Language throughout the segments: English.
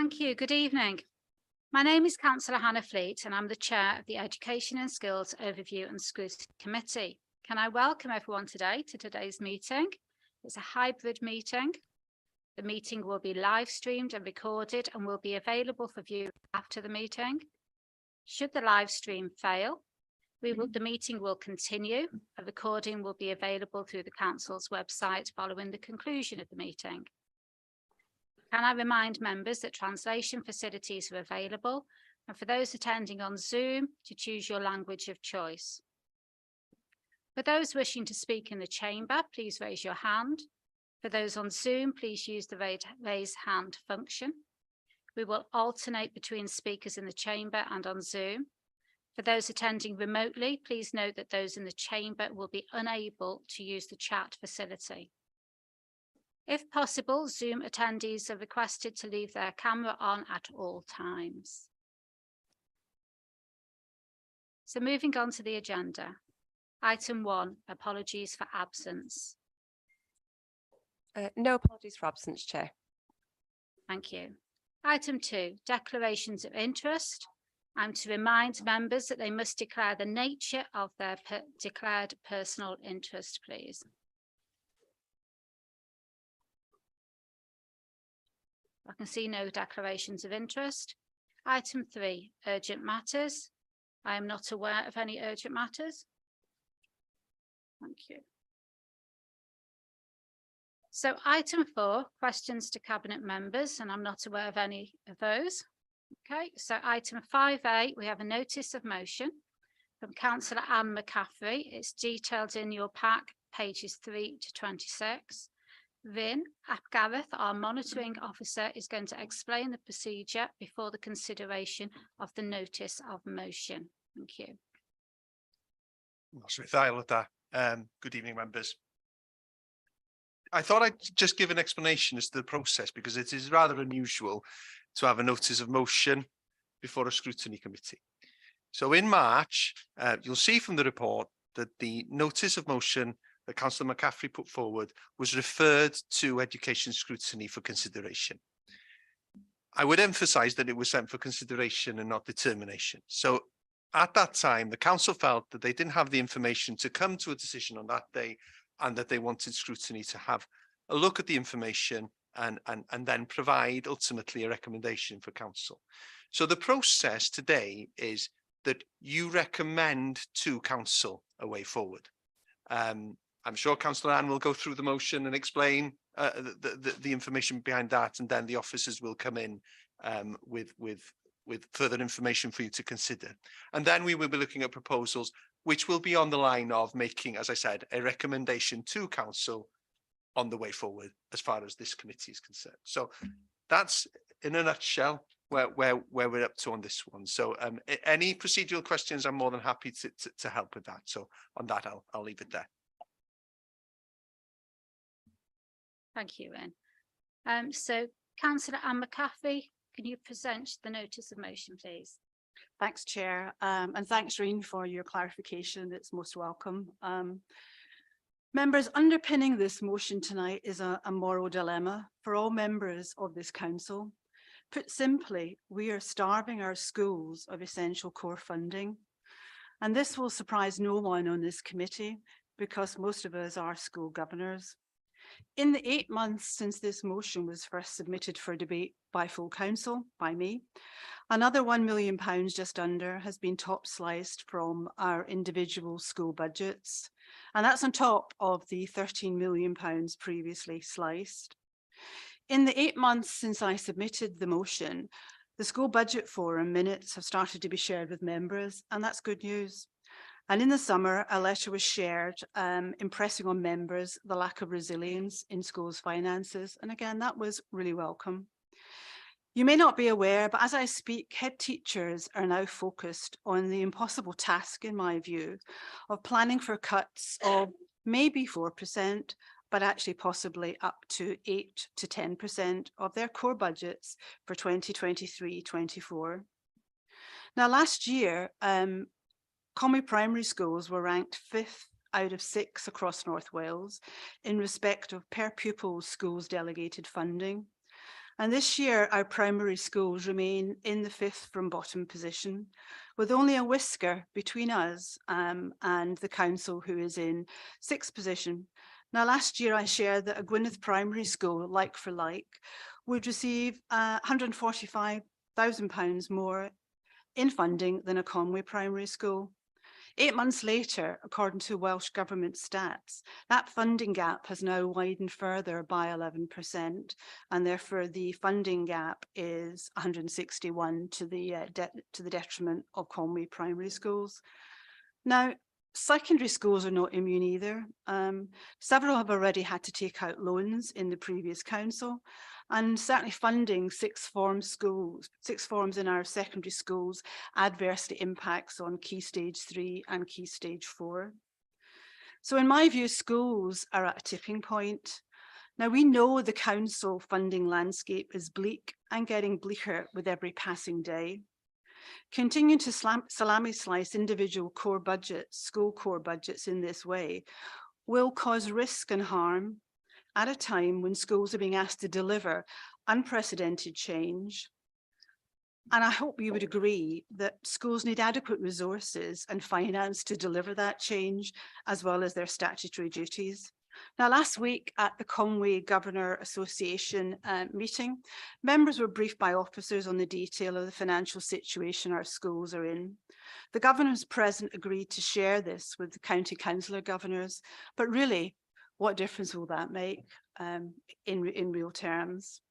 Thank you. Good evening. My name is Councillor Hannah Fleet and I'm the Chair of the Education and Skills Overview and Scrutiny Committee. Can I welcome everyone today to today's meeting? It's a hybrid meeting. The meeting will be live streamed and recorded and will be available for view after the meeting. Should the live stream fail, the meeting will continue. A recording will be available through the Council's website following the conclusion of the meeting. Can I remind members that translation facilities are available, and for those attending on Zoom, to choose your language of choice. For those wishing to speak in the chamber, please raise your hand. For those on Zoom, please use the raise hand function. We will alternate between speakers in the chamber and on Zoom. For those attending remotely, please note that those in the chamber will be unable to use the chat facility. If possible, Zoom attendees are requested to leave their camera on at all times. So moving on to the agenda. Item 1, apologies for absence. No apologies for absence, Chair. Thank you. Item 2, declarations of interest. I'm to remind members that they must declare the nature of their declared personal interest, please. I can see no declarations of interest. Item 3, urgent matters. I am not aware of any urgent matters. Thank you. So item 4, questions to Cabinet members, and I'm not aware of any of those. Okay, so item 5A, we have a notice of motion from Councillor Anne McCaffrey. It's detailed in your pack, pages 3 to 26. Vin Apgareth, our monitoring officer, is going to explain the procedure before the consideration of the notice of motion. Thank you. Good evening, members. I thought I'd just give an explanation as to the process because it is rather unusual to have a notice of motion before a scrutiny committee. So in March, you'll see from the report that the notice of motion that Councillor McCaffrey put forward was referred to education scrutiny for consideration. I would emphasise that it was sent for consideration and not determination. So at that time, the council felt that they didn't have the information to come to a decision on that day and that they wanted scrutiny to have a look at the information and then provide ultimately a recommendation for council. So the process today is that you recommend to council a way forward. I'm sure Councillor Anne will go through the motion and explain the information behind that, and then the officers will come in with further information for you to consider. And then we will be looking at proposals which will be on the line of making, as I said, a recommendation to council on the way forward as far as this committee is concerned. So that's in a nutshell where we're up to on this one. So any procedural questions, I'm more than happy to help with that. So on that, I'll leave it there. Thank you, Ian. So Councillor Anne McCaffrey, can you present the notice of motion, please? Thanks, Chair, and thanks, Reen, for your clarification. It's most welcome. Members, underpinning this motion tonight is a moral dilemma for all members of this council. Put simply, we are starving our schools of essential core funding, and this will surprise no one on this committee because most of us are school governors. In the 8 months since this motion was first submitted for debate by full council, by me, another £1 million just under has been top sliced from our individual school budgets. And that's on top of the £13 million previously sliced. In the 8 months since I submitted the motion, the school budget forum minutes have started to be shared with members, and that's good news. And in the summer, a letter was shared impressing on members the lack of resilience in schools' finances. And again, that was really welcome. You may not be aware, but as I speak, head teachers are now focused on the impossible task, in my view, of planning for cuts of maybe 4%, but actually possibly up to 8 to 10% of their core budgets for 2023-24. Now, last year, Conwy primary schools were ranked 5th out of 6 across North Wales in respect of per pupil schools delegated funding. And this year, our primary schools remain in the 5th from bottom position, with only a whisker between us and the council, who is in 6th position. Now, last year I shared that a Gwynedd primary school, like for like, would receive £145,000 more in funding than a Conway primary school. 8 months later, according to Welsh Government stats, that funding gap has now widened further by 11%, and therefore the funding gap is 161 to the detriment of Conway primary schools. Now, secondary schools are not immune either. Several have already had to take out loans in the previous council, and certainly funding sixth forms in our secondary schools adversely impacts on Key Stage 3 and Key Stage 4. So in my view, schools are at a tipping point. Now, we know the council funding landscape is bleak and getting bleaker with every passing day. Continuing to salami slice individual core budgets, school core budgets in this way will cause risk and harm at a time when schools are being asked to deliver unprecedented change. And I hope you would agree that schools need adequate resources and finance to deliver that change, as well as their statutory duties. Now, last week at the Conway Governor Association meeting, members were briefed by officers on the detail of the financial situation our schools are in. The governors present agreed to share this with the county councillor governors, but really, what difference will that make in real terms?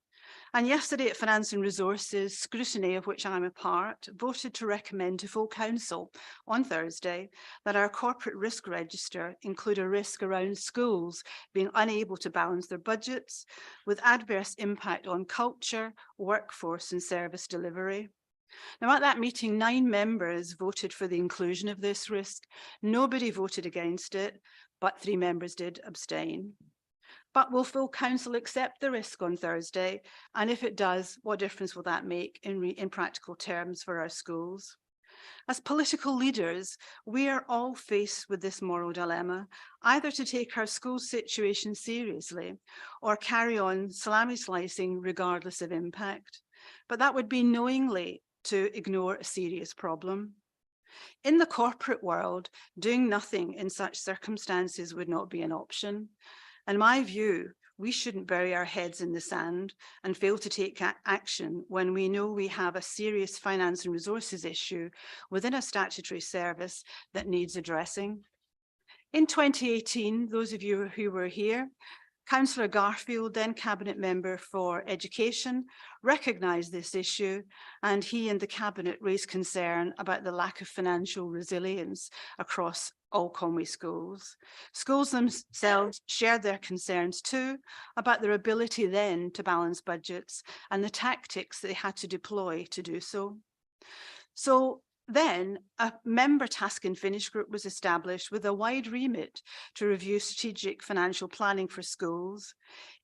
And yesterday at Finance and Resources, scrutiny of which I'm a part, voted to recommend to full council on Thursday that our corporate risk register include a risk around schools being unable to balance their budgets with adverse impact on culture, workforce and service delivery. Now, at that meeting, 9 members voted for the inclusion of this risk. Nobody voted against it, but 3 members did abstain. But will full council accept the risk on Thursday? And if it does, what difference will that make in practical terms for our schools? As political leaders, we are all faced with this moral dilemma, either to take our school situation seriously or carry on salami slicing regardless of impact. But that would be knowingly to ignore a serious problem. In the corporate world, doing nothing in such circumstances would not be an option. In my view, we shouldn't bury our heads in the sand and fail to take action when we know we have a serious finance and resources issue within a statutory service that needs addressing. In 2018, those of you who were here, Councillor Garfield, then Cabinet Member for Education, recognised this issue, and he and the Cabinet raised concern about the lack of financial resilience across all Conway schools. Schools themselves shared their concerns too about their ability then to balance budgets and the tactics they had to deploy to do so. So then a member task and finish group was established with a wide remit to review strategic financial planning for schools.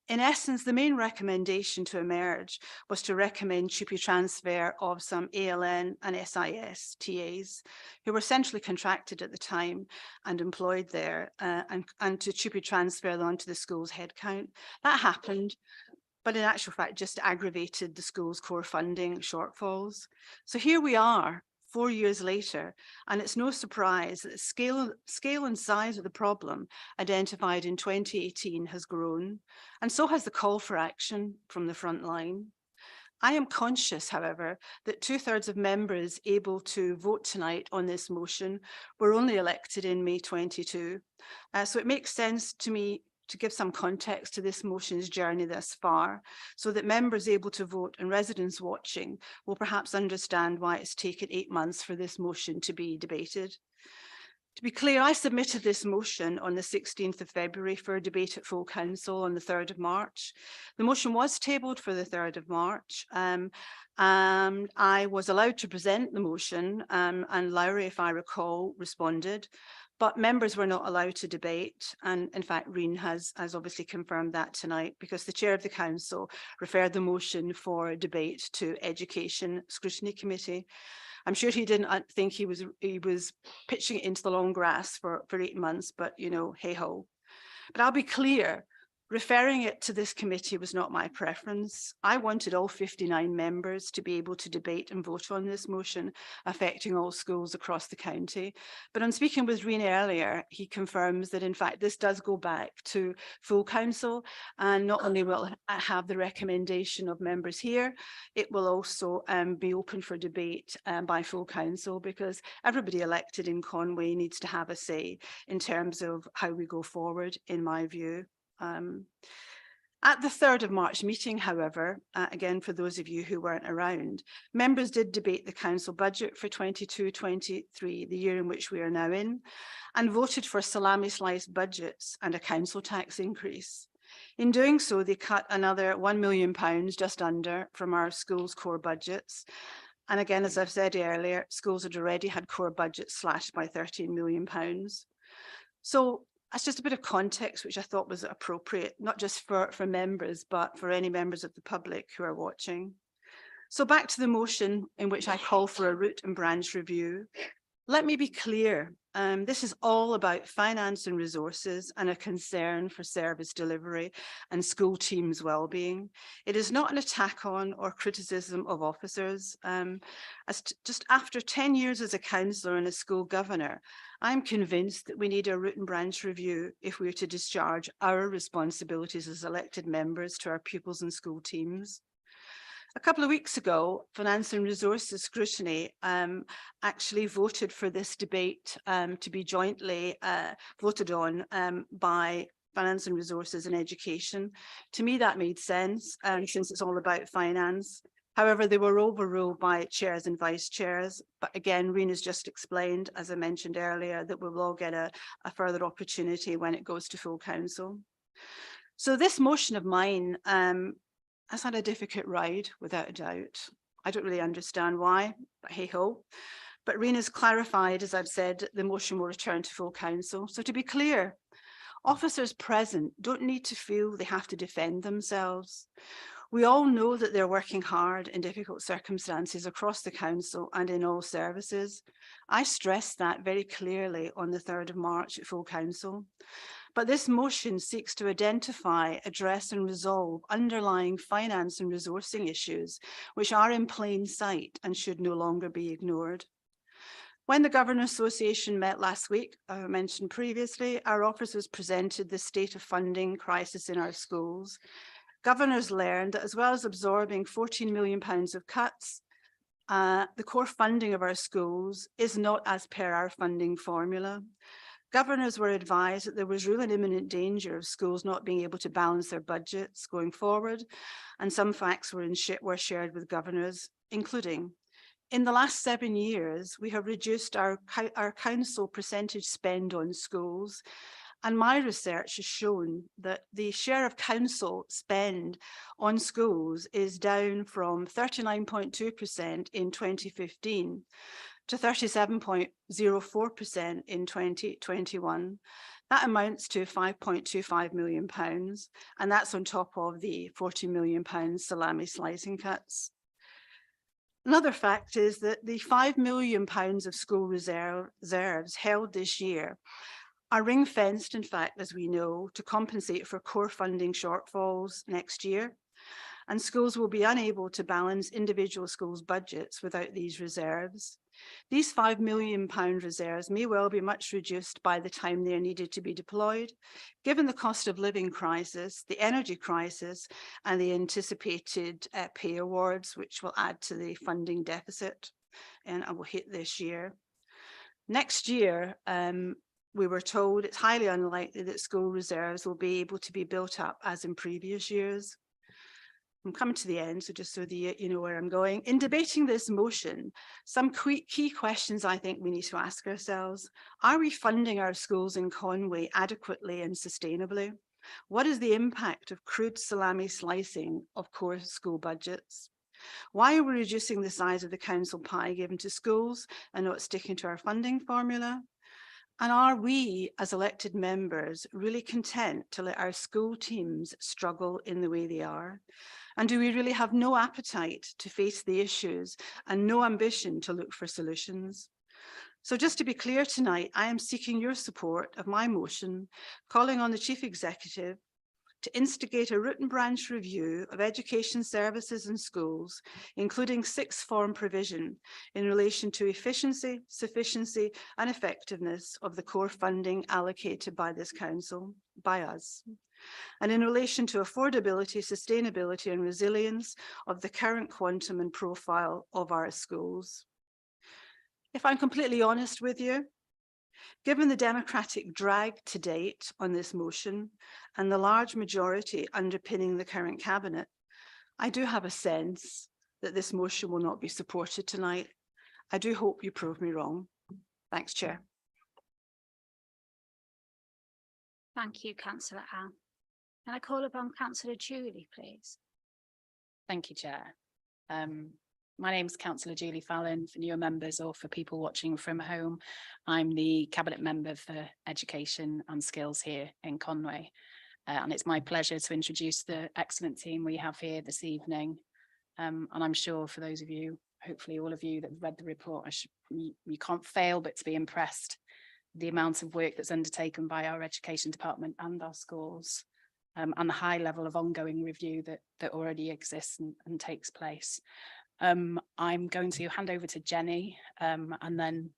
In essence, the main recommendation to emerge was to recommend TUPE transfer of some ALN and SIS TAs who were centrally contracted at the time and employed there, and to TUPE transfer them onto the school's headcount. That happened, but in actual fact just aggravated the school's core funding shortfalls. So here we are, 4 years later, and it's no surprise that the scale and size of the problem identified in 2018 has grown, and so has the call for action from the front line. I am conscious, however, that 2/3 of members able to vote tonight on this motion were only elected in May 22. So it makes sense to me to give some context to this motion's journey thus far, so that members able to vote and residents watching will perhaps understand why it's taken 8 months for this motion to be debated. To be clear, I submitted this motion on the 16th of February for a debate at full council on the 3rd of March. The motion was tabled for the 3rd of March, and I was allowed to present the motion, and Lowry, if I recall, responded. But members were not allowed to debate. And in fact, Reen has obviously confirmed that tonight, because the chair of the council referred the motion for debate to Education Scrutiny Committee. I'm sure he didn't think he was pitching it into the long grass for 8 months, but you know, hey ho. But I'll be clear, Referring it to this committee was not my preference. I wanted all 59 members to be able to debate and vote on this motion affecting all schools across the county. But on speaking with Rina earlier, he confirms that in fact this does go back to full council, and not only will it have the recommendation of members here, it will also be open for debate by full council, because everybody elected in Conway needs to have a say in terms of how we go forward, in my view. At the 3rd of March meeting, however, again, for those of you who weren't around, members did debate the council budget for 22-23, the year in which we are now in, and voted for salami slice budgets and a council tax increase. In doing so, they cut another £1 million, just under, from our schools' core budgets. And again, as I've said earlier, schools had already had core budgets slashed by £13 million. So that's just a bit of context, which I thought was appropriate, not just for members, but for any members of the public who are watching. So back to the motion in which I call for a root and branch review. Let me be clear, this is all about finance and resources and a concern for service delivery and school teams' well-being. It is not an attack on or criticism of officers. Just after 10 years as a councillor and a school governor, I'm convinced that we need a root and branch review if we are to discharge our responsibilities as elected members to our pupils and school teams. A couple of weeks ago, Finance and Resources Scrutiny actually voted for this debate to be jointly voted on by Finance and Resources and Education. To me, that made sense since it's all about finance. However, they were overruled by chairs and vice chairs. But again, Rina's just explained, as I mentioned earlier, that we will all get a further opportunity when it goes to full council. So this motion of mine has had a difficult ride, without a doubt. I don't really understand why, but hey ho. But Rina's clarified, as I've said, the motion will return to full council. So to be clear, officers present don't need to feel they have to defend themselves. We all know that they're working hard in difficult circumstances across the council and in all services. I stressed that very clearly on the 3rd of March at full council. But this motion seeks to identify, address and resolve underlying finance and resourcing issues, which are in plain sight and should no longer be ignored. When the Governors Association met last week, I mentioned previously, our officers presented the state of funding crisis in our schools. Governors learned that as well as absorbing £14 million of cuts, the core funding of our schools is not as per our funding formula. Governors were advised that there was real and imminent danger of schools not being able to balance their budgets going forward, and some facts were shared with governors, including, in the last 7 years, we have reduced our council percentage spend on schools, and my research has shown that the share of council spend on schools is down from 39.2% in 2015 to 37.04% in 2021. That amounts to £5.25 million, and that's on top of the £40 million salami slicing cuts. Another fact is that the £5 million of school reserves held this year are ring-fenced, in fact, as we know, to compensate for core funding shortfalls next year. And schools will be unable to balance individual schools' budgets without these reserves. These £5 million reserves may well be much reduced by the time they are needed to be deployed, given the cost of living crisis, the energy crisis, and the anticipated pay awards, which will add to the funding deficit and will hit this year. Next year, we were told it's highly unlikely that school reserves will be able to be built up as in previous years. I'm coming to the end, so just so that you know where I'm going. In debating this motion, some key questions I think we need to ask ourselves. Are we funding our schools in Conway adequately and sustainably? What is the impact of crude salami slicing of core school budgets? Why are we reducing the size of the council pie given to schools and not sticking to our funding formula? And are we, as elected members, really content to let our school teams struggle in the way they are? And do we really have no appetite to face the issues and no ambition to look for solutions? So just to be clear tonight, I am seeking your support of my motion, calling on the Chief Executive to instigate a root and branch review of education services and schools, including sixth form provision in relation to efficiency, sufficiency and effectiveness of the core funding allocated by this council, by us, and in relation to affordability, sustainability and resilience of the current quantum and profile of our schools. If I'm completely honest with you, given the democratic drag to date on this motion and the large majority underpinning the current cabinet, I do have a sense that this motion will not be supported tonight. I do hope you prove me wrong. Thanks, Chair. Thank you, Councillor Anne. Can I call upon Councillor Julie, please? Thank you, Chair. My name is Councillor Julie Fallon. For newer members or for people watching from home, I'm the Cabinet Member for Education and Skills here in Conway. And it's my pleasure to introduce the excellent team we have here this evening. And I'm sure for those of you, hopefully all of you that have read the report, you can't fail but to be impressed with the amount of work that's undertaken by our Education Department and our schools, and the high level of ongoing review that already exists and takes place. I'm going to hand over to Jenny, and then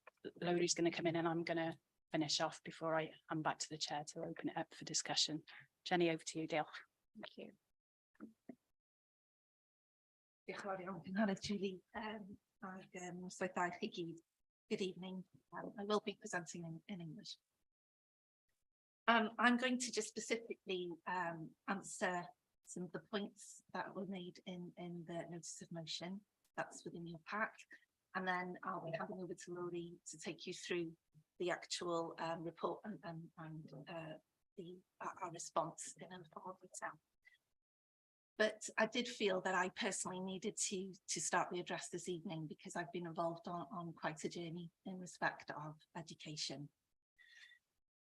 Lodi's going to come in and I'm going to finish off before I am back to the chair to open it up for discussion. Jenny, over to you, Dale. Thank you. Diolch yn fawr iawn, Cynghorydd Julie, swyddfa chi gyd. Good evening. I will be presenting in English. I'm going to just specifically answer some of the points that were made in the notice of motion that's within your pack, and then I'll be handing over to Lori to take you through the actual report and our response in a more detail. But I did feel that I personally needed to start the address this evening because I've been involved on quite a journey in respect of education.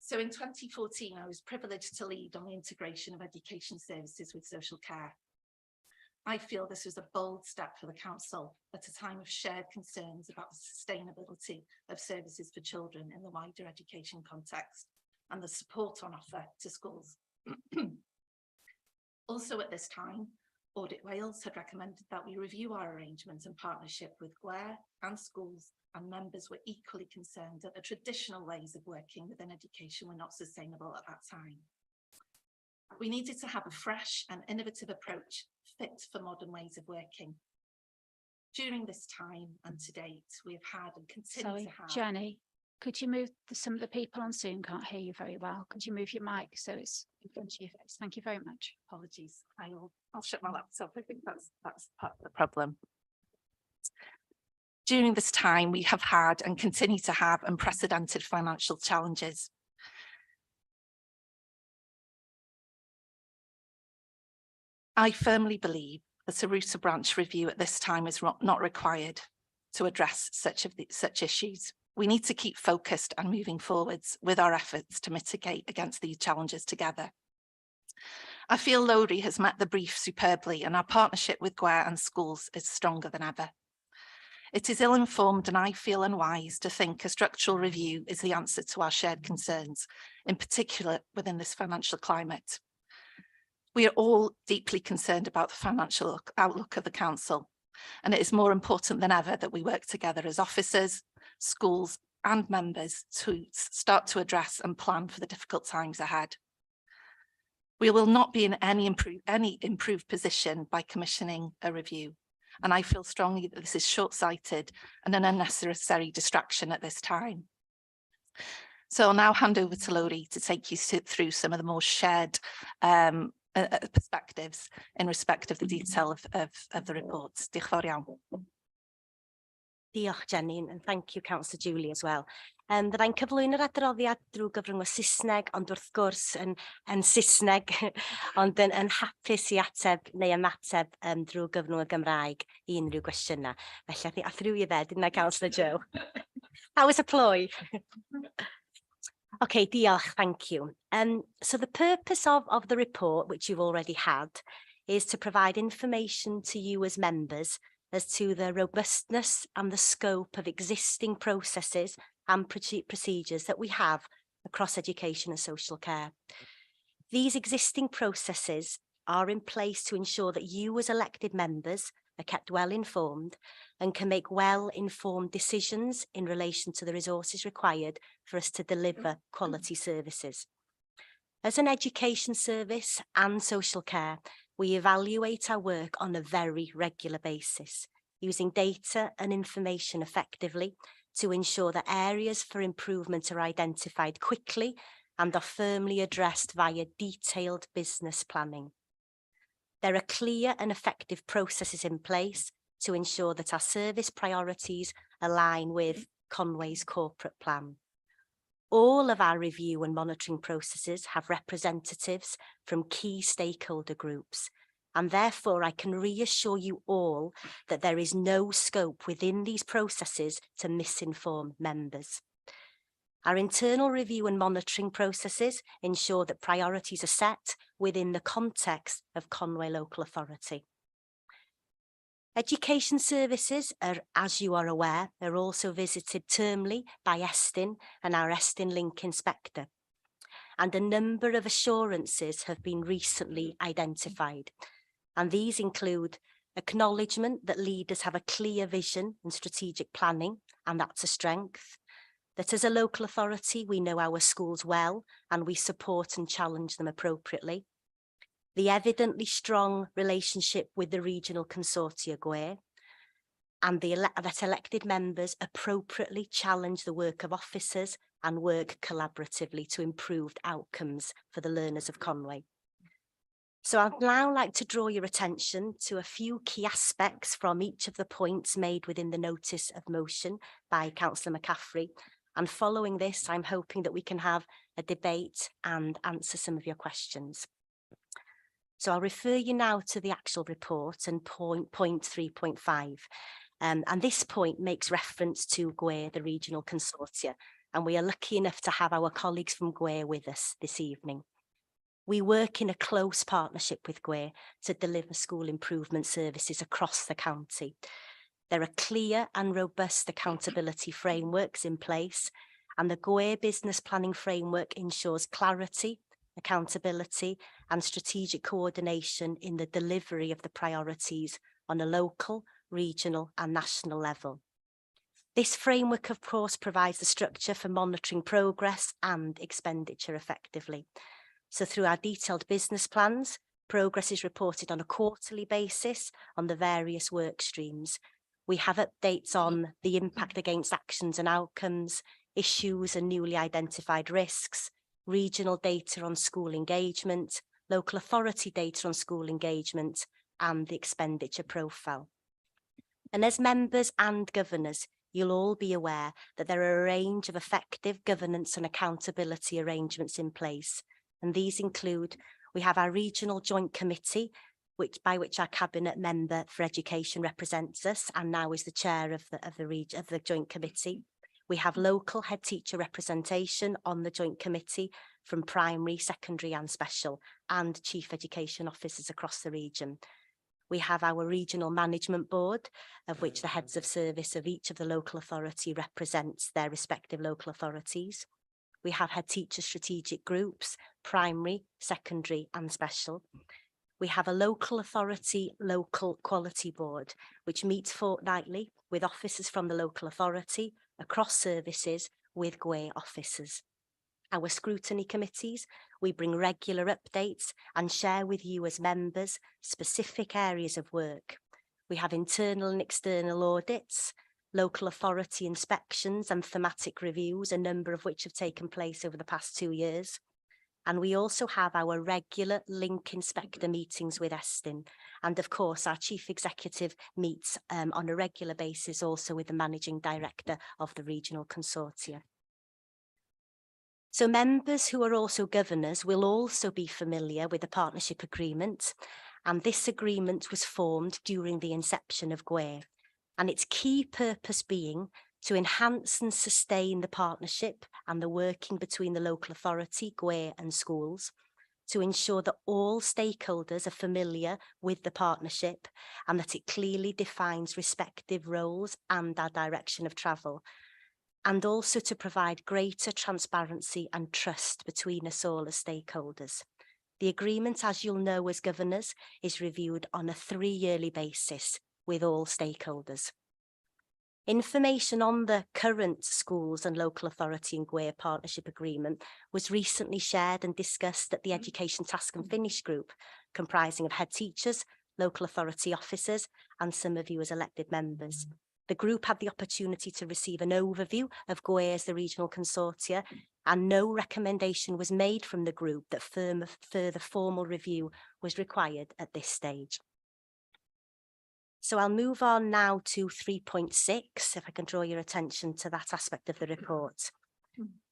So in 2014, I was privileged to lead on the integration of education services with social care. I feel this was a bold step for the council at a time of shared concerns about the sustainability of services for children in the wider education context and the support on offer to schools. Also at this time, Audit Wales had recommended that we review our arrangements and partnership with GWER and schools, and members were equally concerned that the traditional ways of working within education were not sustainable at that time. We needed to have a fresh and innovative approach fit for modern ways of working. During this time and to date, we have had and continue to have... Jenny, could you move some of the people on Zoom can't hear you very well. Could you move your mic so it's in front of your face? Thank you very much. Apologies. I'll shut my laptop. I think that's part of the problem. During this time, we have had and continue to have unprecedented financial challenges. I firmly believe that a root and branch review at this time is not required to address such issues. We need to keep focused and moving forwards with our efforts to mitigate against these challenges together. I feel Lowry has met the brief superbly, and our partnership with GWER and schools is stronger than ever. It is ill-informed and I feel unwise to think a structural review is the answer to our shared concerns, in particular within this financial climate. We are all deeply concerned about the financial outlook of the council, and it is more important than ever that we work together as officers, schools and members to start to address and plan for the difficult times ahead. We will not be in any improved position by commissioning a review, and I feel strongly that this is short-sighted and an unnecessary distraction at this time. So I'll now hand over to Lori to take you through some of the more shared perspectives in respect of the detail of the reports. Diolch yn fawr iawn. Diolch, Jenny, and thank you, Councillor Julie, as well. Byddai'n cyflwyno'r adroddiad drwy gyfrwng o Saesneg, ond wrth gwrs yn Saesneg, ond yn hapus i ateb neu ymateb drwy gyfrwng y Gymraeg i unrhyw gwestiynau. Felly, a through you there, didn't I, Councillor Joe? How was a ploy? Okay, diolch, thank you. So the purpose of the report, which you've already had, is to provide information to you as members as to the robustness and the scope of existing processes and procedures that we have across education and social care. These existing processes are in place to ensure that you as elected members are kept well informed and can make well-informed decisions in relation to the resources required for us to deliver quality services. As an education service and social care, we evaluate our work on a very regular basis, using data and information effectively to ensure that areas for improvement are identified quickly and are firmly addressed via detailed business planning. There are clear and effective processes in place to ensure that our service priorities align with Conway's corporate plan. All of our review and monitoring processes have representatives from key stakeholder groups, and therefore I can reassure you all that there is no scope within these processes to misinform members. Our internal review and monitoring processes ensure that priorities are set within the context of Conway Local Authority. Education services are, as you are aware, are also visited termly by Estyn and our Estyn Link Inspector. And a number of assurances have been recently identified. And these include acknowledgement that leaders have a clear vision and strategic planning, and that's a strength. That as a local authority, we know our schools well and we support and challenge them appropriately. The evidently strong relationship with the regional consortia GWE, and that elected members appropriately challenge the work of officers and work collaboratively to improve outcomes for the learners of Conway. So I'd now like to draw your attention to a few key aspects from each of the points made within the notice of motion by Councillor McCaffrey. And following this, I'm hoping that we can have a debate and answer some of your questions. So I'll refer you now to the actual report and point 3.5. And this point makes reference to GWE, the regional consortia, and we are lucky enough to have our colleagues from GWE with us this evening. We work in a close partnership with GWE to deliver school improvement services across the county. There are clear and robust accountability frameworks in place, and the GWE business planning framework ensures clarity, accountability and strategic coordination in the delivery of the priorities on a local, regional and national level. This framework, of course, provides the structure for monitoring progress and expenditure effectively. So through our detailed business plans, progress is reported on a quarterly basis on the various work streams. We have updates on the impact against actions and outcomes, issues and newly identified risks, regional data on school engagement, local authority data on school engagement, and the expenditure profile. And as members and governors, you'll all be aware that there are a range of effective governance and accountability arrangements in place. And these include, we have our regional joint committee, by which our cabinet member for education represents us and now is the chair of the joint committee. We have local head teacher representation on the joint committee from primary, secondary and special, and chief education officers across the region. We have our regional management board, of which the heads of service of each of the local authority represents their respective local authorities. We have head teacher strategic groups, primary, secondary and special. We have a local authority, local quality board, which meets fortnightly with officers from the local authority across services with GWE officers. Our scrutiny committees, we bring regular updates and share with you as members specific areas of work. We have internal and external audits, local authority inspections and thematic reviews, a number of which have taken place over the past 2 years. And we also have our regular link inspector meetings with Estyn. And of course, our chief executive meets on a regular basis also with the managing director of the regional consortia. So members who are also governors will also be familiar with the partnership agreement. And this agreement was formed during the inception of GWE. And its key purpose being to enhance and sustain the partnership and the working between the local authority, GWE and schools, to ensure that all stakeholders are familiar with the partnership and that it clearly defines respective roles and our direction of travel, and also to provide greater transparency and trust between us all as stakeholders. The agreement, as you'll know as governors, is reviewed on a 3-yearly basis with all stakeholders. Information on the current schools and local authority and GWER partnership agreement was recently shared and discussed at the Education Task and Finish group, comprising of head teachers, local authority officers, and some of you as elected members. The group had the opportunity to receive an overview of GWER as the regional consortia, and no recommendation was made from the group that further formal review was required at this stage. So I'll move on now to 3.6, if I can draw your attention to that aspect of the report.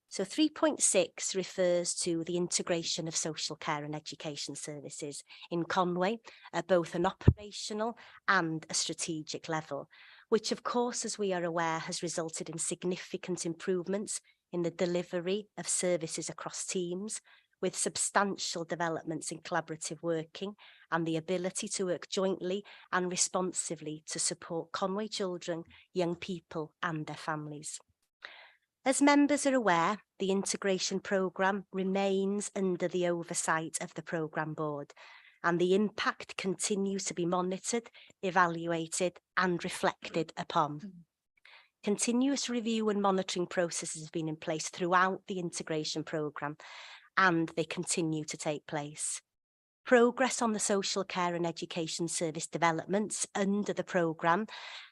So 3.6 refers to the integration of social care and education services in Conway at both an operational and a strategic level, which of course, as we are aware, has resulted in significant improvements in the delivery of services across teams, with substantial developments in collaborative working and the ability to work jointly and responsively to support Conway children, young people and their families. As members are aware, the integration programme remains under the oversight of the programme board, and the impact continues to be monitored, evaluated and reflected upon. Continuous review and monitoring processes have been in place throughout the integration programme, and they continue to take place. Progress on the social care and education service developments under the programme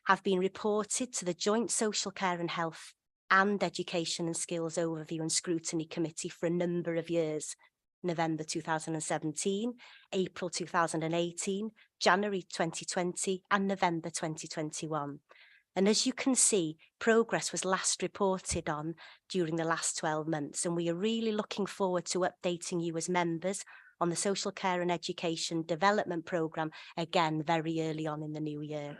have been reported to the Joint Social Care and Health and Education and Skills Overview and Scrutiny Committee for a number of years: November 2017, April 2018, January 2020 and November 2021. And as you can see, progress was last reported on during the last 12 months, and we are really looking forward to updating you as members on the Social Care and Education Development Programme again very early on in the new year.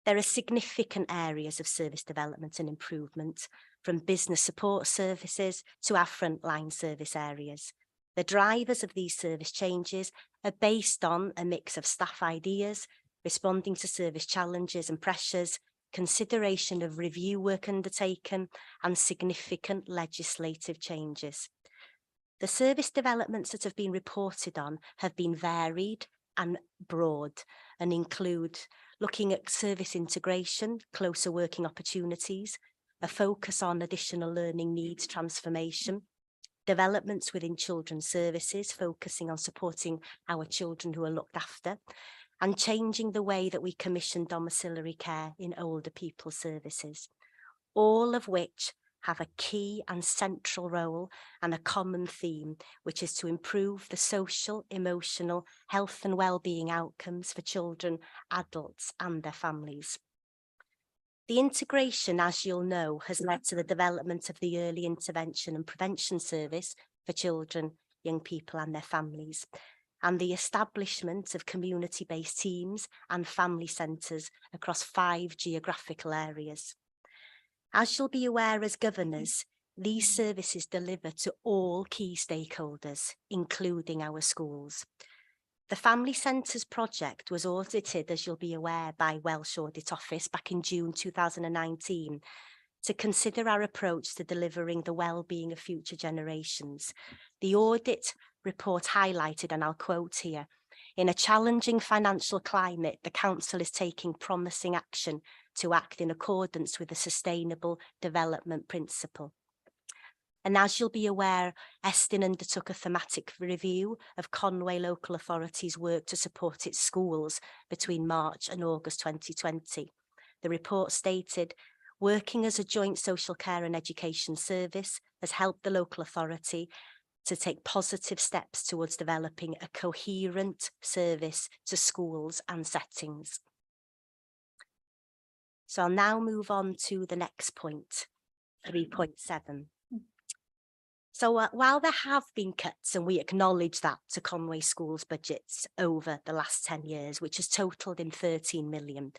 There are significant areas of service development and improvement, from business support services to our frontline service areas. The drivers of these service changes are based on a mix of staff ideas, responding to service challenges and pressures, consideration of review work undertaken, and significant legislative changes. The service developments that have been reported on have been varied and broad and include looking at service integration, closer working opportunities, a focus on additional learning needs transformation, developments within children's services, focusing on supporting our children who are looked after, and changing the way that we commission domiciliary care in older people's services, all of which have a key and central role and a common theme, which is to improve the social, emotional, health and well-being outcomes for children, adults and their families. The integration, as you'll know, has led to the development of the early intervention and prevention service for children, young people and their families, and the establishment of community-based teams and family centres across 5 geographical areas. As you'll be aware as governors, these services deliver to all key stakeholders, including our schools. The Family Centres project was audited, as you'll be aware, by Welsh Audit Office back in June 2019 to consider our approach to delivering the well-being of future generations. The audit report highlighted, and I'll quote here, "In a challenging financial climate, the Council is taking promising action to act in accordance with the Sustainable Development Principle." And as you'll be aware, Estyn undertook a thematic review of Conway Local Authority's work to support its schools between March and August 2020. The report stated, "Working as a joint social care and education service has helped the local authority to take positive steps towards developing a coherent service to schools and settings." So I'll now move on to the next point, 3.7. So while there have been cuts, and we acknowledge that, to Conway schools' budgets over the last 10 years, which has totalled in 13 million,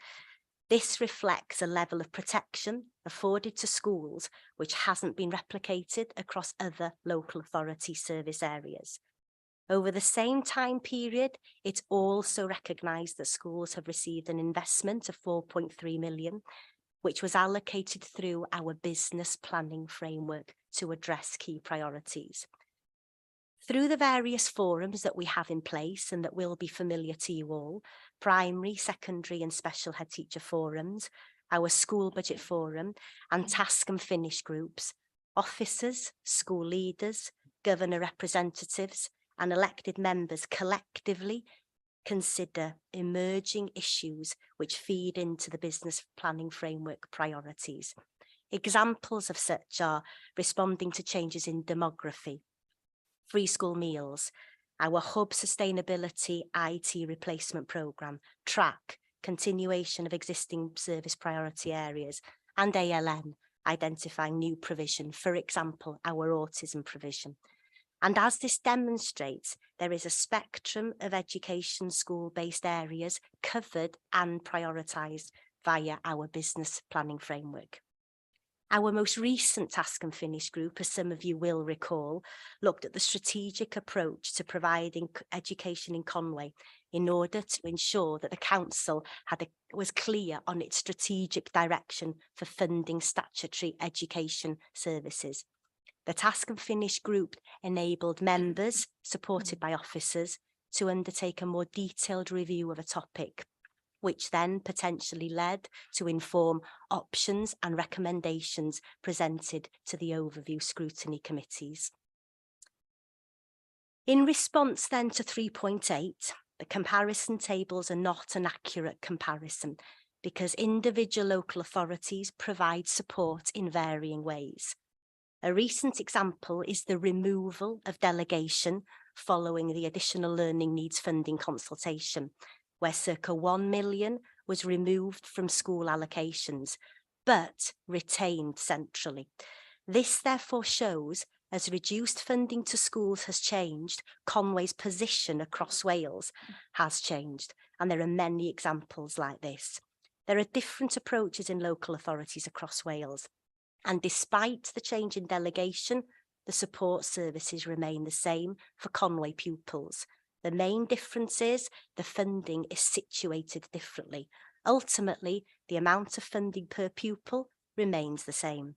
this reflects a level of protection afforded to schools which hasn't been replicated across other local authority service areas. Over the same time period, it's also recognised that schools have received an investment of 4.3 million, which was allocated through our business planning framework to address key priorities. Through the various forums that we have in place and that will be familiar to you all, primary, secondary and special head teacher forums, our school budget forum and task and finish groups, officers, school leaders, governor representatives and elected members collectively consider emerging issues which feed into the business planning framework priorities. Examples of such are responding to changes in demography, free school meals, our hub sustainability IT replacement programme, track, continuation of existing service priority areas, and ALN, identifying new provision, for example, our autism provision. And as this demonstrates, there is a spectrum of education school-based areas covered and prioritised via our business planning framework. Our most recent task and finish group, as some of you will recall, looked at the strategic approach to providing education in Conway in order to ensure that the council was clear on its strategic direction for funding statutory education services. The task and finish group enabled members, supported by officers, to undertake a more detailed review of a topic, which then potentially led to inform options and recommendations presented to the overview scrutiny committees. In response then to 3.8, the comparison tables are not an accurate comparison because individual local authorities provide support in varying ways. A recent example is the removal of delegation following the additional learning needs funding consultation, where circa 1 million was removed from school allocations, but retained centrally. This therefore shows, as reduced funding to schools has changed, Conway's position across Wales has changed, and there are many examples like this. There are different approaches in local authorities across Wales, and despite the change in delegation, the support services remain the same for Conway pupils. The main difference is the funding is situated differently. Ultimately, the amount of funding per pupil remains the same.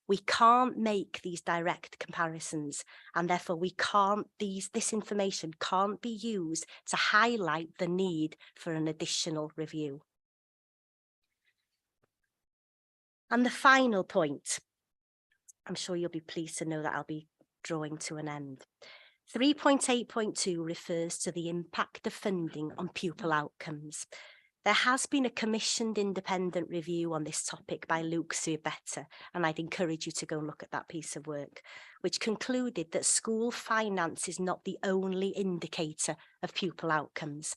We can't make these direct comparisons, and therefore this information can't be used to highlight the need for an additional review. And the final point, I'm sure you'll be pleased to know that I'll be drawing to an end. 3.8.2 refers to the impact of funding on pupil outcomes. There has been a commissioned independent review on this topic by Luke Surbetta, and I'd encourage you to go and look at that piece of work, which concluded that school finance is not the only indicator of pupil outcomes.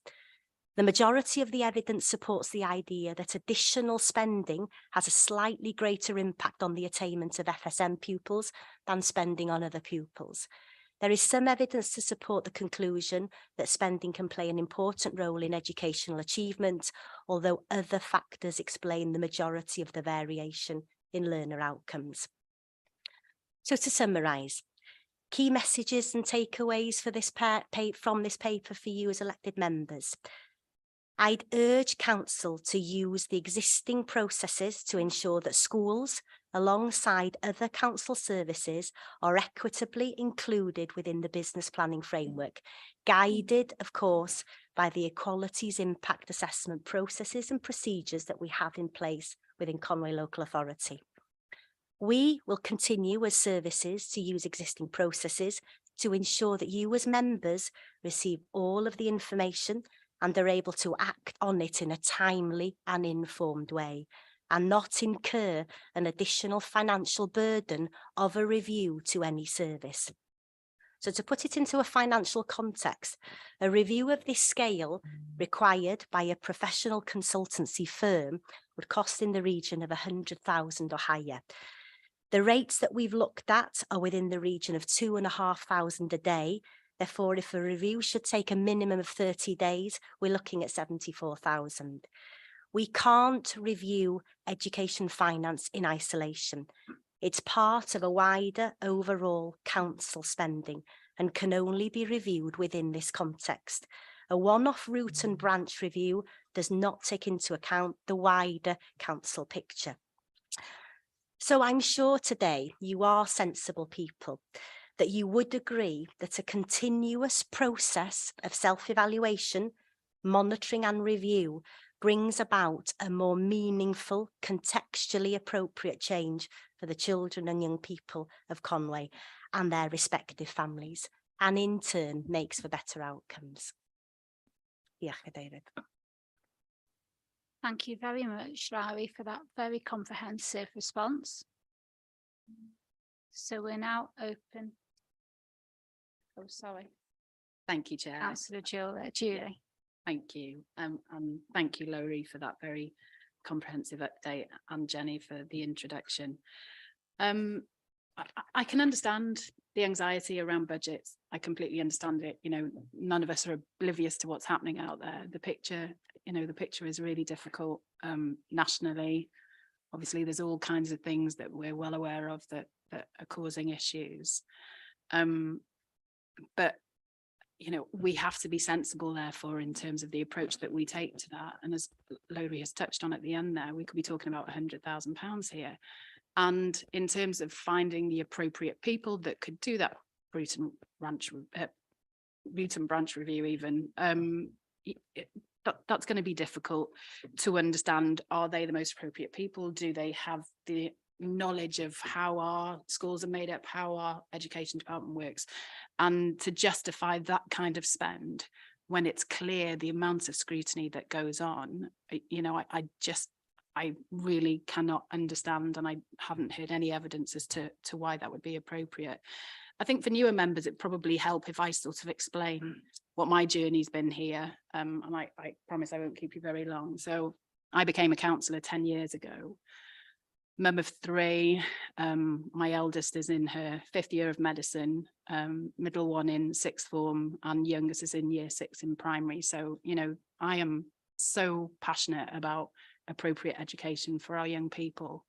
The majority of the evidence supports the idea that additional spending has a slightly greater impact on the attainment of FSM pupils than spending on other pupils. There is some evidence to support the conclusion that spending can play an important role in educational achievement, although other factors explain the majority of the variation in learner outcomes. So to summarise, key messages and takeaways for this from this paper for you as elected members. I'd urge council to use the existing processes to ensure that schools, alongside other council services, are equitably included within the business planning framework, guided, of course, by the equalities impact assessment processes and procedures that we have in place within Conway Local Authority. We will continue as services to use existing processes to ensure that you as members receive all of the information and are able to act on it in a timely and informed way, and not incur an additional financial burden of a review to any service. So to put it into a financial context, a review of this scale required by a professional consultancy firm would cost in the region of 100,000 or higher. The rates that we've looked at are within the region of 2,500 a day. Therefore, if a review should take a minimum of 30 days, we're looking at 74,000. We can't review education finance in isolation. It's part of a wider overall council spending and can only be reviewed within this context. A one-off root and branch review does not take into account the wider council picture. So I'm sure today you are sensible people. that you would agree that a continuous process of self-evaluation, monitoring and review brings about a more meaningful, contextually appropriate change for the children and young people of Conway and their respective families, and in turn makes for better outcomes. Diolch, Cadeirydd. Thank you very much, Larry, for that very comprehensive response. So we're now open. Oh, sorry, Thank you, Chair. Councillor Julie. Thank you. And thank you, Laurie, for that very comprehensive update, and Jenny for the introduction. I can understand the anxiety around budgets. I completely understand it. You know, none of us are oblivious to what's happening out there. The picture, the picture is really difficult nationally. Obviously, there's all kinds of things that we're well aware of that are causing issues. But we have to be sensible, therefore, in terms of the approach that we take to that. And as Laurie has touched on at the end there, we could be talking about £100,000 here. And in terms of finding the appropriate people that could do that root and branch review even, that's going to be difficult to understand. Are they the most appropriate people? Do they have the knowledge of how our schools are made up, how our education department works? And to justify that kind of spend when it's clear the amount of scrutiny that goes on, I really cannot understand, and I haven't heard any evidence as to why that would be appropriate. I think for newer members, it probably help if I sort of explain what my journey's been here. And I promise I won't keep you very long. So I became a councillor 10 years ago. Mum of 3, my eldest is in her 5th year of medicine, middle one in 6th form, and youngest is in year 6 in primary. So, I am so passionate about appropriate education for our young people.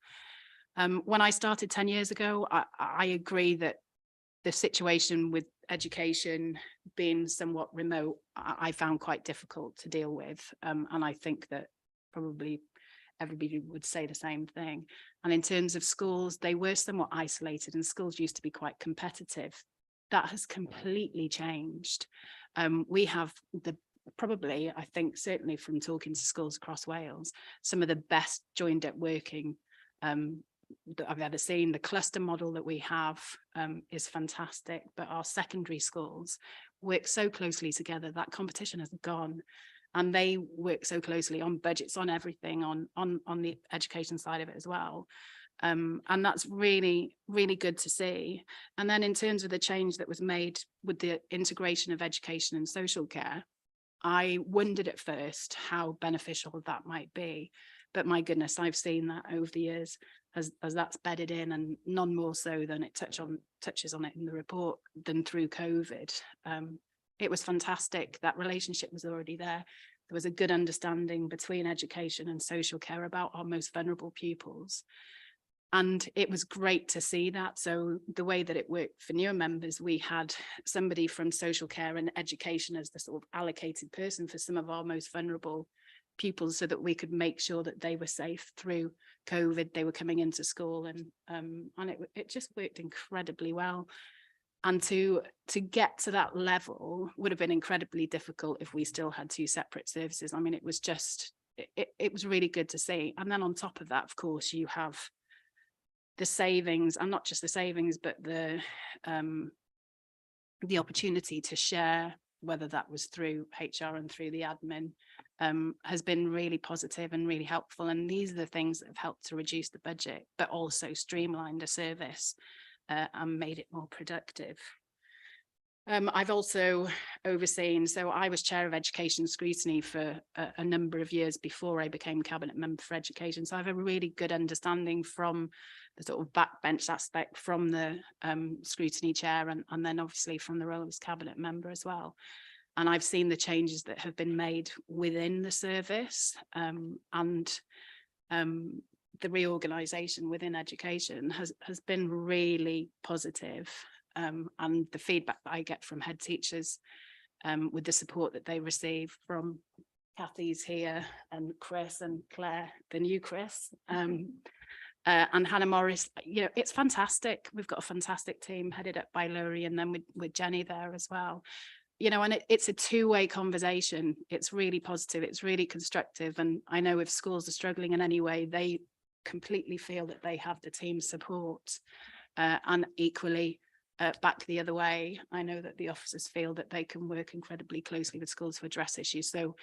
When I started 10 years ago, I agree that the situation with education being somewhat remote, I found quite difficult to deal with. And I think that probably everybody would say the same thing. And in terms of schools, they were somewhat isolated, and schools used to be quite competitive. That has completely changed. We have probably, I think, certainly from talking to schools across Wales, some of the best joined up working that I've ever seen. The cluster model that we have is fantastic, but our secondary schools work so closely together. That competition has gone, and they work so closely on budgets, on everything, on the education side of it as well. And that's really, really good to see. And then in terms of the change that was made with the integration of education and social care, I wondered at first how beneficial that might be, but my goodness, I've seen that over the years as that's bedded in, and none more so than it touches on it in the report than through COVID. It was fantastic. That relationship was already there. There was a good understanding between education and social care about our most vulnerable pupils. And it was great to see that. So the way that it worked for newer members, we had somebody from social care and education as the sort of allocated person for some of our most vulnerable pupils, so that we could make sure that they were safe through COVID. They were coming into school, and it just worked incredibly well. And to get to that level would have been incredibly difficult if we still had 2 separate services. I mean, it was just, it was really good to see. And then on top of that, of course, you have the savings, and not just the savings, but the opportunity to share, whether that was through HR and through the admin, has been really positive and really helpful. And these are the things that have helped to reduce the budget, but also streamlined the service and made it more productive. I've also overseen, so I was chair of education scrutiny for a number of years before I became cabinet member for education. So I have a really good understanding from the sort of backbench aspect, from the scrutiny chair, and then obviously from the role as cabinet member as well. And I've seen the changes that have been made within the service, and the reorganisation within education has been really positive. And the feedback that I get from head teachers, with the support that they receive from Kathy's here, and Chris and Claire, the new Chris, And Hannah Morris, it's fantastic. We've got a fantastic team headed up by Laurie, and then with Jenny there as well. And it's a two-way conversation. It's really positive. It's really constructive. And I know if schools are struggling in any way, they completely feel that they have the team support. And equally, back the other way, I know that the officers feel that they can work incredibly closely with schools to address issues. So,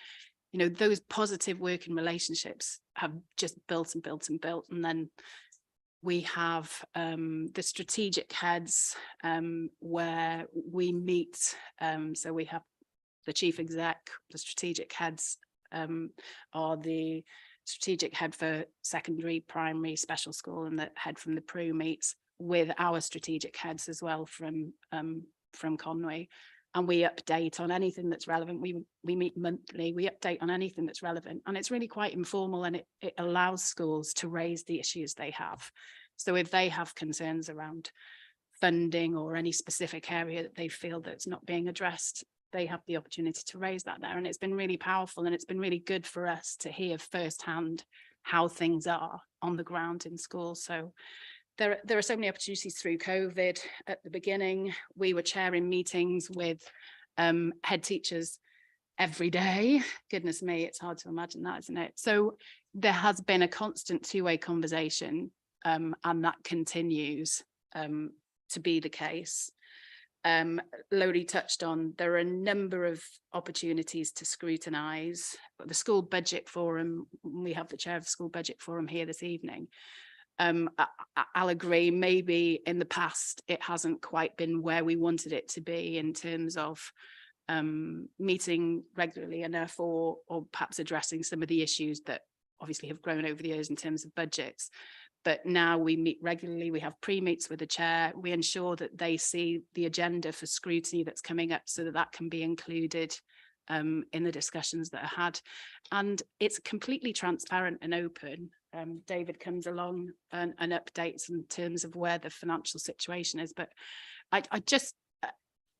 those positive working relationships have just built and built and built. And then we have the strategic heads where we meet. So we have the chief exec, the strategic heads are the strategic head for secondary, primary, special school, and the head from the PRU meets with our strategic heads as well from Conway. And we update on anything that's relevant. We meet monthly, we update on anything that's relevant. And it's really quite informal, and it allows schools to raise the issues they have. So if they have concerns around funding or any specific area that they feel that's not being addressed, they have the opportunity to raise that there. And it's been really powerful, and it's been really good for us to hear firsthand how things are on the ground in schools. So there are so many opportunities through COVID. At the beginning, we were chairing meetings with head teachers every day. Goodness me, it's hard to imagine that, isn't it? So there has been a constant two-way conversation, and that continues to be the case. Lodi touched on, there are a number of opportunities to scrutinise. The school budget forum, we have the chair of the school budget forum here this evening. I'll agree, maybe in the past it hasn't quite been where we wanted it to be in terms of meeting regularly enough, or perhaps addressing some of the issues that obviously have grown over the years in terms of budgets. But now we meet regularly, we have pre-meets with the chair, we ensure that they see the agenda for scrutiny that's coming up so that that can be included in the discussions that are had. And it's completely transparent and open. David comes along and updates in terms of where the financial situation is. But I just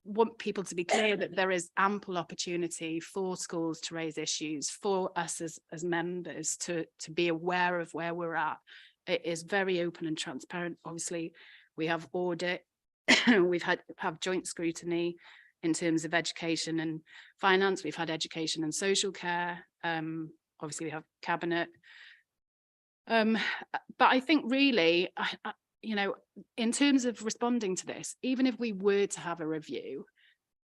want people to be clear that there is ample opportunity for schools to raise issues, for us as members to be aware of where we're at. It is very open and transparent. Obviously, we have audit, we've have joint scrutiny in terms of education and finance. We've had education and social care. Obviously, we have cabinet. But I think really, in terms of responding to this, even if we were to have a review,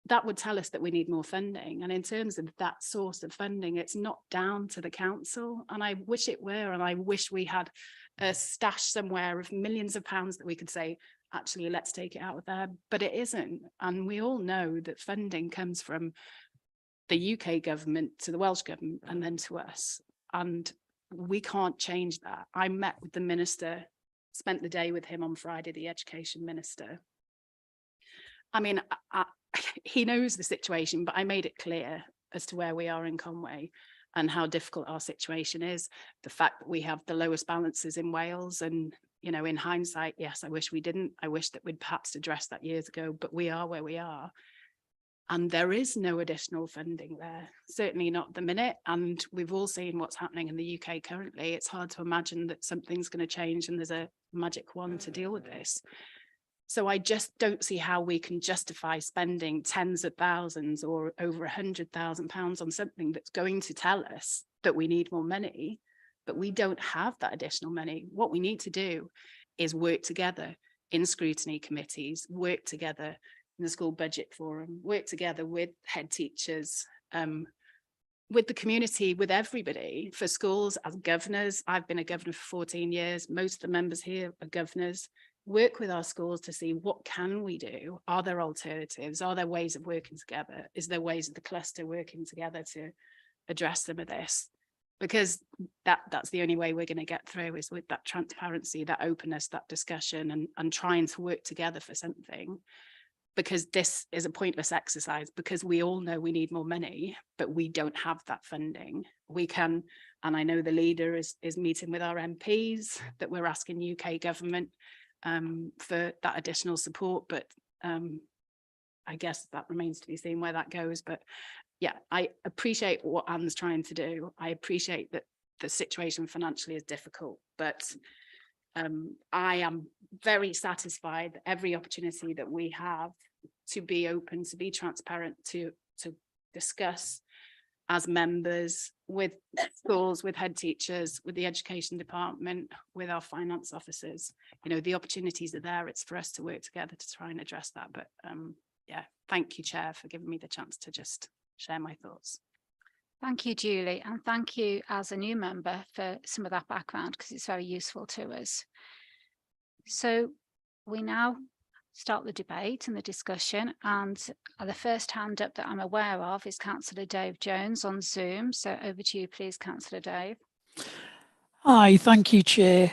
that would tell us that we need more funding. And in terms of that source of funding, it's not down to the council. And I wish it were, and I wish we had a stash somewhere of millions of pounds that we could say, actually, let's take it out of there. But it isn't. And we all know that funding comes from the UK government to the Welsh government and then to us. And we can't change that. I met with the minister, spent the day with him on Friday, the education minister. I mean, he knows the situation, but I made it clear as to where we are in Conway and how difficult our situation is. The fact that we have the lowest balances in Wales, and in hindsight, yes, I wish we didn't. I wish that we'd perhaps addressed that years ago, but we are where we are. And there is no additional funding there, certainly not at the minute. And we've all seen what's happening in the UK currently. It's hard to imagine that something's going to change and there's a magic wand to deal with this. So I just don't see how we can justify spending tens of thousands or over £100,000 on something that's going to tell us that we need more money, but we don't have that additional money. What we need to do is work together in scrutiny committees, work together in the school budget forum, work together with head teachers, with the community, with everybody. For schools as governors, I've been a governor for 14 years. Most of the members here are governors. Work with our schools to see what can we do? Are there alternatives? Are there ways of working together? Is there ways of the cluster working together to address some of this? Because that's the only way we're going to get through, is with that transparency, that openness, that discussion, and trying to work together for something. Because this is a pointless exercise, because we all know we need more money, but we don't have that funding. We can, and I know the leader is meeting with our MPs, that we're asking UK government for that additional support, but I guess that remains to be seen where that goes. But yeah, I appreciate what Anne's trying to do. I appreciate that the situation financially is difficult, but I am very satisfied that every opportunity that we have to be open, to be transparent, to discuss as members with schools, with head teachers, with the education department, with our finance officers, the opportunities are there. It's for us to work together to try and address that. But yeah, thank you, Chair, for giving me the chance to just share my thoughts. Thank you, Julie, and thank you as a new member for some of that background, because it's very useful to us. So we now start the debate and the discussion, and the first hand up that I'm aware of is Councillor Dave Jones on Zoom. So over to you, please, Councillor Dave. Hi, thank you, Chair.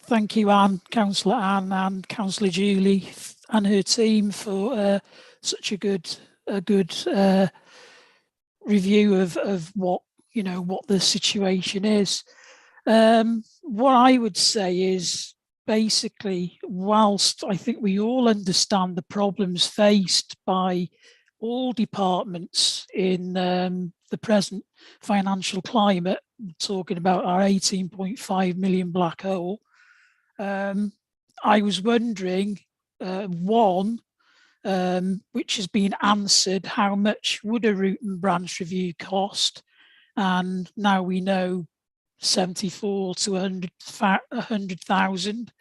Thank you, Anne, Councillor Anne, and Councillor Julie and her team for such a good review of what the situation is. What I would say is, basically, whilst I think we all understand the problems faced by all departments in the present financial climate, talking about our 18.5 million black hole, I was wondering, one, which has been answered, how much would a root and branch review cost? And now we know 74 to 100,000.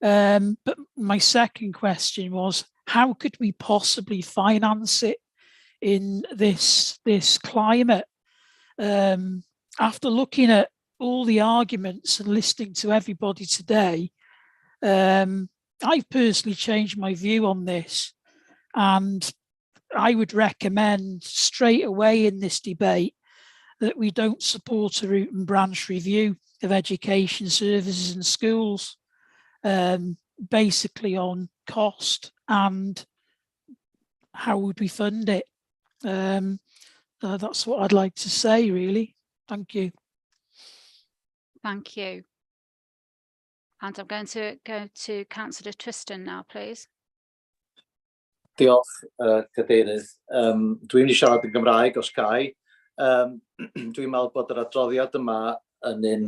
But my second question was, how could we possibly finance it in this climate? After looking at all the arguments and listening to everybody today, I've personally changed my view on this, and I would recommend straight away in this debate that we don't support a root and branch review of education services in schools, basically on cost and how would we fund it. That's what I'd like to say, really. Thank you. Thank you. And I'm going to go to Councillor Tristan now, please. Diolch, Cadeirydd. Dwi'n mynd I siarad yn Gymraeg os gai. Dwi'n meddwl bod yr adroddiad yma yn un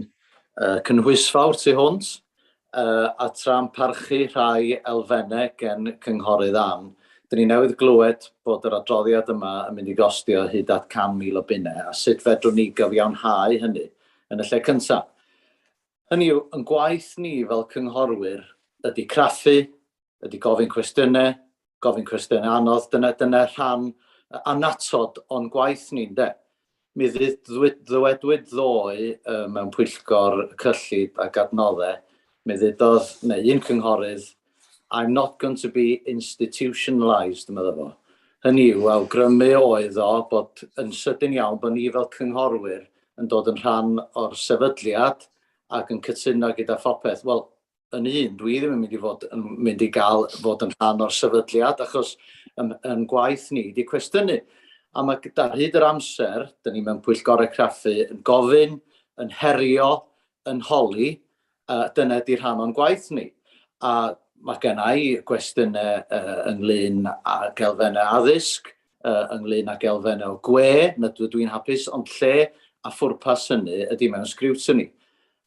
cynhwysfawr tu hwnt a tra'n parchu rhai elfennau gen cynghorydd Ann. Dyn ni newydd glywed bod yr adroddiad yma yn mynd I gostio hyd at 100,000 o bunnau, a sut fedrwn ni gyfiawnhau hynny yn y lle cyntaf. Hynny yw, yn gwaith ni fel cynghorwyr ydy craffu, ydy gofyn cwestiynau anodd, dyna rhan anatod o'n gwaith ni'n de. Mi ddywedwyd ddoe mewn Pwyllgor cyllid ac adnoddau, mi ddudodd, neu un cynghorydd, I'm not going to be institutionalised, medda fo. Hynny yw, awgrymu oedd o bod yn sydyn iawn bod ni fel cynghorwyr yn dod yn rhan o'r sefydliad ac yn cytuno gyda phopeth. Wel, yn un, dwi ddim yn mynd I gael fod yn rhan o'r sefydliad, achos yn gwaith ni di cwestiynu. A mae ar hyd yr amser, dyn ni mewn Pwyllgor Chraffu, yn gofyn, yn herio, yn holi, dyna di'r rhan o'n gwaith ni. A mae gen I gwestiynau ynglyn ag elfennau addysg, ynglyn ag elfennau o gwe, na dwi'n hapus, ond lle a phwrpas hynny ydy mewn scrutiny,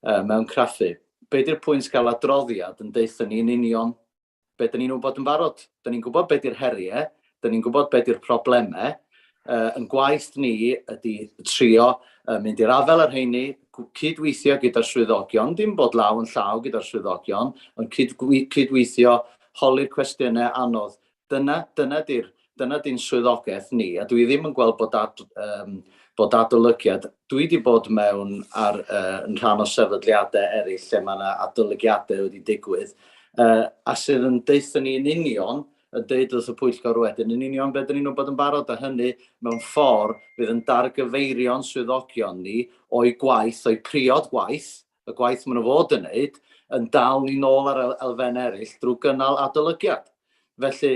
mewn craffu. Be di'r pwynt gael adroddiad yn deithio ni'n union be dyn ni'n wybod yn barod. Dyn ni'n gwybod be di'r heriau, dyn ni'n gwybod be di'r problemau. Yn gwaith ni ydy trio mynd i'r afel ar heini, cydweithio gyda'r swyddogion, dim bod law yn llaw gyda'r swyddogion, ond cydweithio holi'r cwestiynau anodd. Dyna di'n swyddogaeth ni, a dwi ddim yn gweld bod adolygiad. Dwi wedi bod mewn yn rhan o sefydliadau eraill lle mae yna adolygiadau wedi digwydd, a sydd yn deithio ni yn union, yn deud wrth y Pwyllgor wedyn, yn union beth dyn ni'n wybod yn barod, a hynny mewn ffordd fydd yn dargyfeirio'n swyddogion ni o'i gwaith, o'i priod gwaith, y gwaith maen nhw fod yn neud, yn dal ni nôl ar elfennau eraill drwy gynnal adolygiad. Felly,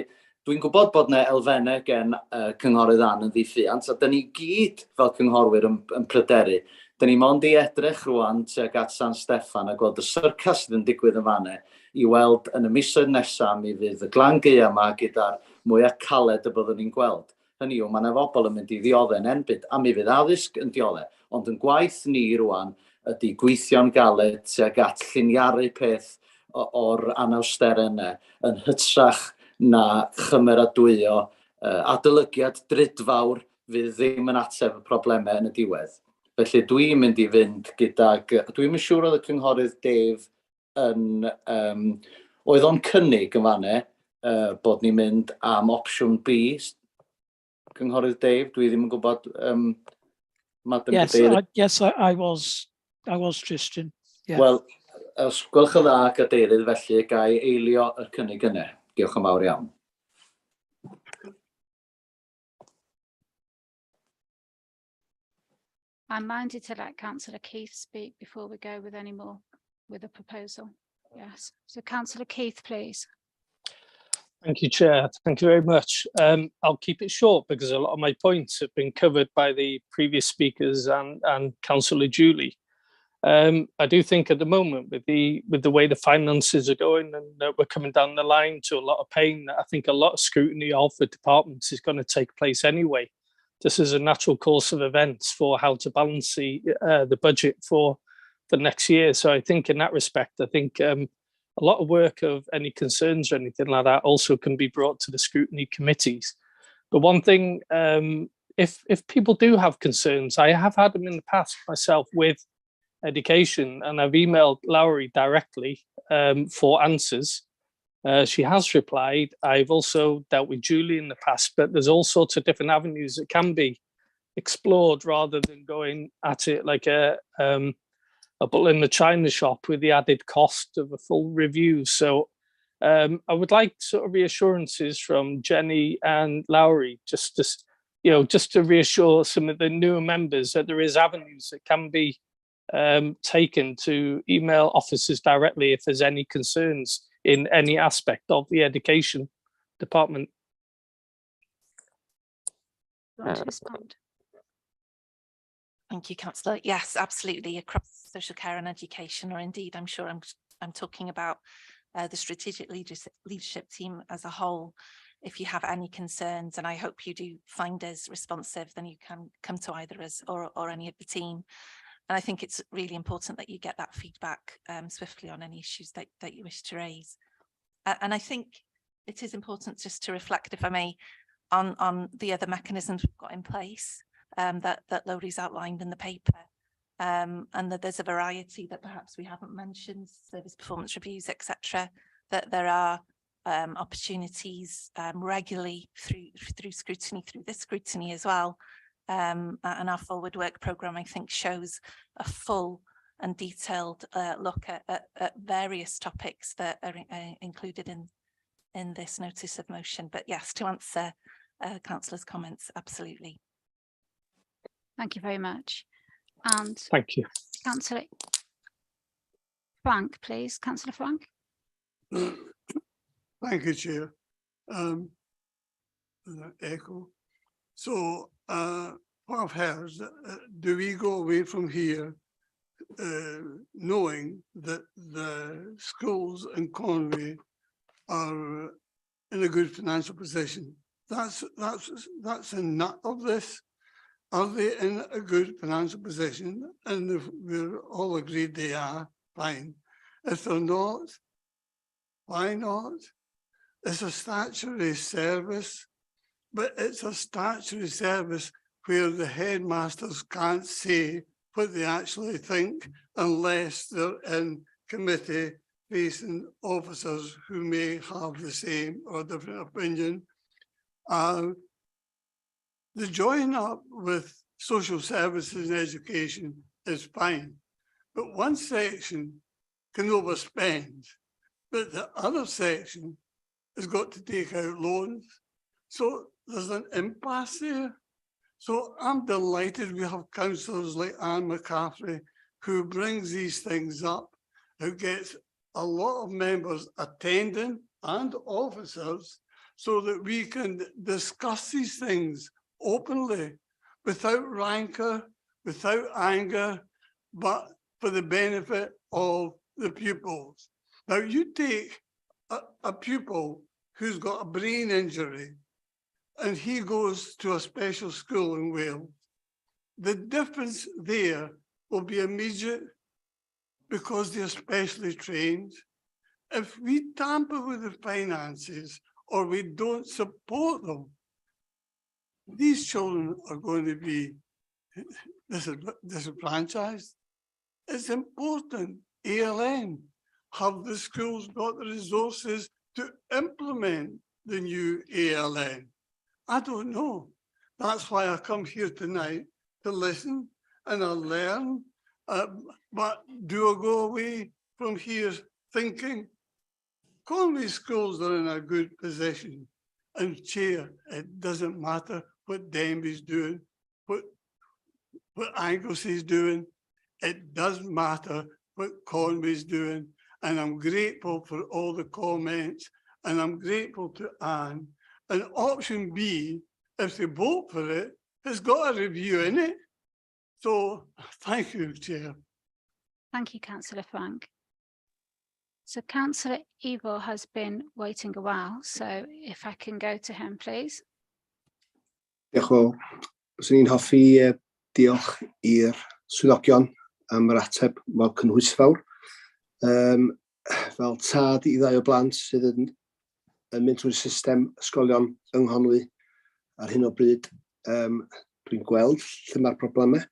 dwi'n gwybod bod yna elfennau gen cynghorydd Ann yn ddiffiant, a dyn ni gyd fel cynghorwyr yn pryderu. Dyn ni mond I edrych rwan tuag at San Steffan a gweld y syrcas sydd yn digwydd yn fanau I weld yn y misoedd nesaf mi fydd y glan gaea yma gyda'r mwyaf caled y byddwn ni'n gweld. Hynny yw, mae yna bobl yn mynd I ddioddau yn enbyd, a mi fydd addysg yn dioddau. Ond yn gwaith ni rwan ydy gweithio'n galed tuag at lliniaru peth o'r anawsterau yna yn hytrach na chymeradwyo adolygiad drydfawr fydd ddim yn ateb y problemau yn y diwedd. Felly dwi'n mynd i fynd gydag, dwi'n yn siŵr oedd y cynghorydd Dave yn, oedd o'n cynnig yn fanne bod ni'n mynd am opsiwn B. Cynghorydd Dave, dwi ddim yn gwybod. Yes, I was Tristan. Yeah. Wel, os gwelwch yn dda, Gadeirydd, felly gai eilio y cynnig yna. Diolch yn fawr iawn. I'm minded to let Councillor Keith speak before we go with any more with the proposal. Yes. So Councillor Keith, please. Thank you, Chair. Thank you very much. I'll keep it short because a lot of my points have been covered by the previous speakers and Councillor Julie. I do think at the moment with the way the finances are going and we're coming down the line to a lot of pain, I think a lot of scrutiny of the departments is going to take place anyway. This is a natural course of events for how to balance the budget for next year. So I think in that respect, I think a lot of work of any concerns or anything like that also can be brought to the scrutiny committees. But one thing, if people do have concerns, I have had them in the past myself with education, and I've emailed Lowry directly for answers. She has replied. I've also dealt with Julie in the past, but there's all sorts of different avenues that can be explored rather than going at it like a bull in the china shop with the added cost of a full review. So I would like sort of reassurances from Jenny and Lowry, just to reassure some of the newer members that there is avenues that can be taken to email officers directly if there's any concerns in any aspect of the education department. You want to respond? Thank you, Councillor. Yes, absolutely. Across social care and education, or indeed, I'm sure I'm talking about the strategic leadership team as a whole. If you have any concerns, and I hope you do find us responsive, then you can come to either us or any of the team. And I think it's really important that you get that feedback swiftly on any issues that you wish to raise. And I think it is important just to reflect, if I may, on the other mechanisms we've got in place that Lowry's outlined in the paper, and that there's a variety that perhaps we haven't mentioned, service performance reviews, etc. That there are opportunities regularly through scrutiny, through this scrutiny as well. And our forward work programme, I think, shows a full and detailed look at various topics that are included in this notice of motion. But yes, to answer Councillor's comments, absolutely. Thank you very much. And thank you. Councillor Frank, please. Councillor Frank. Thank you, Chair. Echo. So what I've heard is that, do we go away from here knowing that the schools in Conway are in a good financial position? That's a nut of this. Are they in a good financial position? And if we're all agreed they are, fine. If they're not, why not? It's a statutory service, but it's a statutory service where the headmasters can't say what they actually think unless they're in committee facing officers who may have the same or different opinion. The join up with social services and education is fine, but one section can overspend, but the other section has got to take out loans. So there's an impasse there. So I'm delighted we have councillors like Anne McCaffrey who brings these things up, who gets a lot of members attending and officers so that we can discuss these things openly, without rancor, without anger, but for the benefit of the pupils. Now you take a pupil who's got a brain injury and he goes to a special school in Wales. The difference there will be immediate because they're specially trained. If we tamper with the finances or we don't support them, these children are going to be disenfranchised. It's important ALN have the schools got the resources to implement the new ALN. I don't know. That's why I come here tonight to listen and I learn. But do I go away from here thinking Conway schools are in a good position? And Chair, it doesn't matter what Denby's doing, what Anglesey is doing. It doesn't matter what Conway's doing. And I'm grateful for all the comments and I'm grateful to Anne. And option B, if they vote for it, has got a review in it. So thank you, Chair. Thank you, Councillor Frank. So Councillor Ivor has been waiting a while, so if I can go to him, please. Diolch yn fawr. Fyswn i'n hoffi diolch i'r swyddogion am yr ateb fel cynhwysfawr. Fel tad i ddau o blant sydd yn mynd trwy'r system ysgolion yng Nghonwy ar hyn o bryd, dwi'n gweld lle mae'r problemau,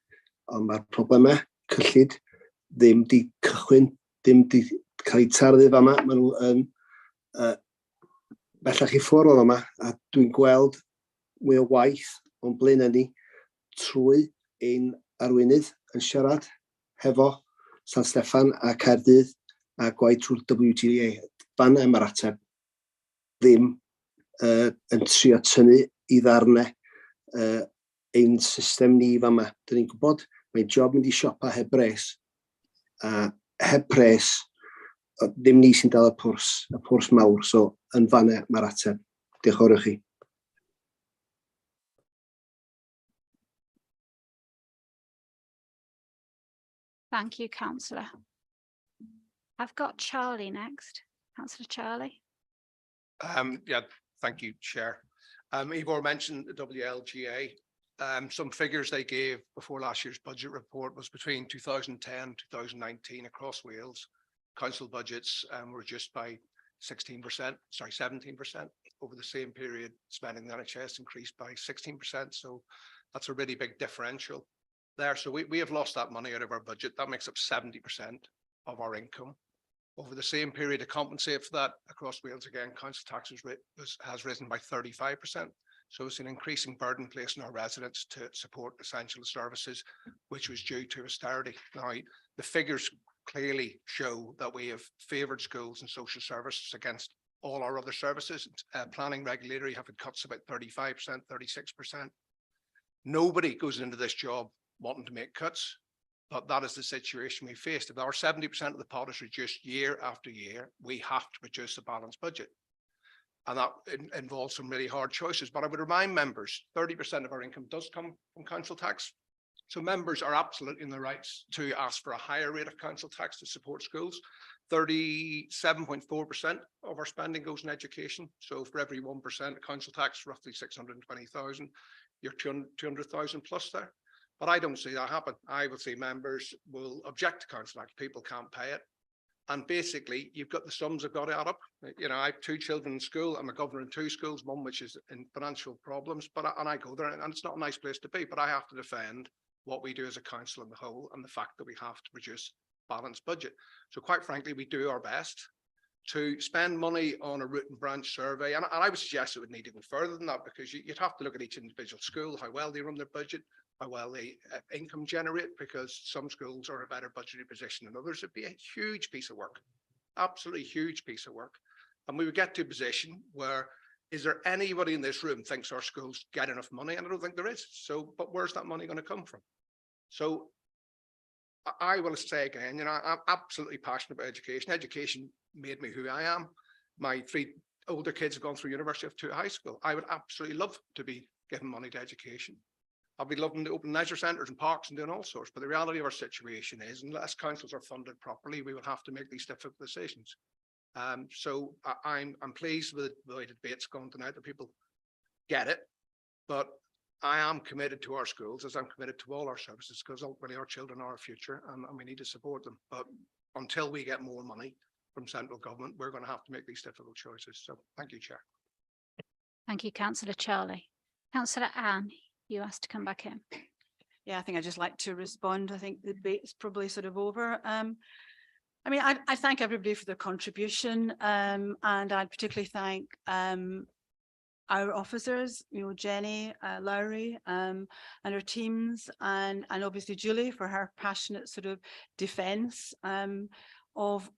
ond mae'r problemau cyllid ddim di cychwyn, ddim di cael eu tarddu fama, maen nhw yn bellach i ffwrdd o fama, a dwi'n gweld mwy o waith o'n blaenau ni trwy ein arweinydd yn siarad hefo San Steffan a Caerdydd a gwaith trwy'r WGA. Fan'na mae'r ateb ddim yn trio tynnu i ddarnau ein system ni fama. Dyn ni'n gwybod mae'n job mynd i siopa heb bres, a heb pres ddim ni sy'n dal y pwrs mawr, so yn fan'na mae'r ateb. Diolch yn fawr i chi. Thank you, Councillor. I've got Charlie next. Councillor Charlie. Yeah, thank you, Chair. Ivor mentioned the WLGA. Some figures they gave before last year's budget report was between 2010 and 2019 across Wales. Council budgets were reduced by 17% over the same period. Spending in the NHS increased by 16%. So that's a really big differential there. So we have lost that money out of our budget. That makes up 70% of our income. Over the same period to compensate for that across Wales, again, council tax has risen by 35%. So it's an increasing burden placed on our residents to support essential services, which was due to austerity. Now, the figures clearly show that we have favoured schools and social services against all our other services. Planning regulatory have had cuts about 35%, 36%. Nobody goes into this job wanting to make cuts, but that is the situation we faced. If our 70% of the pot is reduced year after year, we have to produce a balanced budget. And that involves some really hard choices. But I would remind members, 30% of our income does come from council tax. So members are absolutely in the rights to ask for a higher rate of council tax to support schools. 37.4% of our spending goes in education. So for every 1% of council tax, roughly 620,000, you're 200,000 plus there. But I don't see that happen. I would say members will object to council tax. People can't pay it. And basically, you've got the sums have got to add up. You know, I have 2 children in school. I'm a governor in 2 schools, one which is in financial problems, and I go there, and it's not a nice place to be, but I have to defend what we do as a council in the whole and the fact that we have to produce a balanced budget. So quite frankly, we do our best to spend money on a root and branch survey. And I would suggest it would need to go further than that, because you'd have to look at each individual school, how well they run their budget, how well they income generate, because some schools are in a better budgetary position than others. It'd be a huge piece of work, absolutely huge piece of work. And we would get to a position where, is there anybody in this room thinks our schools get enough money? And I don't think there is. So, but where's that money going to come from? So I will say again, you know, I'm absolutely passionate about education. Education made me who I am. My 3 older kids have gone through University of High School. I would absolutely love to be giving money to education. I'll be loving to open leisure centres and parks and doing all sorts. But the reality of our situation is, unless councils are funded properly, we will have to make these difficult decisions. So I'm pleased with the way the debate's gone tonight, that people get it. But I am committed to our schools, as I'm committed to all our services, because ultimately our children are our future, and we need to support them. But until we get more money from central government, we're going to have to make these difficult choices. So thank you, Chair. Thank you, Councillor Charlie. Councillor Anne, you asked to come back in. Yeah, I think I'd just like to respond. I think the debate's probably sort of over. I mean, I thank everybody for their contribution, and I'd particularly thank our officers, Jenny, Lowry, and her teams, and obviously Julie for her passionate sort of defence of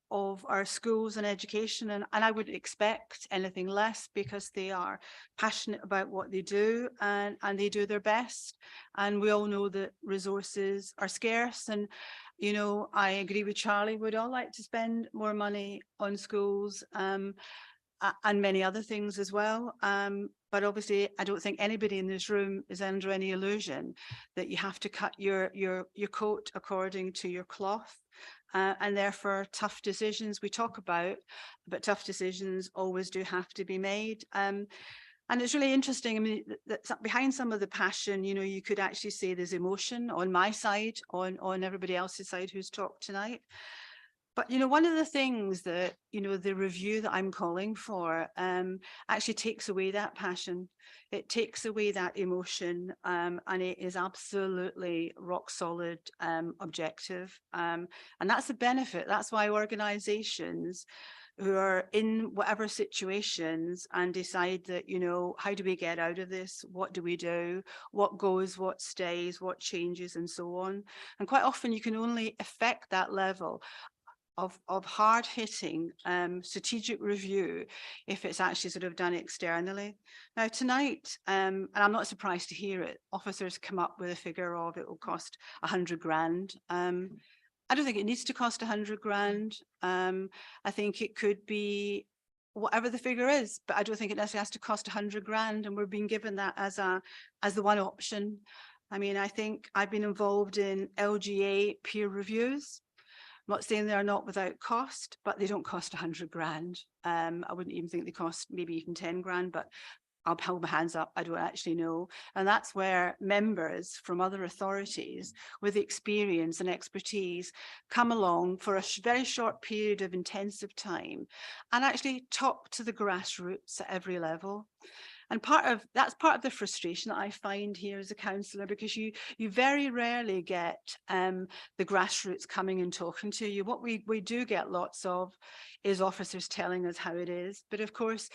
our schools and education, and I wouldn't expect anything less, because they are passionate about what they do, and they do their best, and we all know that resources are scarce, and I agree with Charlie, we'd all like to spend more money on schools and many other things as well. But obviously, I don't think anybody in this room is under any illusion that you have to cut your coat according to your cloth. And therefore, tough decisions we talk about, but tough decisions always do have to be made. And it's really interesting. I mean, that behind some of the passion, you could actually say there's emotion on my side, on everybody else's side who's talked tonight. But, one of the things that, the review that I'm calling for actually takes away that passion. It takes away that emotion, and it is absolutely rock solid objective. And that's a benefit. That's why organisations who are in whatever situations and decide that, how do we get out of this? What do we do? What goes, what stays, what changes, and so on. And quite often you can only affect that level of hard-hitting strategic review if it's actually sort of done externally. Now tonight, and I'm not surprised to hear it, officers come up with a figure of it will cost 100 grand. I don't think it needs to cost 100 grand. I think it could be whatever the figure is, but I don't think it necessarily has to cost 100 grand, and we're being given that as the one option. I mean, I think I've been involved in LGA peer reviews. I'm not saying they're not without cost, but they don't cost 100 grand. I wouldn't even think they cost maybe even 10 grand, but I'll hold my hands up, I don't actually know. And that's where members from other authorities with experience and expertise come along for a very short period of intensive time and actually talk to the grassroots at every level. And that's part of the frustration that I find here as a councillor, because you very rarely get the grassroots coming and talking to you. What we do get lots of is officers telling us how it is. But of course,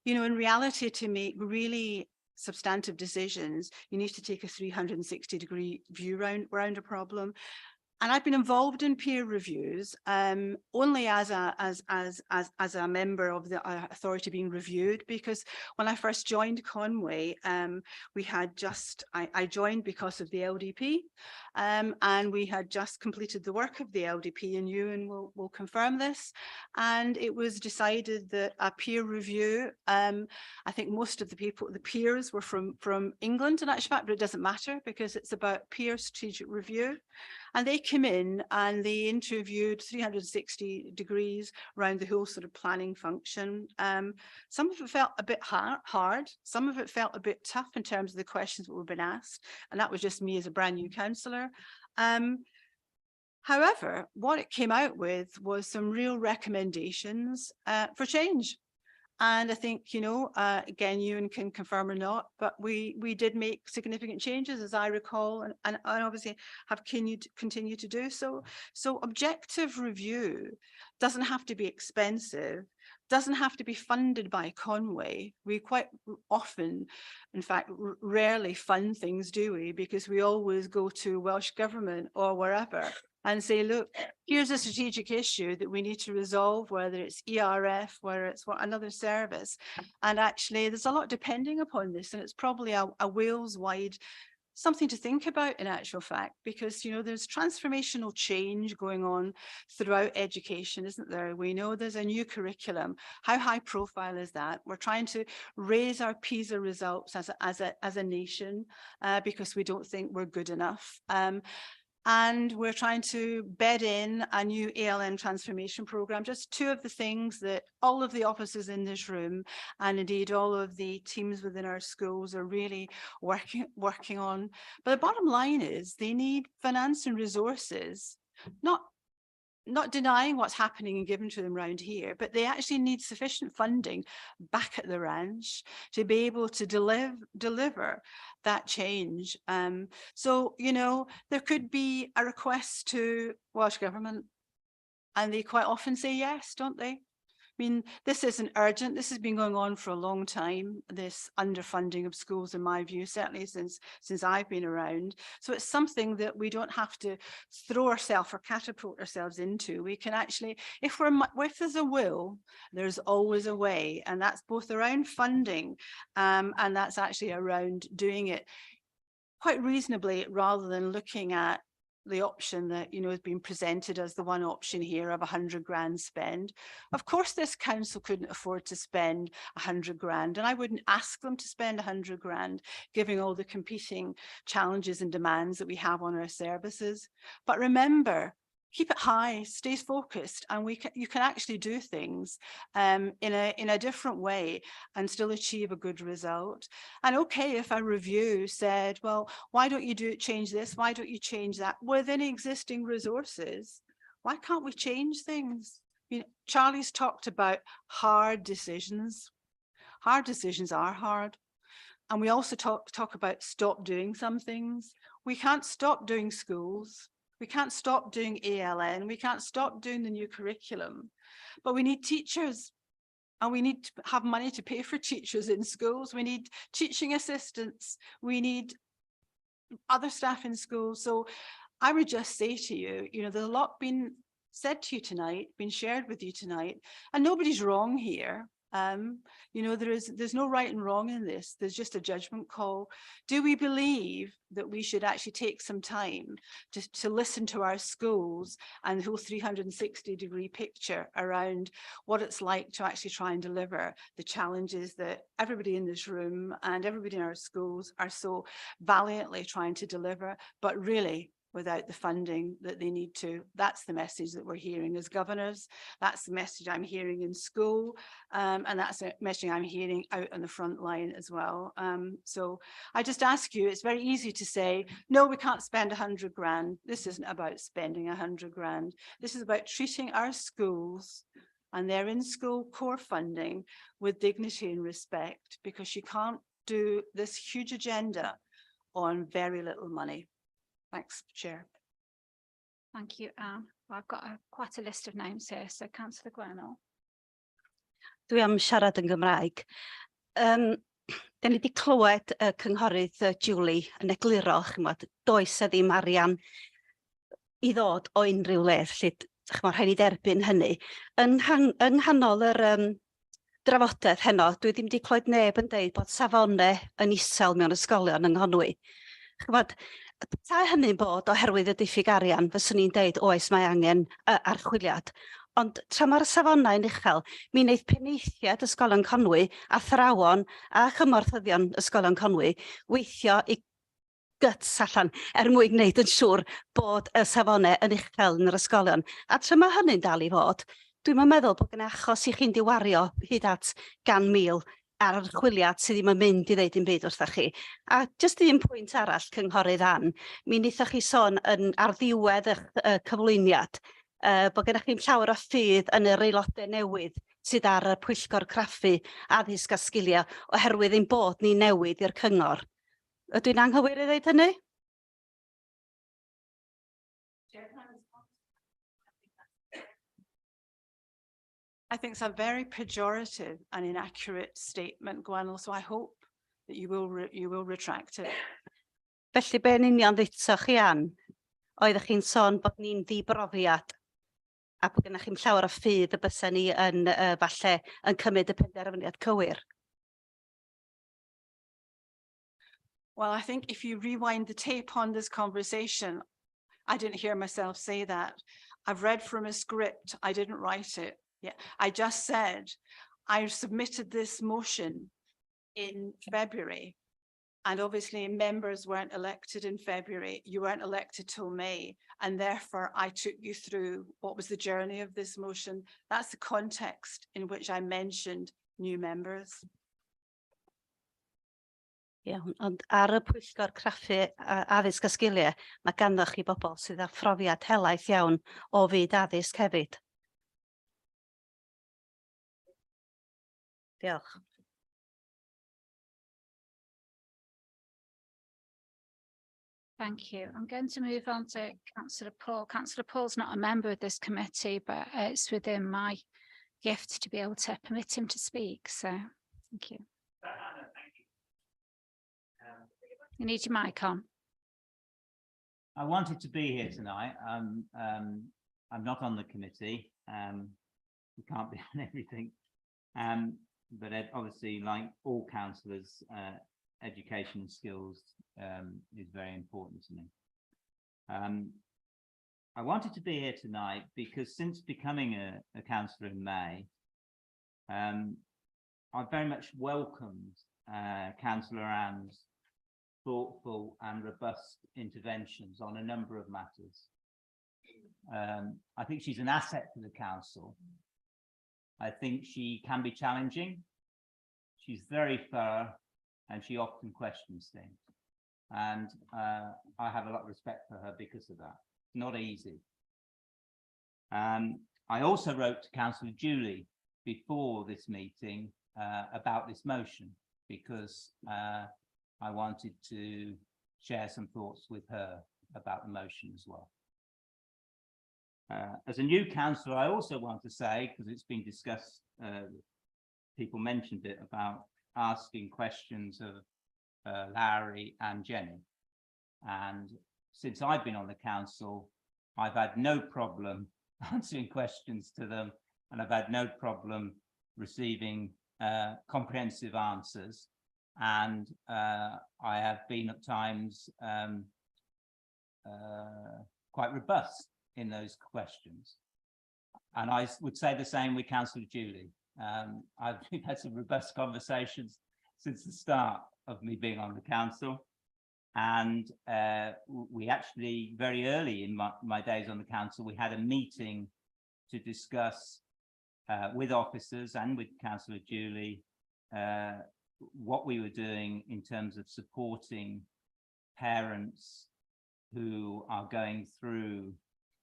in reality, to make really substantive decisions, you need to take a 360-degree view around a problem. And I've been involved in peer reviews only as a member of the authority being reviewed, because when I first joined Conway, we had I joined because of the LDP, and we had just completed the work of the LDP, and Ewan will confirm this. And it was decided that a peer review, I think most of the peers were from England in actual fact, but it doesn't matter because it's about peer strategic review. And they came in and they interviewed 360 degrees around the whole sort of planning function. Some of it felt a bit hard. Some of it felt a bit tough in terms of the questions that were being asked. And that was just me as a brand new councillor. However, what it came out with was some real recommendations for change. And I think, again, Ewan can confirm or not, but we did make significant changes, as I recall, and obviously have continued to do so. So objective review doesn't have to be expensive, doesn't have to be funded by Conway. We quite often, in fact, rarely fund things, do we? Because we always go to Welsh Government or wherever and say, look, here's a strategic issue that we need to resolve, whether it's ERF, whether it's another service. And actually, there's a lot depending upon this, and it's probably a Wales-wide something to think about in actual fact, because, there's transformational change going on throughout education, isn't there? We know there's a new curriculum. How high profile is that? We're trying to raise our PISA results as a nation because we don't think we're good enough. And we're trying to bed in a new ALN transformation program, just two of the things that all of the officers in this room and indeed all of the teams within our schools are really working on. But the bottom line is they need finance and resources, not not denying what's happening and given to them around here, but they actually need sufficient funding back at the ranch to be able to deliver that change. So, you know, there could be a request to Welsh Government, and they quite often say yes, don't they? I mean, this isn't urgent. This has been going on for a long time, this underfunding of schools, in my view, certainly since I've been around. So it's something that we don't have to throw ourselves or catapult ourselves into. We can actually, if there's a will, there's always a way. And that's both around funding and that's actually around doing it quite reasonably, rather than looking at the option that, you know, has been presented as the one option here of 100 grand spend. Of course, this council couldn't afford to spend 100 grand, and I wouldn't ask them to spend 100 grand, given all the competing challenges and demands that we have on our services. But remember, keep it high, stay focused, and you can actually do things in a different way and still achieve a good result. And okay, if a review said, well, why don't you change this? Why don't you change that? Within existing resources, why can't we change things? You know, Charlie's talked about hard decisions. Hard decisions are hard. And we also talk about stop doing some things. We can't stop doing schools. We can't stop doing ALN. We can't stop doing the new curriculum, but we need teachers, and we need to have money to pay for teachers in schools. We need teaching assistants. We need other staff in schools. So I would just say to you, you know, there's a lot been said to you tonight, been shared with you tonight, and nobody's wrong here. You know, there's no right and wrong in this. There's just a judgment call. Do we believe that we should actually take some time to listen to our schools and the whole 360-degree picture around what it's like to actually try and deliver the challenges that everybody in this room and everybody in our schools are so valiantly trying to deliver, but really without the funding that they need to? That's the message that we're hearing as governors. That's the message I'm hearing in school. And that's a message I'm hearing out on the front line as well. So I just ask you, it's very easy to say, no, we can't spend 100 grand. This isn't about spending 100 grand. This is about treating our schools and their in-school core funding with dignity and respect, because you can't do this huge agenda on very little money. Thanks, Chair. Thank you, Anne. Well, I've got quite a list of names here, so Councillor Gwenol. Dwi am siarad yn Gymraeg. Da ni wedi clywed y cynghorydd Julie yn egluro, chymod, does a ddim arian I ddod o unrhyw le, lle rhaid ni derbyn hynny. Yng nghanol yr drafodaeth heno, dwi ddim wedi clywed neb yn deud bod safonau yn isel mewn ysgolion yng Nghonwy. Chymod, ta hynny'n bod oherwydd y diffyg arian, fyswn ni'n deud oes mae angen archwiliad. Ond tra mae'r safonau'n uchel, mi wneith penaethiad ysgolion Conwy, athrawon a chymorthyddion ysgolion Conwy weithio I gyts allan mwyn gwneud yn siŵr bod y safonau yn uchel yn yr ysgolion. A tra mae hynny'n dal I fod, dwi'n meddwl bod gen achos I chi'n diwario hyd at 100,000 ar archwiliad sydd ddim yn mynd I ddeud yn byd wrthych chi. A jyst un pwynt arall, cynghorydd Ann, mi wnaethoch chi sôn ar ddiwedd y cyflwyniad, bod gennych chi'n llawer o ffydd yn yr aelodau newydd sydd ar y Pwyllgor Chraffu Addysg a Sgiliau oherwydd ein bod ni newid i'r cyngor. Ydw i'n anghywir I ddeud hynny? I think it's a very pejorative and inaccurate statement, Gwenol, so I hope that you will retract it. Felly be'n union dditoch chi Ann? Oeddech chi'n sôn bod ni'n ddibrofiad a bod gennych chi'n llawer o ffydd y bysen ni yn falle yn cymryd y penderfyniad cywir. Well, I think if you rewind the tape on this conversation, I didn't hear myself say that. I've read from a script, I didn't write it. Yeah, I just said, I submitted this motion in February, and obviously members weren't elected in February. You weren't elected till May, and therefore I took you through what was the journey of this motion. That's the context in which I mentioned new members. Iawn, ond ar y Pwyllgor Craffu Addysg a Sgiliau, mae ganddoch chi bobl sydd â phrofiad helaeth iawn o fyd addysg hefyd. Diolch. Thank you. I'm going to move on to Councillor Paul. Councillor Paul's not a member of this committee, but it's within my gift to be able to permit him to speak. So, thank you. You need your mic on. I wanted to be here tonight. I'm not on the committee. We can't be on everything. But obviously, like all councillors, education and skills is very important to me. I wanted to be here tonight because since becoming a councillor in May, I very much welcomed Councillor Ann's thoughtful and robust interventions on a number of matters. I think she's an asset to the council. I think she can be challenging. She's very thorough and she often questions things. And I have a lot of respect for her because of that. It's not easy. I also wrote to Councillor Julie before this meeting about this motion because I wanted to share some thoughts with her about the motion as well. As a new councillor, I also want to say, because it's been discussed, people mentioned it, about asking questions of Larry and Jenny. And since I've been on the council, I've had no problem answering questions to them, and I've had no problem receiving comprehensive answers. And I have been at times quite robust in those questions. And I would say the same with Councillor Julie. We've had some robust conversations since the start of me being on the council. And we actually, very early in my days on the council, we had a meeting to discuss with officers and with Councillor Julie what we were doing in terms of supporting parents who are going through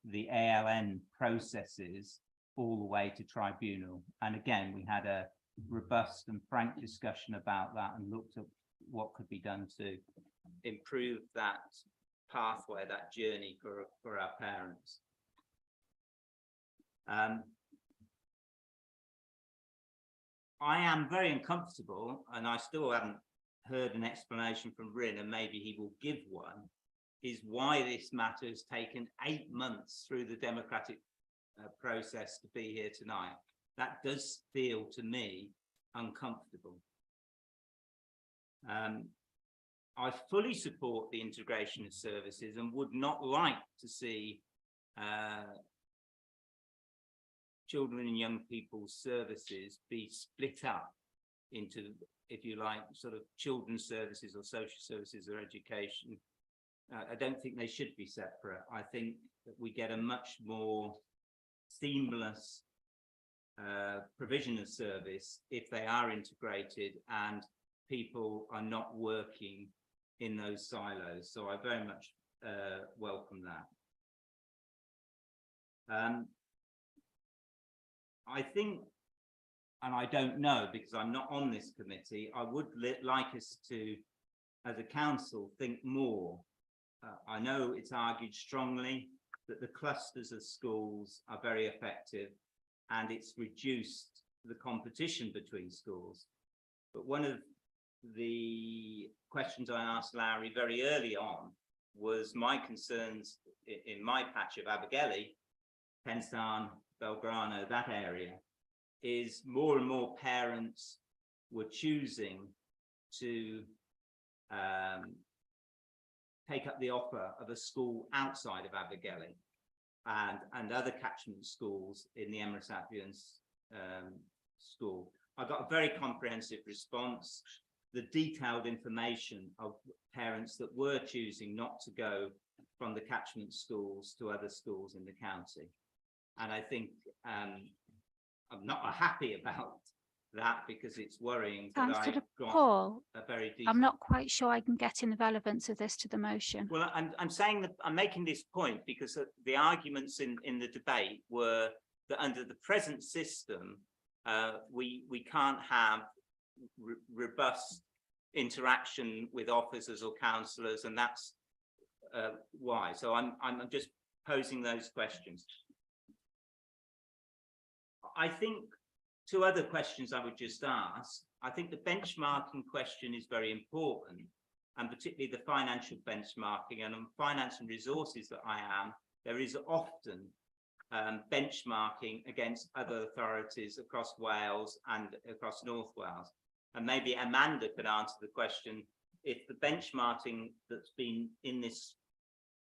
the ALN processes all the way to tribunal. And again, we had a robust and frank discussion about that and looked at what could be done to improve that pathway, that journey for our parents. I am very uncomfortable, and I still haven't heard an explanation from Rin, and maybe he will give one, is why this matter has taken 8 months through the democratic process to be here tonight. That does feel to me uncomfortable. I fully support the integration of services and would not like to see children and young people's services be split up into, if you like, sort of children's services or social services or education. I don't think they should be separate. I think that we get a much more seamless provision of service if they are integrated and people are not working in those silos. So I very much welcome that. I think, and I don't know because I'm not on this committee, I would like us to, as a council, think more. I know it's argued strongly that the clusters of schools are very effective and it's reduced the competition between schools. But one of the questions I asked Larry very early on was my concerns in my patch of Abergele, Pensarn, Belgrano, that area, is more and more parents were choosing to take up the offer of a school outside of Abergele and other catchment schools in the Emirates Avians school. I got a very comprehensive response, the detailed information of parents that were choosing not to go from the catchment schools to other schools in the county. And I think I'm not happy about that because it's worrying that Councillor I've got Paul, a very deep. I'm not quite sure I can get in the relevance of this to the motion. Well, I'm saying that I'm making this point because the arguments in the debate were that under the present system, we can't have robust interaction with officers or councillors, and that's why. So I'm just posing those questions. I think two other questions I would just ask. I think the benchmarking question is very important, and particularly the financial benchmarking. And on finance and resources that I am, there is often benchmarking against other authorities across Wales and across North Wales. And maybe Amanda could answer the question, if the benchmarking that's been in this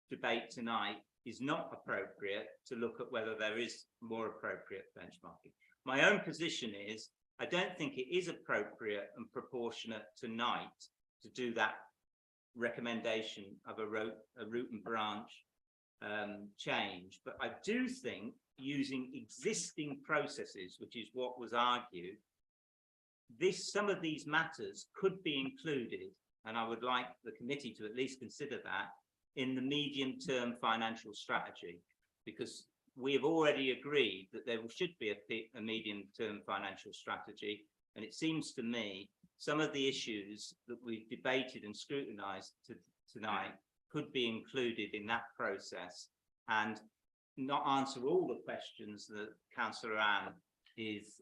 debate tonight is not appropriate, to look at whether there is more appropriate benchmarking. My own position is, I don't think it is appropriate and proportionate tonight to do that recommendation of a route and branch change. But I do think using existing processes, which is what was argued, some of these matters could be included, and I would like the committee to at least consider that in the medium-term financial strategy, because we have already agreed that there should be a medium-term financial strategy. And it seems to me some of the issues that we've debated and scrutinised tonight could be included in that process, and not answer all the questions that Councillor Anne is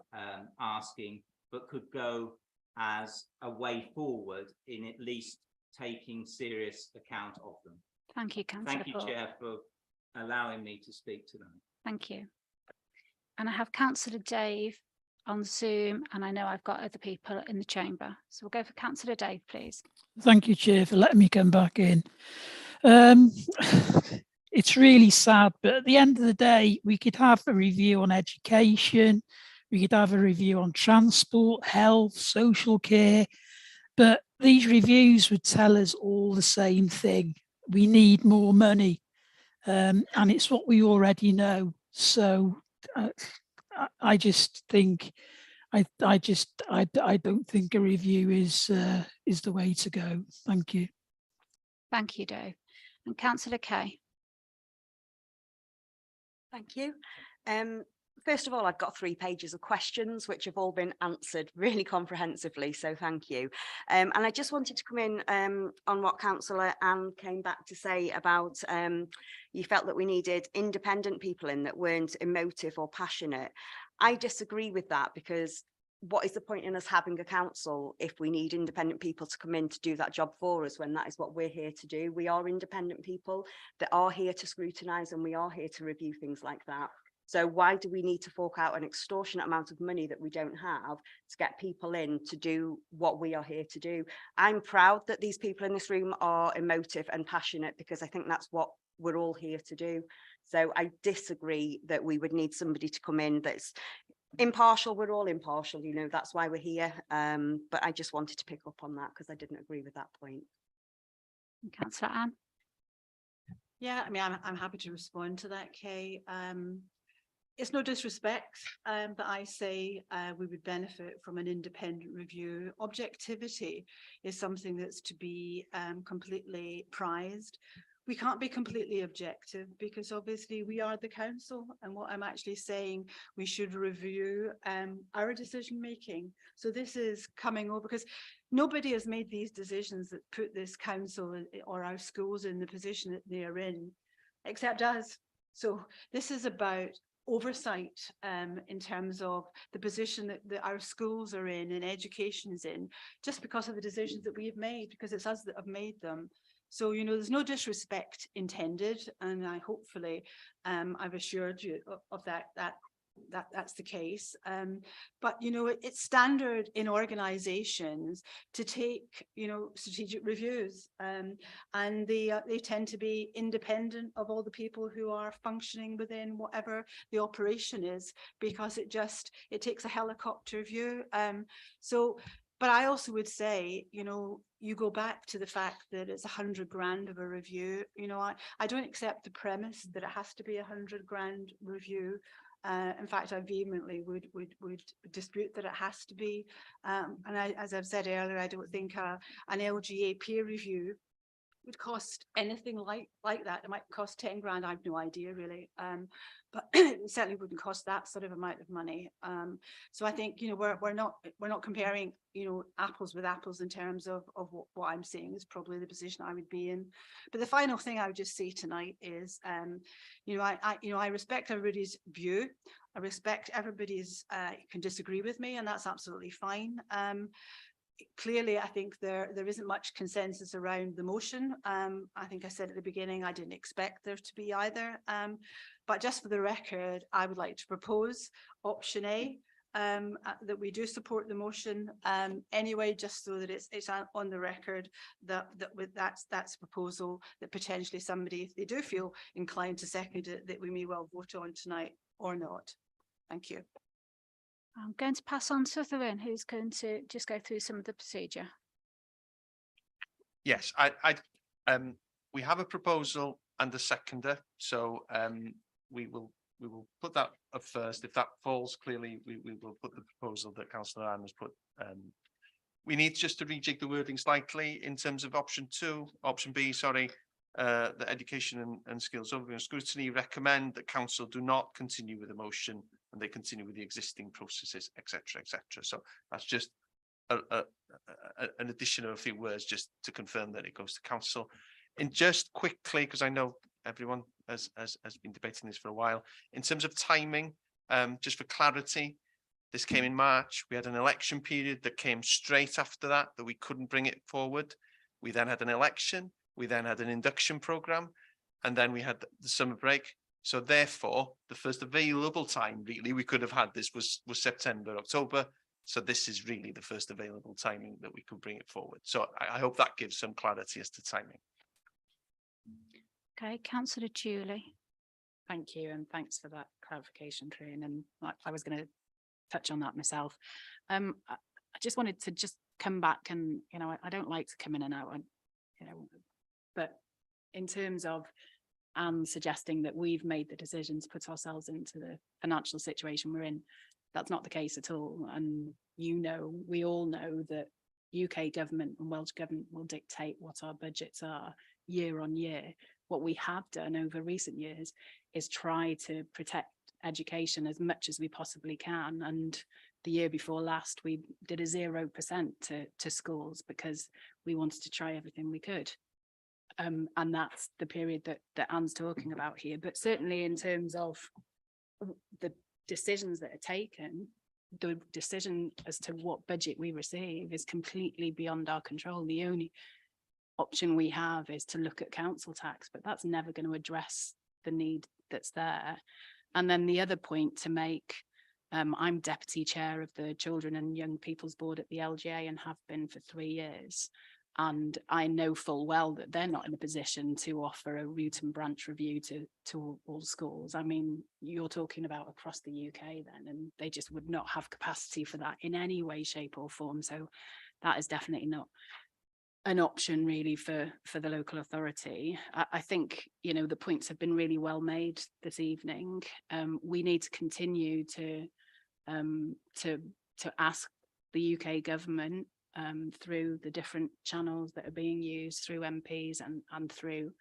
asking, but could go as a way forward in at least taking serious account of them. Thank you, Councillor Thank you, Paul. Chair, for allowing me to speak tonight. Thank you. And I have Councillor Dave on Zoom, and I know I've got other people in the chamber. So we'll go for Councillor Dave, please. Thank you, Chair, for letting me come back in. It's really sad, but at the end of the day, we could have a review on education, we could have a review on transport, health, social care, but these reviews would tell us all the same thing. We need more money, and it's what we already know. So I just think, I don't think a review is the way to go. Thank you. Thank you, Dave. And Councillor Kay. Thank you. First of all, I've got 3 pages of questions which have all been answered really comprehensively, so thank you. And I just wanted to come in on what Councillor Anne came back to say about you felt that we needed independent people in that weren't emotive or passionate. I disagree with that, because what is the point in us having a council if we need independent people to come in to do that job for us, when that is what we're here to do? We are independent people that are here to scrutinise, and we are here to review things like that. So why do we need to fork out an extortionate amount of money that we don't have to get people in to do what we are here to do? I'm proud that these people in this room are emotive and passionate, because I think that's what we're all here to do. So I disagree that we would need somebody to come in that's impartial. We're all impartial, you know, that's why we're here. But I just wanted to pick up on that because I didn't agree with that point. Councillor Anne. Yeah, I mean, I'm happy to respond to that, Kay. It's no disrespect, but I say we would benefit from an independent review. Objectivity is something that's to be completely prized. We can't be completely objective, because obviously we are the council, and what I'm actually saying, we should review our decision making. So this is coming over because nobody has made these decisions that put this council or our schools in the position that they are in, except us. So this is about oversight in terms of the position that our schools are in and education is in, just because of the decisions that we have made, because it's us that have made them. So, you know, there's no disrespect intended, and I hopefully I've assured you of that's the case. But, you know, it's standard in organizations to take, you know, strategic reviews, and they tend to be independent of all the people who are functioning within whatever the operation is, because it takes a helicopter view. So But I also would say, you know, you go back to the fact that it's 100 grand of a review. You know, I don't accept the premise that it has to be 100 grand review. In fact, I vehemently would dispute that it has to be. As I've said earlier, I don't think an LGA peer review would cost anything like that. It might cost 10 grand. I have no idea really, but it certainly wouldn't cost that sort of amount of money. So I think, you know, we're not comparing, you know, apples with apples in terms of what I'm saying is probably the position I would be in. But the final thing I would just say tonight is, you know, I respect everybody's view. I respect everybody's can disagree with me, and that's absolutely fine. Clearly, I think there isn't much consensus around the motion. I think I said at the beginning, I didn't expect there to be either. But just for the record, I would like to propose option A, that we do support the motion anyway, just so that it's on the record that's a proposal that potentially somebody, if they do feel inclined to second it, that we may well vote on tonight or not. Thank you. I'm going to pass on to Thuryn, who's going to just go through some of the procedure. Yes, we have a proposal and a seconder, so we will put that up first. If that falls, clearly we will put the proposal that Councillor Anne has put. We need just to rejig the wording slightly in terms of option B, sorry. The Education and Skills Overview and Scrutiny recommend that Council do not continue with the motion and they continue with the existing processes, etc., etc. So that's just an addition of a few words just to confirm that it goes to Council. And just quickly, because I know everyone has been debating this for a while, in terms of timing, just for clarity, this came in March. We had an election period that came straight after that we couldn't bring it forward. We then had an election. We then had an induction program, and then we had the summer break. So therefore, the first available time really we could have had this was September, October. So this is really the first available timing that we could bring it forward. So I hope that gives some clarity as to timing. Okay, Councillor Julie. Thank you, and thanks for that clarification, Trine. And I was going to touch on that myself. I just wanted to just come back and, you know, I don't like to come in and out, and, you know, but in terms of suggesting that we've made the decision to put ourselves into the financial situation we're in, that's not the case at all. And, you know, we all know that UK government and Welsh government will dictate what our budgets are year on year. What we have done over recent years is try to protect education as much as we possibly can. And the year before last, we did a 0% to schools because we wanted to try everything we could. And that's the period that Anne's talking about here. But certainly in terms of the decisions that are taken, the decision as to what budget we receive is completely beyond our control. The only option we have is to look at council tax, but that's never going to address the need that's there. And then the other point to make, I'm deputy chair of the Children and Young People's Board at the LGA and have been for 3 years. And I know full well that they're not in a position to offer a root and branch review to all schools. I mean, you're talking about across the UK then, and they just would not have capacity for that in any way, shape or form. So that is definitely not an option really for the local authority. I think, you know, the points have been really well made this evening. We need to continue to ask the UK government through the different channels that are being used through MPs and through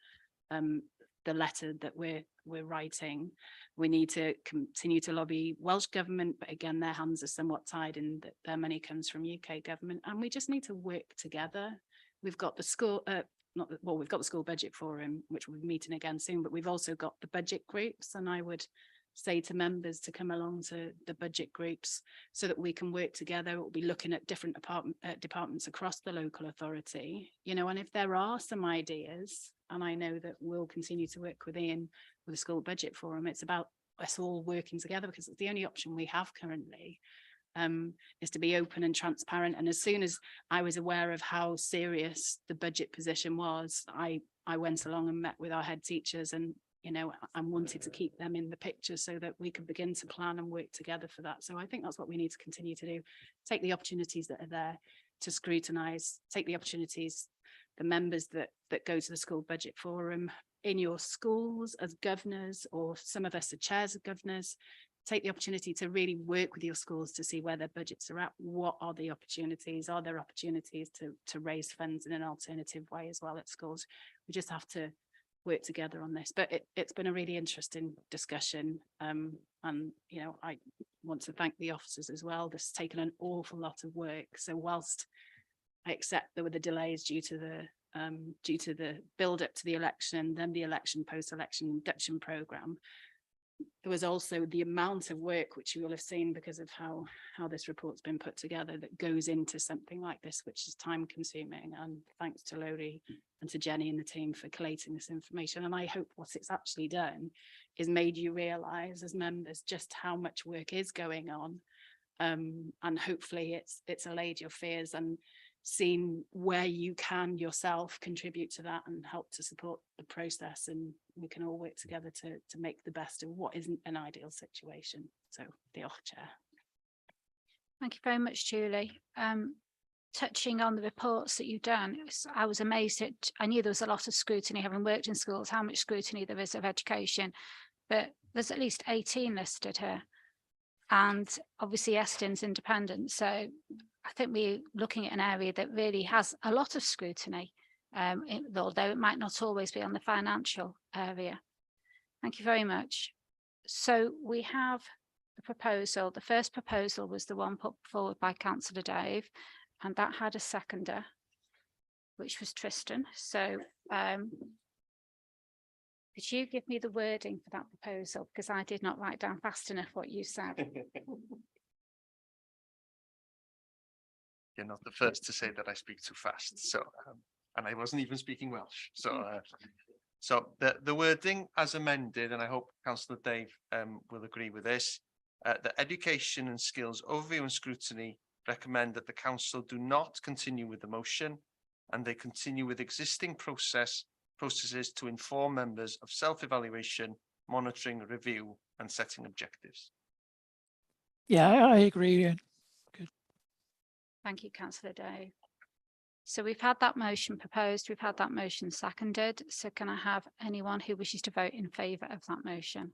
the letter that we're writing. We need to continue to lobby Welsh government, but again, their hands are somewhat tied in that their money comes from UK government, and we just need to work together. We've got the school, we've got the school budget forum, which we'll be meeting again soon, but we've also got the budget groups, and I would say to members to come along to the budget groups so that we can work together. We'll be looking at different departments across the local authority, you know, and if there are some ideas, and I know that we'll continue to work with Ian with the school budget forum, it's about us all working together because it's the only option we have currently. Is to be open and transparent. And as soon as I was aware of how serious the budget position was, I went along and met with our head teachers and, you know, I wanted to keep them in the picture so that we could begin to plan and work together for that. So I think that's what we need to continue to do. Take the opportunities that are there, scrutinise, take the opportunities, the members that go to the school budget forum in your schools as governors, or some of us are chairs of governors, take the opportunity to really work with your schools to see where their budgets are at. What are the opportunities? Are there opportunities to raise funds in an alternative way as well at schools? We just have to work together on this. But it's been a really interesting discussion. And, you know, I want to thank the officers as well. This has taken an awful lot of work. So whilst I accept there were the delays due to the build up to the election, then the election, post-election induction programme, there was also the amount of work which you will have seen because of how this report's been put together that goes into something like this, which is time consuming. And thanks to Lori and to Jenny and the team for collating this information. And I hope what it's actually done is made you realise as members just how much work is going on. And hopefully it's allayed your fears and seen where you can yourself contribute to that and help to support the process, and we can all work together to make the best of what isn't an ideal situation. So, diolch, Chair. Thank you very much, Julie. Touching on the reports that you've done, I was amazed at, I knew there was a lot of scrutiny, having worked in schools, how much scrutiny there is of education, but there's at least 18 listed here. And obviously Eston's independent, so I think we're looking at an area that really has a lot of scrutiny, although it might not always be on the financial area. Thank you very much. So we have the proposal. The first proposal was the one put forward by Councillor Dave, and that had a seconder, which was Tristan. So could you give me the wording for that proposal? Because I did not write down fast enough what you said. You're not the first to say that I speak too fast. So, and I wasn't even speaking Welsh. So, so the wording as amended, and I hope Councillor Dave will agree with this. The Education and Skills Overview and Scrutiny recommend that the Council do not continue with the motion, and they continue with existing processes to inform members of self-evaluation, monitoring, review, and setting objectives. Yeah, I agree. Good. Thank you, Councillor Dave. So we've had that motion proposed, we've had that motion seconded. So can I have anyone who wishes to vote in favour of that motion?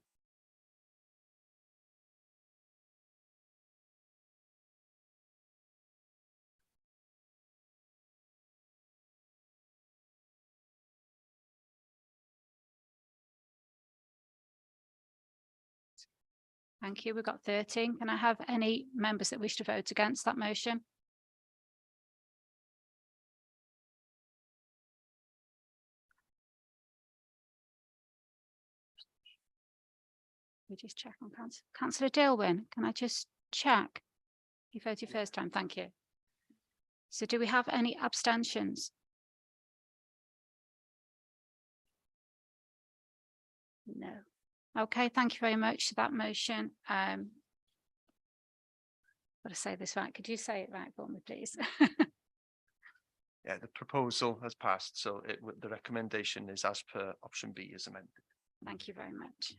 Thank you. We've got 13. Can I have any members that wish to vote against that motion? We just check on Councillor Dilwyn. Can I just check? You voted first time. Thank you. So do we have any abstentions? No. Okay, thank you very much for that motion. Got to say this right. Could you say it right for me, please? Yeah, the proposal has passed, so the recommendation is as per option B as amended. Thank you very much.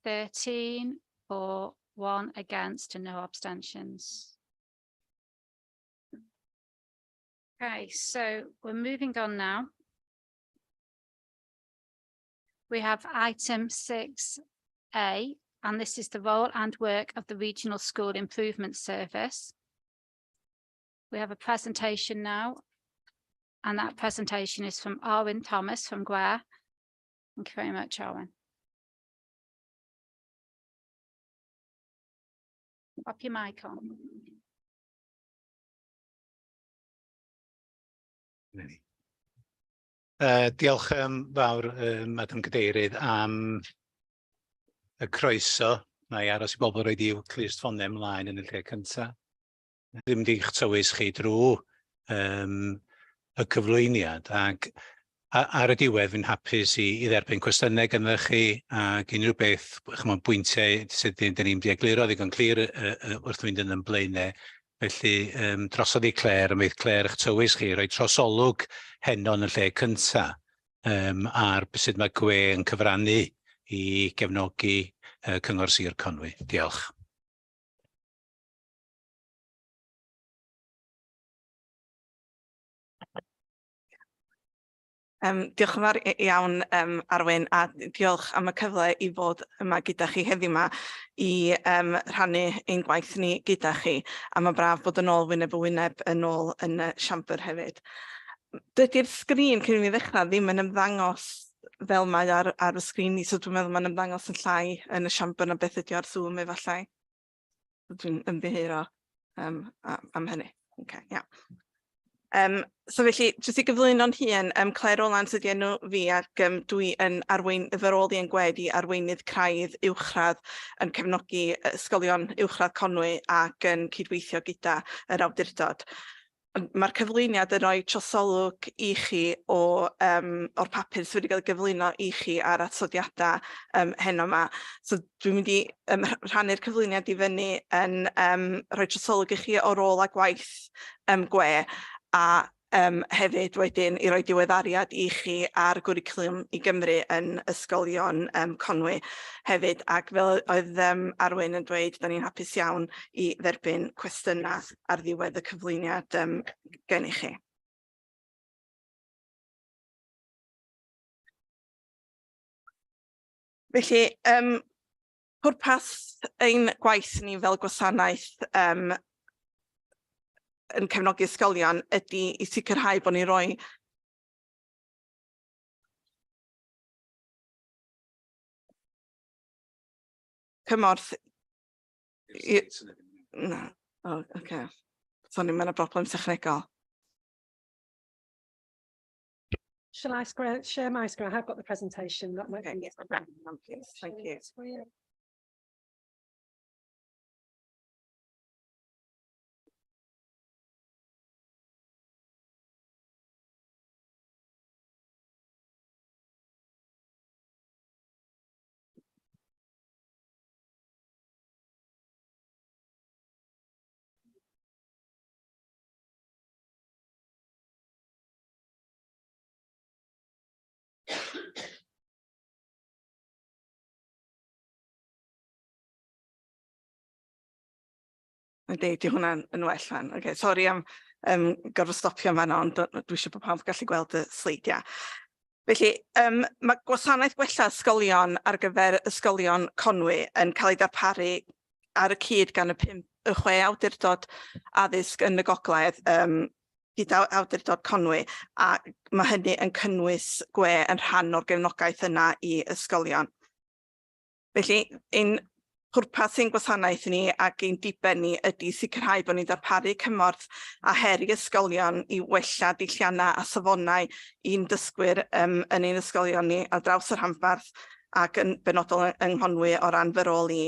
13 for, 1 against and no abstentions. Okay, so we're moving on now. We have item 6A, and this is the role and work of the Regional School Improvement Service. We have a presentation now, and that presentation is from Arwyn Thomas from Gware. Thank you very much, Arwyn. Pop your mic on. Diolch fawr, Madam Cadeirydd, am y croeso. Nâi aros I bobl roed i'w clust ffonau ymlaen yn y lle cyntaf. Ddim di'ch tywys chi drwy y cyflwyniad, ac ar y diwedd fi'n hapus I dderbyn cwestiynau gynddych chi ac unrhyw beth, chymod, bwyntiau sydd dyn ni'n di egluro ddigon clir wrth fynd yn blaenau. Felly, drosodd I Clare, ymwneud Clare eich tywys chi, rhoi trosolwg heno yn y lle cyntaf ar sut mae Gwe yn cyfrannu I gefnogi Cyngor Sir Conwy. Diolch. Diolch yn fawr iawn Arwyn, a diolch am y cyfle i fod yma gyda chi heddiw yma i rhannu ein gwaith ni gyda chi, a mae'n braf bod yn ôl wyneb y wyneb yn ôl yn y siambr hefyd. Dydy'r sgrin cyn i mi ddechrau ddim yn ymddangos fel mae ar y sgrin ni, so dwi'n meddwl mae'n ymddangos yn llai yn y siambr na beth ydi ar Zoom efallai. Dwi'n ymddiheuro am hynny. Okay, yeah. So felly, jyst i gyflwyno'n hun, Claire Rowlands ydi enw fi ac dwi yn fyfyroli yn gwedi arweinydd craidd uwchradd yn cefnogi ysgolion uwchradd Conwy ac yn cydweithio gyda yr awdurdod. Mae'r cyflwyniad yn rhoi trosolwg i chi o'r papur sydd wedi cael ei gyflwyno i chi ar atodiadau heno yma. So dwi'n mynd i rhannu'r cyflwyniad i fyny yn rhoi trosolwg i chi o rôl a gwaith gwe, a hefyd wedyn i roi diweddariad i chi ar gwricwlwm i Gymru yn ysgolion Conwy hefyd, ac fel oedd Arwyn yn dweud, da ni'n hapus iawn i dderbyn cwestiynau ar ddiwedd y cyflwyniad gen i chi. Felly, pwrpas ein gwaith ni fel gwasanaeth yn cefnogi ysgolion ydy i sicrhau bod ni'n rhoi cymorth no, okay. Sorry, mae'n broblem technegol. Shall I share my screen? I have got the presentation. That might be Thank you. Ydy hwnna'n yn well fan. Okay, sori am gorfod stopio fan ond dwi eisiau bod pawb gallu gweld y sleidiau. Felly, mae gwasanaeth gwella ysgolion ar gyfer ysgolion Conwy yn cael ei darparu ar y cyd gan y 6 awdurdod addysg yn y gogledd gyda awdurdod Conwy, a mae hynny yn cynnwys gwe yn rhan o'r gefnogaeth yna i ysgolion. Felly, ein pwrpas ein gwasanaeth ni ac ein diben ni ydy sicrhau bod ni'n darparu cymorth a her i ysgolion i wella dilliannau a safonau i'n dysgwyr yn ein ysgolion ni ar draws yr rhanbarth ac yn benodol yng Nghonwy o ran fy rôl i.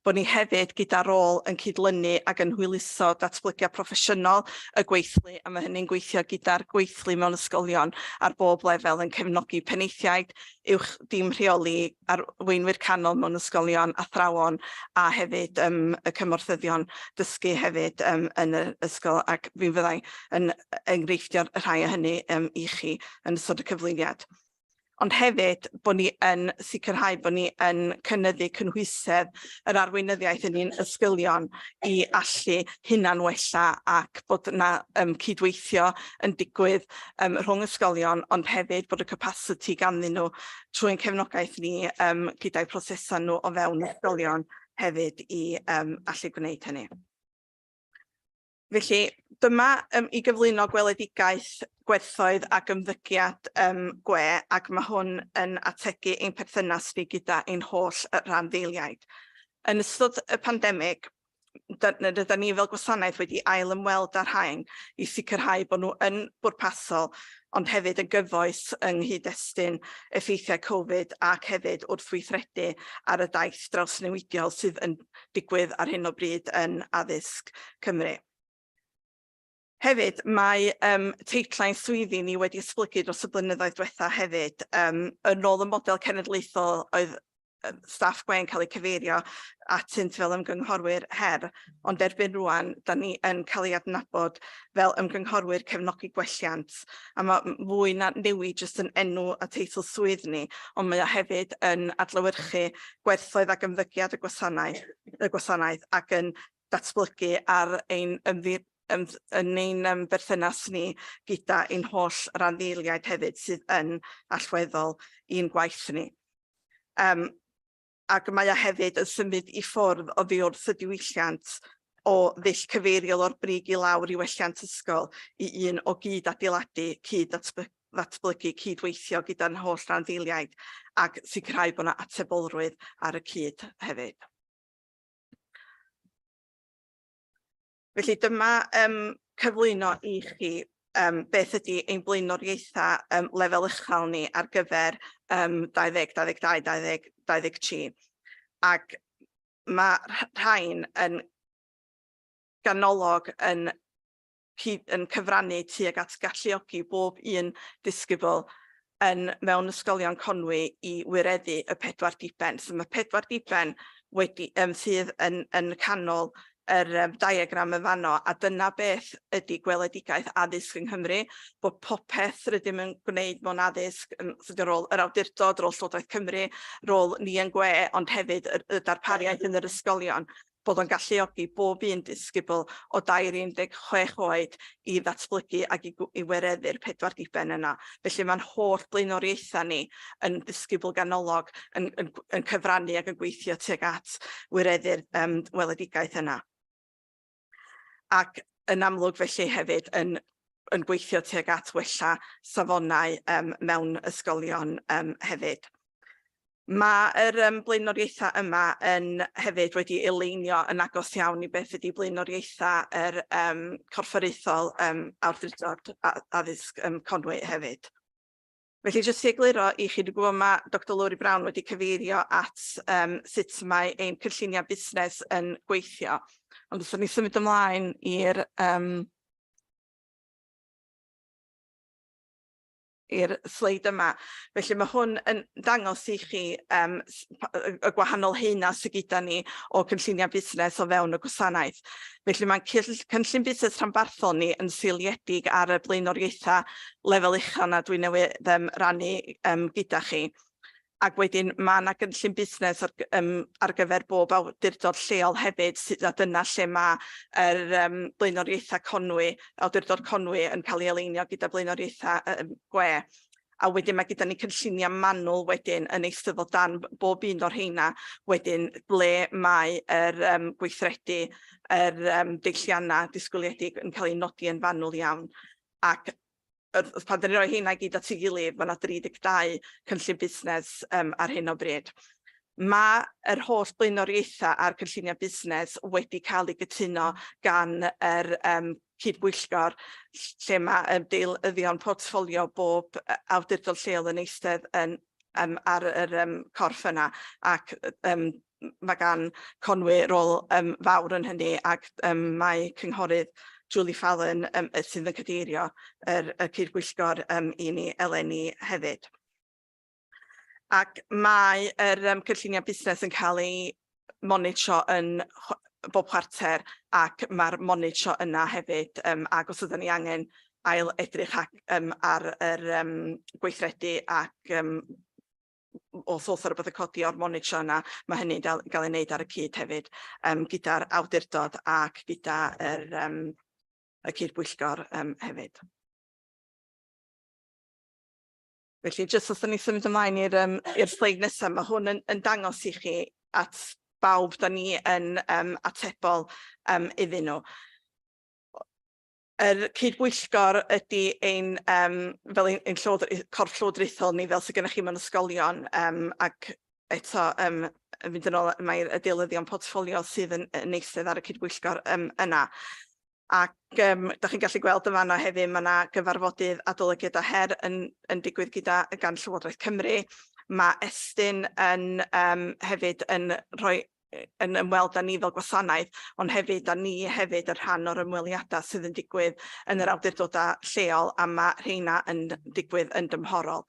Bod ni hefyd gyda rôl yn cydlynu ac yn hwyluso datblygiad proffesiynol y gweithlu, a mae hynny'n gweithio gyda'r gweithlu mewn ysgolion ar bob lefel yn cefnogi penaethiaid, uwch dim rheoli arweinwyr canol mewn ysgolion, athrawon a hefyd y cymorthyddion dysgu hefyd yn yr ysgol, ac fi fyddai yn enghreiffdio'r rhai o hynny i chi yn ystod y cyflwyniad. Ond hefyd bod ni yn sicrhau bod ni yn cynyddu cynhwysedd yr arweinyddiaeth yn un ysgolion i allu hunan wella ac bod yna cydweithio yn digwydd rhwng ysgolion, ond hefyd bod y capacity ganddyn nhw trwy'n cefnogaeth ni gyda'u prosesau nhw o fewn ysgolion hefyd i allu gwneud hynny. Felly, dyma i gyflwyno gweledigaeth gwerthoedd ac ymddygiad gwe, ac mae hwn yn ategu ein perthynas ni gyda ein holl randdeiliaid. Yn ystod y pandemig, rydyn ni fel gwasanaeth wedi ail ymweld â'r rhain i sicrhau bod nhw yn bwrpasol, ond hefyd yn gyfoes yng nghyd-destun effeithiau Covid ac hefyd wrth weithredu ar y daith drawsnewidiol sydd yn digwydd ar hyn o bryd yn addysg Cymru. Hefyd, mae teitlau'n swyddi ni wedi esblygu dros y blynyddoedd diwethaf hefyd. Yn ôl y model cenedlaethol oedd staff gwe'n cael eu cyfeirio atynt fel ymgynghorwyr her, ond erbyn rwan, da ni yn cael ei adnabod fel ymgynghorwyr cefnogi gwelliant, a mae fwy na newid jyst yn enw a teitl swydd ni, ond mae o hefyd yn adlewyrchu gwerthoedd ac ymddygiad y gwasanaeth ac yn datblygu ar ein yn ein berthynas ni gyda ein holl randdeiliaid hefyd sydd yn allweddol i'n gwaith ni. Ac mae hefyd yn symud i ffwrdd o ddiwrth y diwylliant o ddull cyfeiriol o'r brig i lawr i welliant ysgol i un o gyd adeiladu, ddatblygu, cydweithio gyda'n holl randdeiliaid ac sicrhau bod yna atebolrwydd ar y cyd hefyd. Felly dyma cyflwyno i chi beth ydy ein blaenoriaethau lefel uchel ni ar gyfer 2022-2023. Ac mae rhain yn ganolog yn cyfrannu tuag at galluogi bob un disgybl mewn ysgolion Conwy i wireddu y 4 diben. So mae 4 diben wedi sydd yn canol yr diagram y fanno, a dyna beth ydy gweledigaeth addysg yng Nghymru, bod popeth rydym yn gwneud mewn addysg, rôl yr awdurdod, rôl Llywodraeth Cymru, rôl ni yn gwe, ond hefyd y darpariaeth yn yr ysgolion, bod o'n galluogi bob un disgybl o 2-16 oed i ddatblygu ac i wireddu'r 4 diben yna. Felly mae'n holl blaenoriaethau ni yn disgybl ganolog yn cyfrannu ac yn gweithio tuag at wireddu'r weledigaeth yna. Ac yn amlwg felly hefyd yn gweithio tuag at wella safonau mewn ysgolion hefyd. Mae'r blaenoriaethau yma hefyd wedi eleinio yn agos iawn i beth ydy blaenoriaethau yr corfforaethol awdurdod addysg Conwy hefyd. Felly jyst i egluro i chi, dwi'n gwybod mae Dr Lowry Brown wedi cyfeirio at sut mae ein cynlluniau busnes yn gweithio. Ond os ni symud ymlaen i'r sleid yma. Felly mae hwn yn dangos i chi y gwahanol heina sydd gyda ni o cynlluniau busnes o fewn y gwasanaeth. Felly mae'n cynllun busnes rhanbarthol ni yn seiliedig ar y blaenoriaethau lefel uchel na dwi'n newydd rannu gyda chi. Ac wedyn mae yna gynllun busnes ar gyfer bob awdurdod lleol hefyd, a dyna lle mae'r blaenoriaethau Conwy, awdurdod Conwy yn cael ei eleinio gyda blaenoriaethau gwe. A wedyn mae gyda ni cynlluniau manwl wedyn yn eistedd o dan bob un o'r heina wedyn ble mae gweithredu deilliannau disgwyliedig yn cael ei nodi yn fanwl iawn. Ac pan dyn ni'n rhoi heina gyd at ei gilydd, mae yna 32 cynllun busnes ar hyn o bryd. Mae'r holl blaenoriaethau a'r cynlluniau busnes wedi cael eu gytuno gan yr cydbwyllgor, lle mae deilyddion portffolio bob awdurdod lleol yn eistedd ar yr corff yna, ac mae gan Conwy rôl fawr yn hynny, ac mae cynghorydd Julie Fallon sydd yn cadeirio y cydbwyllgor i ni eleni hefyd. Ac mae'r cynlluniau busnes yn cael ei monitro yn bob chwarter, ac mae'r monitro yna hefyd, ac os ydyn ni angen ail edrych ar yr gweithredu ac os oes rhywbeth yn codi o'r monitro yna, mae hynny'n cael ei wneud ar y cyd hefyd, gyda'r awdurdod ac gyda y cydbwyllgor hefyd. Felly, jyst os ni symud ymlaen i'r sleid nesaf, mae hwn yn dangos i chi at bawb da ni yn atebol iddyn nhw. Yr cydbwyllgor ydy fel ein corff llywodraethol ni fel sydd gennych chi mewn ysgolion, ac eto fynd yn ôl, mae'r adeilyddion portffolio sydd yn eistedd ar y cydbwyllgor yna. Ac da chi'n gallu gweld yma hefyd, mae yna gyfarfodydd adolygiad a her yn digwydd gan Llywodraeth Cymru. Mae Estyn hefyd yn ymweld â ni fel gwasanaeth, ond hefyd da ni hefyd yn rhan o'r ymweliadau sydd yn digwydd yn yr awdurdodau lleol, a mae rheina yn digwydd yn dymhorol.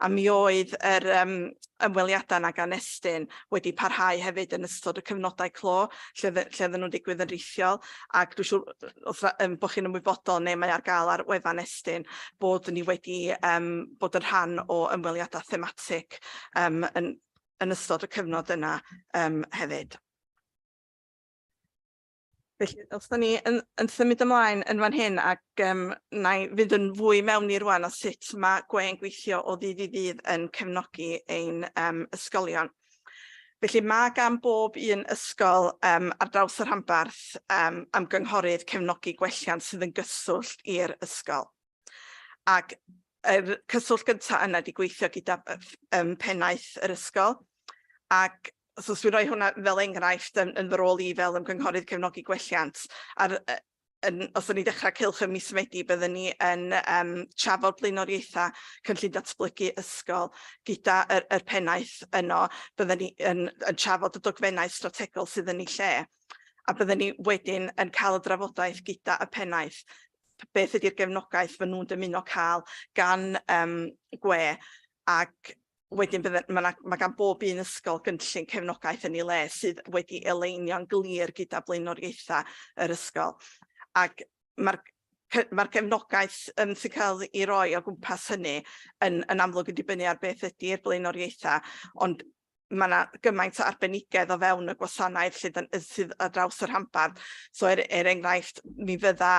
A mi oedd yr ymweliadau yna gan Estyn wedi parhau hefyd yn ystod y cyfnodau clo, lle oedden nhw'n digwydd yn rhithiol, ac dwi'n siŵr bod chi'n ymwybodol neu mae ar gael ar wefan Estyn bod ni wedi bod yn rhan o ymweliadau thematig yn ystod y cyfnod yna hefyd. Felly, os da ni yn symud ymlaen yn fan hyn ac na i fynd yn fwy mewn i rwan o sut mae Gwe'n gweithio o ddydd i ddydd yn cefnogi ein ysgolion. Felly mae gan bob un ysgol ar draws yr rhanbarth ymgynghorydd cefnogi gwelliant sydd yn gyswllt i'r ysgol. Ac yr cyswllt gyntaf yna di gweithio gyda pennaeth yr ysgol. Ac os oes dwi'n rhoi hwnna fel enghraifft yn fy rôl i fel ymgynghorydd cefnogi gwelliant, os o'n i dechrau cylch ym mis Medi, byddwn ni yn trafod blaenoriaethau cynllun datblygu ysgol gyda yr pennaeth yno, byddwn ni yn trafod y dogfennau strategol sydd yn ei lle, a byddwn ni wedyn yn cael y drafodaeth gyda y pennaeth, beth ydy'r gefnogaeth fy nhw'n dymuno cael gan Gwe, ac wedyn mae gan bob un ysgol gynllun cefnogaeth yn ei le sydd wedi eleinio'n glir gyda blaenoriaethau yr ysgol. Ac mae'r gefnogaeth sy'n cael ei roi o gwmpas hynny yn amlwg yn dibynnu ar beth ydy'r blaenoriaethau, ond mae yna gymaint o arbenigedd o fewn y gwasanaeth sydd ar draws yr rhanbarth. So enghraifft, mi fydda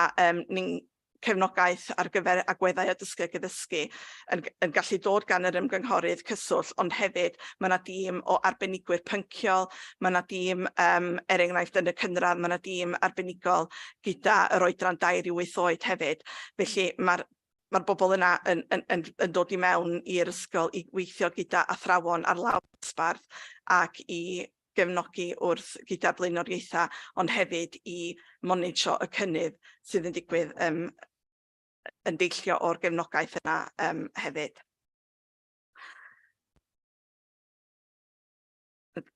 ni'n cefnogaeth ar gyfer agweddau addysgu ac addysgu yn gallu dod gan yr ymgynghorydd cyswllt, ond hefyd mae yna dîm o arbenigwyr pynciol, mae yna dîm enghraifft yn y cynradd, mae yna dîm arbenigol gyda yr oedran 2 i 8 oed hefyd. Felly mae'r bobl yna yn dod i mewn i'r ysgol i weithio gyda athrawon ar lawr dosbarth ac i gefnogi wrth gyda blaenoriaethau, ond hefyd i monitro y cynnydd sydd yn digwydd yn deillio o'r gefnogaeth yna hefyd.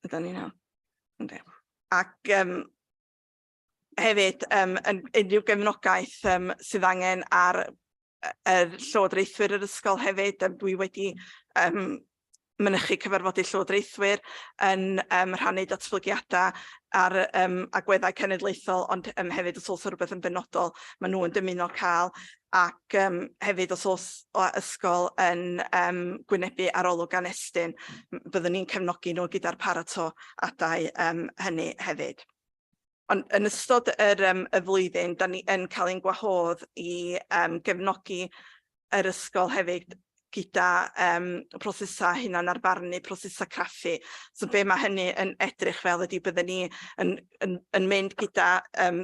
Ydyn ni nawr? Ac hefyd unrhyw gefnogaeth sydd angen ar y llywodraethwyr yr ysgol hefyd. Dwi wedi mynychu cyfarfodydd llywodraethwyr yn rhannu datblygiadau ar agweddau cenedlaethol, ond hefyd os oes rhywbeth yn benodol maen nhw yn dymuno cael, ac hefyd os oes ysgol yn gwynebu arolwg anestyn, byddwn ni'n cefnogi nhw gyda'r paratoadau hynny hefyd. Ond yn ystod y flwyddyn, da ni yn cael ein gwahodd i gefnogi yr ysgol hefyd gyda prosesau hunan arbarnu, prosesau craffu. So be mae hynny yn edrych fel ydy byddwn ni yn mynd gyda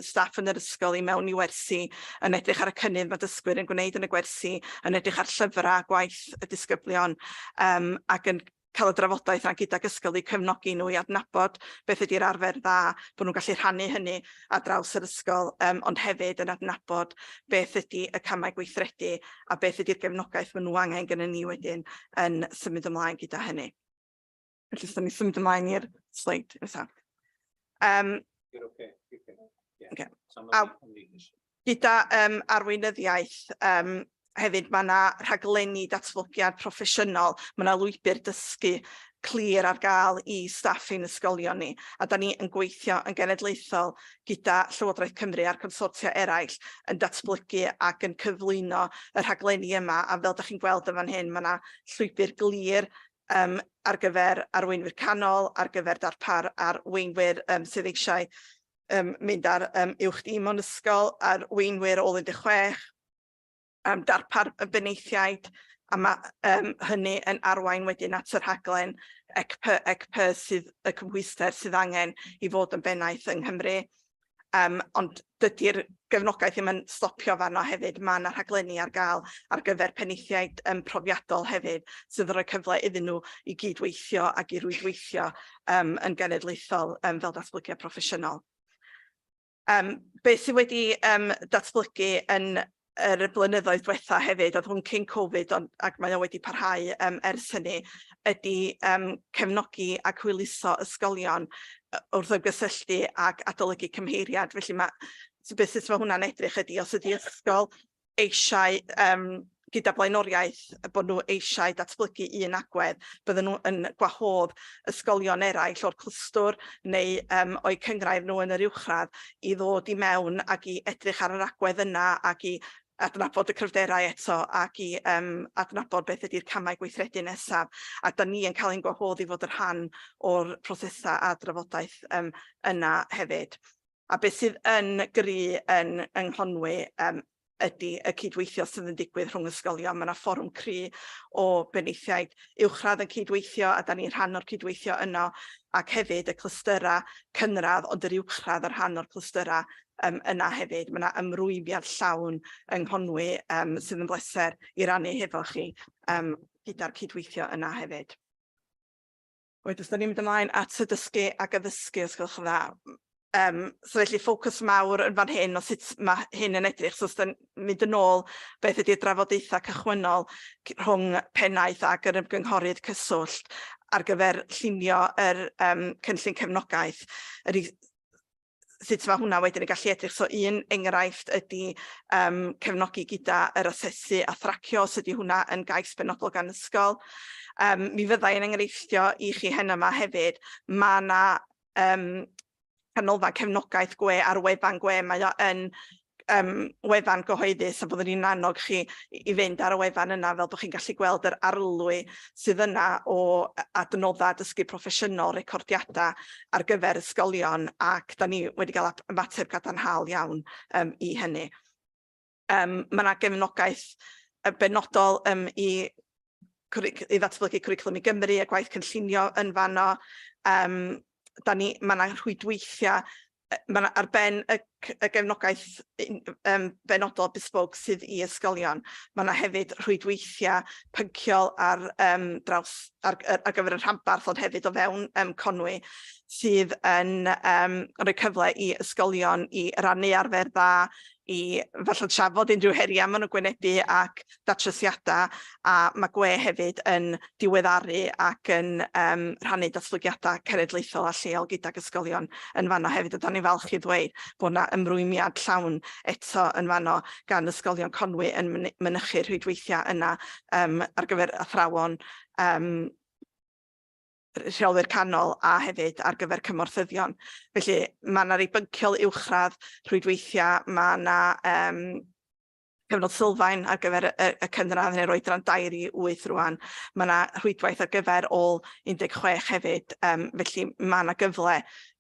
staff yn yr ysgol i mewn i wersi, yn edrych ar y cynnydd mae dysgwyr yn gwneud yn y gwersi, yn edrych ar llyfrau, gwaith y disgyblion, ac yn cael y drafodaeth yna gyda'r ysgol i cefnogi nhw i adnabod beth ydy'r arfer dda, bod nhw'n gallu rhannu hynny ar draws yr ysgol, ond hefyd yn adnabod beth ydy y camau gweithredu a beth ydy'r gefnogaeth maen nhw angen gyda ni wedyn yn symud ymlaen gyda hynny. Felly, os da ni symud ymlaen i'r sleid nesaf. Gyda arweinyddiaeth, hefyd mae yna rhaglenni datblygiad proffesiynol, mae yna lwybr dysgu clir ar gael i staff ein ysgolion ni, a da ni yn gweithio yn genedlaethol gyda Llywodraeth Cymru a'r consortia eraill yn datblygu ac yn cyflwyno y rhaglenni yma, a fel ydych chi'n gweld yn fan hyn, mae yna llwybr glir ar gyfer arweinwyr canol, ar gyfer darpar arweinwyr sydd eisiau mynd ar uwch dim o'n ysgol, arweinwyr ôl 16, darpar y beneithiaid, a mae hynny yn arwain wedyn at yr rhaglen ECP sydd y cymhwyster sydd angen i fod yn bennaeth yng Nghymru. Ond dydy'r gefnogaeth ddim yn stopio fanno hefyd, mae yna rhaglenni ar gael ar gyfer penaethiaid profiadol hefyd, sydd yn rhoi cyfle iddyn nhw i gydweithio ac i rwydweithio yn genedlaethol fel datblygiad proffesiynol. Beth sydd wedi datblygu yn yr blynyddoedd diwetha hefyd, oedd hwn cyn Covid, ac mae o wedi parhau ers hynny, ydy cefnogi ac hwyluso ysgolion wrth ymgysylltu ac adolygu cymheiriad. Felly beth sydd mae hwnna'n edrych ydy, os ydy ysgol eisiau gyda blaenoriaeth bod nhw eisiau datblygu un agwedd, bydden nhw yn gwahodd ysgolion eraill o'r clwstwr neu o'i cyngrair nhw yn yr uwchradd i ddod i mewn ac i edrych ar yr agwedd yna ac i adnabod y cryfderau eto ac i adnabod beth ydy'r camau gweithredu nesaf. A da ni yn cael ein gwahodd i fod yn rhan o'r prosesau a drafodaeth yna hefyd. A beth sydd yn gry yn Nghonwy ydy y cydweithio sydd yn digwydd rhwng ysgolion. Mae yna fforwm cry o benaethiaid uwchradd yn cydweithio, a da ni'n rhan o'r cydweithio yno, ac hefyd y clystyra cynradd, ond yr uwchradd yr rhan o'r clystyra yna hefyd. Mae yna ymrwymiad llawn yng Nghonwy sydd yn bleser i rannu hefo chi gyda'r cydweithio yna hefyd. Wedyn, da ni'n mynd ymlaen at y dysgu ac addysgu, os gwelwch yn dda. So felly ffocws mawr yn fan hyn o sut mae hyn yn edrych. So os da mynd yn ôl beth ydy'r drafodaethau cychwynnol rhwng pennaeth ac yr ymgynghorydd cyswllt ar gyfer llunio yr cynllun cefnogaeth. Sut mae hwnna wedyn yn gallu edrych. So un enghraifft ydy cefnogi gyda yr asesu a thracio, os ydy hwnna yn gais benodol gan ysgol. Mi fyddai yn enghreiffio i chi hyn yma hefyd. Mae yna canolfan cefnogaeth gwe ar wefan gwe. Mae o yn wefan gyhoeddus, a byddwn ni'n annog chi i fynd ar y wefan yna fel bod chi'n gallu gweld yr arlwy sydd yna o adnoddau dysgu proffesiynol, recordiadau ar gyfer ysgolion, ac da ni wedi cael ymateb gadarnhaol iawn i hynny. Mae yna gefnogaeth benodol i ddatblygu cwricwlwm i Gymru, y gwaith cynllunio yn fanno. Mae yna rhwydweithiau, ar ben y gefnogaeth benodol bespoke sydd i ysgolion. Mae yna hefyd rhwydweithiau pynciol ar gyfer y rhanbarth, ond hefyd o fewn Conwy, sydd yn rhoi cyfle i ysgolion i rannu arfer dda, i falle trafod unrhyw heriau maen nhw'n gwynebu ac datrysiadau, a mae gwe hefyd yn diweddaru ac yn rhannu datblygiadau cenedlaethol a lleol gydag ysgolion yn fanno hefyd. A da ni'n falch i ddweud bod yna ymrwymiad llawn eto yn fanno gan ysgolion Conwy yn mynychu'r rhwydweithiau yna ar gyfer athrawon rheolwyr canol a hefyd ar gyfer cymorthyddion. Felly mae yna rei bynciol uwchradd rhwydweithiau, mae yna cyfnod sylfaen ar gyfer y cynradd neu oedran 2 i 8 rwan. Mae yna rhwydwaith ar gyfer ôl 16 hefyd, felly mae yna gyfle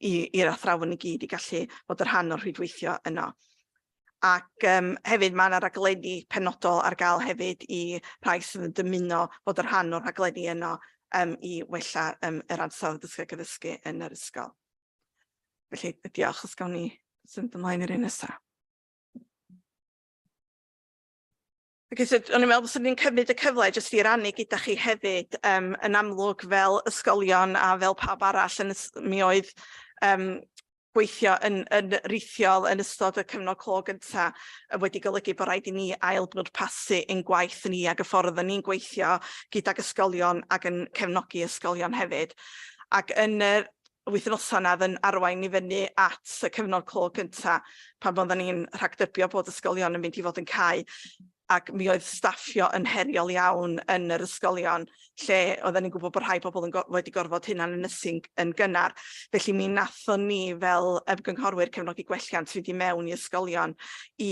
i'r athrawon i gyd i gallu bod yn rhan o'r rhwydweithio yno. Ac hefyd mae yna raglenni penodol ar gael hefyd i rhai sydd yn dymuno bod yn rhan o'r raglenni yno i wella yr ansawdd dysgu ac addysgu yn yr ysgol. Felly, diolch, os gawn ni symud ymlaen i'r un nesaf. So, o'n i'n meddwl bod ni'n cymryd y cyfle jyst i rannu gyda chi hefyd yn amlwg fel ysgolion a fel pawb arall mi oedd gweithio yn rithiol yn ystod y cyfnod clo gyntaf wedi golygu bod rhaid i ni ail-bwrpasu ein gwaith ni ac y ffordd ni'n gweithio gydag ysgolion ac yn cefnogi ysgolion hefyd. Ac yn yr wythnosau yna yn arwain i fyny at y cyfnod clo gyntaf pan byddwn ni'n rhagdybio bod ysgolion yn mynd i fod yn cau, ac mi oedd staffio yn heriol iawn yn yr ysgolion, lle oedden ni'n gwybod bod rhai pobl wedi gorfod hynna'n ynysu yn gynnar. Felly mi nathon ni fel ymgynghorwyr cefnogi gwelliant fynd i mewn i ysgolion i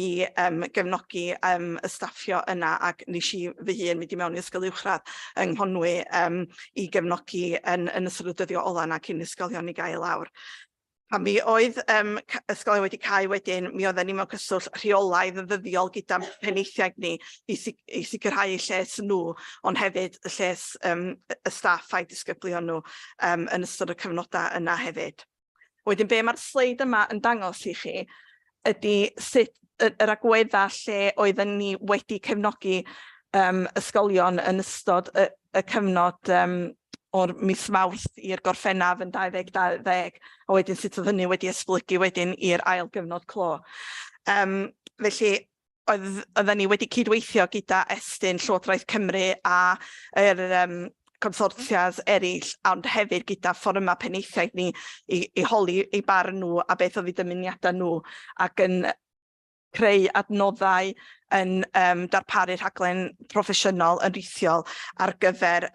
gefnogi y staffio yna, ac nes i fy hun mynd i mewn i ysgol uwchradd yng Nghonwy i gefnogi yn ystod y dyddio ola yna cyn ysgolion i gael lawr. A mi oedd ysgolion wedi cael wedyn, mi oedden ni mewn cyswllt rheolaidd yn ddyddiol gyda penaethiaid ni i sicrhau lles nhw, ond hefyd y lles y staff a'i disgyblion nhw yn ystod y cyfnodau yna hefyd. Wedyn be mae'r sleid yma yn dangos i chi ydy sut yr agweddau lle oedden ni wedi cefnogi ysgolion yn ystod y cyfnod o'r mis Mawrth i'r gorffennaf yn 2020, a wedyn sut oedd hynny wedi esblygu wedyn i'r ail gyfnod clo. Felly, oedden ni wedi cydweithio gyda Estyn, Llywodraeth Cymru a consortias eraill, ond hefyd gyda fforymau penaethiaid ni i holi eu barn nhw a beth oedd eu dymuniadau nhw, ac yn creu adnoddau yn darparu rhaglen proffesiynol yn rithiol ar gyfer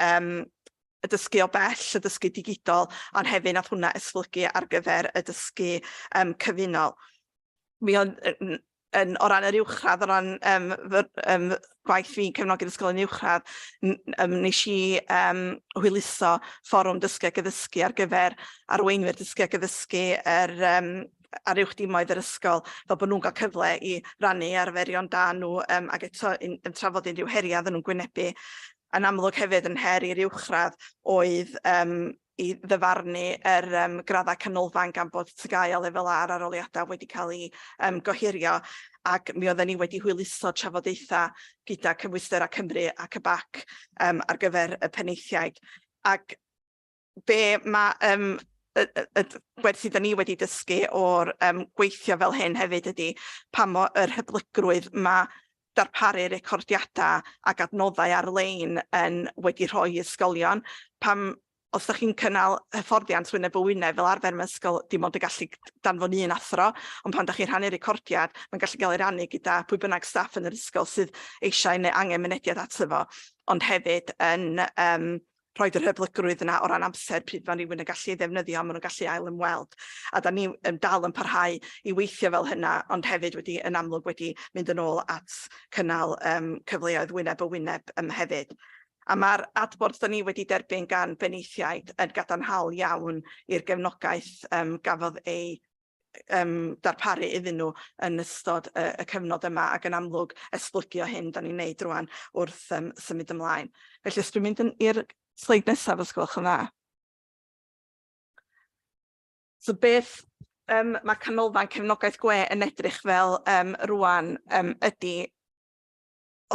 y dysgu o bell, y dysgu digidol, ond hefyd nath hwnna esblygu ar gyfer y dysgu cyfunol. Mi oedd o ran yr uwchradd, o ran gwaith fi'n cefnogi'r ysgolion uwchradd, nes i hwyluso fforwm dysgu ac addysgu ar gyfer arweinwyr dysgu ac addysgu yr ar uwch dimoedd yr ysgol, fel bod nhw'n cael cyfle i rannu arferion da nhw ac eto yn trafod unrhyw heria iddyn nhw'n gwynebu. Yn amlwg hefyd yn her i'r uwchradd oedd i ddyfarnu graddau canolfan gan bod tygau o lefel A ar arholiadau wedi cael eu gohirio, ac mi oedden ni wedi hwyluso trafodaethau gyda Cymwysterau Cymru ac y BAC ar gyfer y penaethiaid. Ac be mae y gwersi da ni wedi dysgu o'r gweithio fel hyn hefyd ydy pa mor yr hyblygrwydd mae darparu recordiadau ac adnoddau ar-lein wedi rhoi i ysgolion. Os ydych chi'n cynnal hyfforddiant wyneb o wyneb fel arfer mewn ysgol, dim ond y gallu danfon un athro, ond pan ydych chi'n rhannu recordiad, mae'n gallu cael ei rannu gyda pwy bynnag staff yn yr ysgol sydd eisiau neu angen mynediad ato fo, ond hefyd yn rhoid yr hyblygrwydd yna o ran amser pryd mae rhywun yn gallu ei ddefnyddio, maen nhw'n gallu ail ymweld. A da ni dal yn parhau i weithio fel hynna, ond hefyd wedi yn amlwg wedi mynd yn ôl at cynnal cyfleoedd wyneb o wyneb hefyd. A mae'r adborth da ni wedi derbyn gan benaethiaid yn gadarnhaol iawn i'r gefnogaeth gafodd ei darparu iddyn nhw yn ystod y cyfnod yma, ac yn amlwg esblygio hyn da ni'n neud rwan wrth symud ymlaen. Felly os dwi'n mynd i'r sleid nesaf, os gwelwch yn dda. So beth mae canolfan cefnogaeth gwe yn edrych fel rwan ydy,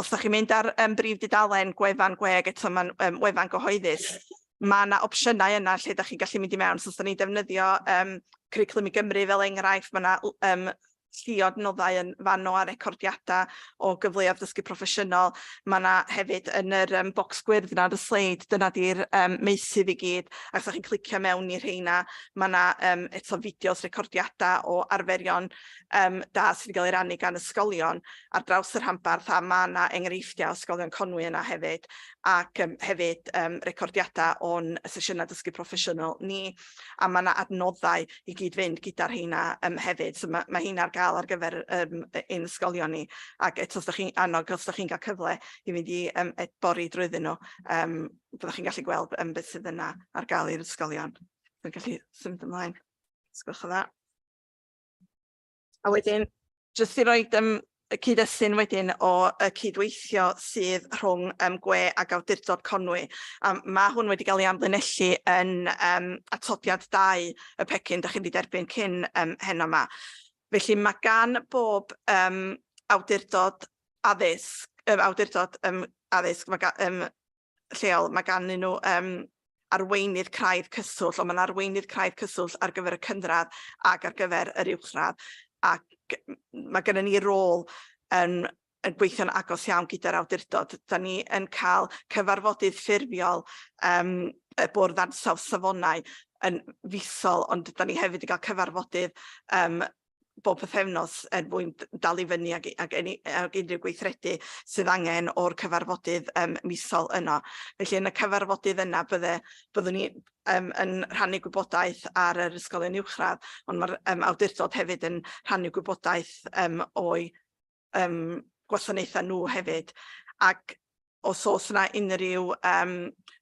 os ydych chi'n mynd ar brif dudalen gwefan gweg, eto mae'n wefan gyhoeddus, mae yna opsiynau yna lle ydych chi'n gallu mynd i mewn. So os ydych chi'n defnyddio Cwricwlwm i Gymru fel enghraifft, mae yna lliod noddau yn fanno a recordiadau o gyfleoedd dysgu proffesiynol. Mae yna hefyd yn yr bocs gwyrdd yna ar y sleid, dyna di'r meysydd i gyd. Ac os ydych chi'n clicio mewn i rheina, mae yna eto fideos recordiadau o arferion da sydd wedi cael ei rannu gan ysgolion ar draws yr rhanbarth, a mae yna enghreifftiau o ysgolion Conwy yna hefyd, ac hefyd recordiadau o'n sesiynau dysgu proffesiynol ni, a mae yna adnoddau i gyd fynd gyda'r rheina hefyd. So mae hynna ar gael ar gyfer ein ysgolion ni, ac eto os ydych chi'n cael cyfle i fynd i bori drwyddyn nhw, byddwch chi'n gallu gweld beth sydd yna ar gael i'r ysgolion. Dwi'n gallu symud ymlaen. Sgwch o dda. A wedyn, jyst i roed y cyd-destun wedyn o y cydweithio sydd rhwng gwe ac awdurdod Conwy. Mae hwn wedi cael ei amlinellu yn atodiad 2 y pecyn da chi wedi derbyn cyn heno yma. Felly mae gan bob awdurdod addysg, lleol, mae gan nhw arweinydd craidd cyswllt, ond mae'n arweinydd craidd cyswllt ar gyfer y cynradd ac ar gyfer yr uwchradd. Ac mae gennym ni rôl yn gweithio'n agos iawn gyda'r awdurdod. Da ni yn cael cyfarfodydd ffurfiol y bwrdd ansawdd safonau yn fusol, ond da ni hefyd yn cael cyfarfodydd bob pythefnos mwyn dal i fyny ag unrhyw gweithredu sydd angen o'r cyfarfodydd misol yno. Felly yn y cyfarfodydd yna byddwn ni yn rhannu gwybodaeth ar yr ysgolion uwchradd, ond mae'r awdurdod hefyd yn rhannu gwybodaeth o'i gwasanaethau nhw hefyd. Ac os oes yna unrhyw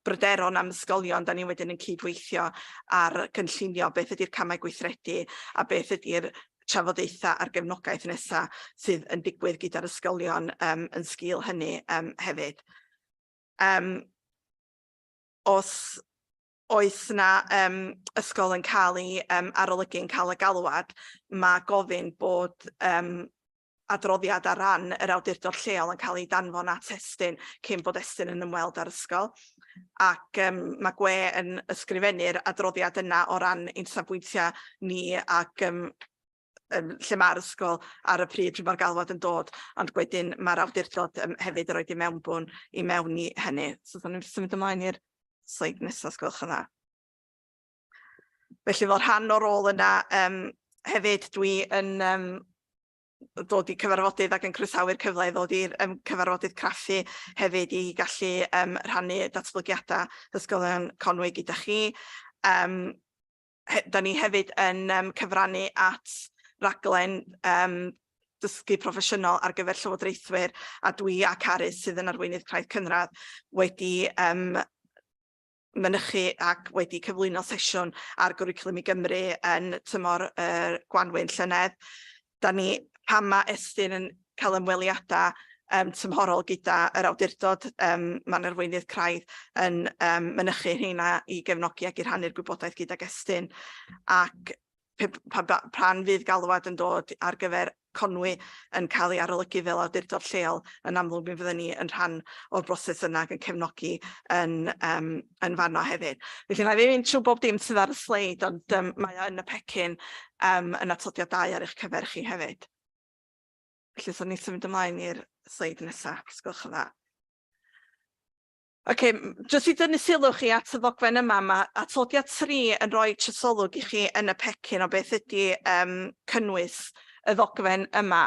bryderon am ysgolion, da ni wedyn yn cydweithio ar gynllunio beth ydy'r camau gweithredu a beth ydy'r trafodaethau ar gefnogaeth nesaf sydd yn digwydd gyda'r ysgolion yn sgil hynny hefyd. Os oes yna ysgol yn cael ei arolygu'n cael y galwad, mae gofyn bod adroddiad ar ran yr awdurdod lleol yn cael ei danfon at estyn cyn bod estyn yn ymweld â'r ysgol. Ac mae gwe yn ysgrifennu'r adroddiad yna o ran ein safbwyntiau ni ac lle mae'r ysgol ar y pryd pryd mae'r galwad yn dod, ond wedyn mae'r awdurdod hefyd yn rhoi i mewnbwn i mewn i hynny. So da ni'n symud ymlaen i'r sleid nesaf, os gwelwch yn dda. Felly fel rhan o'r rôl yna, hefyd dwi yn dod i cyfarfodydd ac yn croesawu'r cyfle i ddod i'r cyfarfodydd Chraffu hefyd i gallu rhannu datblygiadau ysgolion Conwy gyda chi. Da ni hefyd yn cyfrannu at raglen dysgu proffesiynol ar gyfer llywodraethwyr, a dwi ac Arys sydd yn arweinydd craidd cynradd wedi mynychu ac wedi cyflwyno sesiwn ar gwricwlwm i Gymru yn tymor Gwanwyn llynedd. Da ni pan mae Estyn yn cael ymweliadau tymhorol gyda yr awdurdod, mae'n arweinydd craidd yn mynychu rheina i gefnogi ac i rhannu'r gwybodaeth gyda Estyn. Ac pan fydd galwad yn dod ar gyfer Conwy yn cael ei arolygu fel awdurdod lleol, yn amlwg mi fyddwn ni yn rhan o'r broses yna ac yn cefnogi yn fanno hefyd. Felly na ddim trwy bob dim sydd ar y sleid, ond mae yn y pecyn yn atodiadau ar eich cyfer chi hefyd. Felly, so ni'n symud ymlaen i'r sleid nesaf, os gwelwch yn dda. Oce, jyst i dynnu sylw chi at y ddogfen yma, mae atodiad 3 yn rhoi trosolwg i chi yn y pecyn o beth ydy cynnwys y ddogfen yma.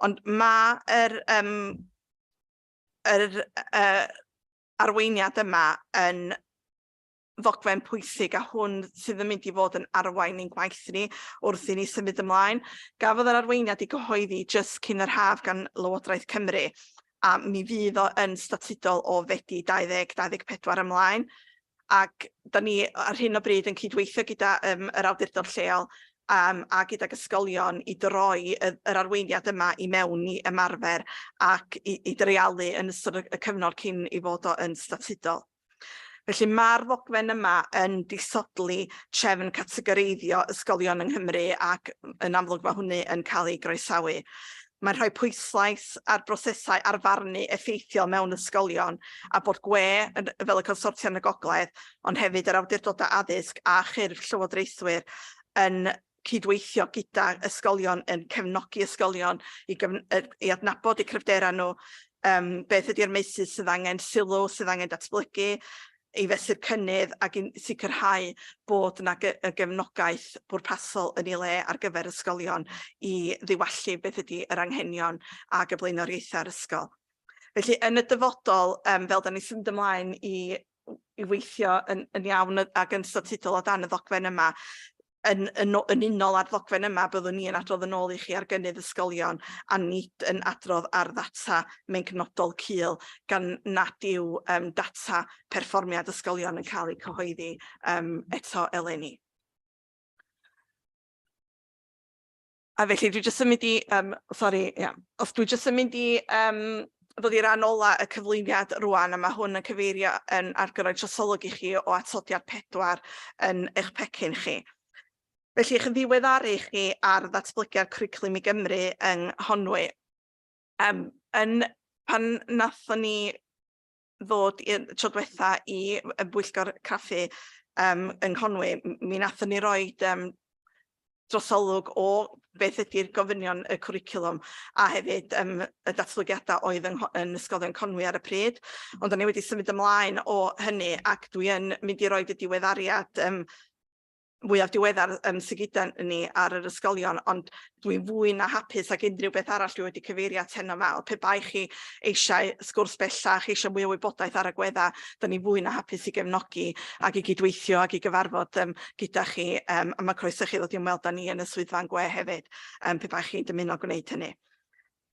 Ond mae arweiniad yma yn ddogfen pwysig a hwn sydd yn mynd i fod yn arwain ein gwaith ni wrth i ni symud ymlaen. Gafodd yr arweiniad i gyhoeddi jyst cyn yr haf gan Lywodraeth Cymru, a mi fydd o yn statudol o Fedi 2024 ymlaen. Ac da ni ar hyn o bryd yn cydweithio gyda yr awdurdod lleol a gyda'r ysgolion i droi yr arweiniad yma i mewn i ymarfer ac i dreialu yn ystod y cyfnod cyn i fod o yn statudol. Felly mae'r ddogfen yma yn disodli trefn categoreiddio ysgolion yng Nghymru ac yn amlwg mae hwnny yn cael ei groesawu. Mae'n rhoi pwyslais ar brosesau arfarnu effeithiol mewn ysgolion a bod gwe fel y Consortiwm y Gogledd, ond hefyd yr awdurdodau addysg a chyrff llywodraethwyr yn cydweithio gyda ysgolion yn cefnogi ysgolion i adnabod eu cryfderau nhw, beth ydy'r meysydd sydd angen sylw, sydd angen datblygu, i fesur cynnydd ac i sicrhau bod yna gefnogaeth bwrpasol yn ei le ar gyfer ysgolion i ddiwallu beth ydy yr anghenion ac y blaenoriaethau'r ysgol. Felly yn y dyfodol, fel da ni symud ymlaen i weithio yn iawn ac yn statudol o dan y ddogfen yma, yn unol ar ddogfen yma byddwn ni yn adrodd yn ôl i chi ar gynnydd ysgolion a nid yn adrodd ar ddata mewngnodol cul gan nad yw data perfformiad ysgolion yn cael ei cyhoeddi eto eleni. A felly dwi jyst yn mynd i, os dwi jyst yn mynd i ddod i'r rhan ola y cyflwyniad rwan, a mae hwn yn cyfeirio ar gyfer trosolwg i chi o atodiad 4 yn eich pecyn chi. Felly eich yn ddiweddaru chi ar ddatblygiad cwricwlwm i Gymru yng Nghonwy. Pan nathon ni ddod i'r tro diwetha i Pwyllgor Chraffu yng Nghonwy, mi nathon ni roi drosolwg o beth ydy'r gofynion y cwricwlwm a hefyd y datblygiadau oedd yn ysgolion Conwy ar y pryd. Ond da ni wedi symud ymlaen o hynny ac dwi yn mynd i roi y diweddariad mwyaf diweddar sydd gyda ni ar yr ysgolion, ond dwi'n fwy na hapus ac unrhyw beth arall dwi wedi cyfeirio at heno fel. Pe bai chi eisiau sgwrs bellach, eisiau mwy o wybodaeth ar y gwedda, da ni fwy na hapus i gefnogi ac i gydweithio ac i gyfarfod gyda chi, a mae croeso chi ddod i ymweld â ni yn y swyddfa'n gwe hefyd, pe bai chi'n dymuno gwneud hynny.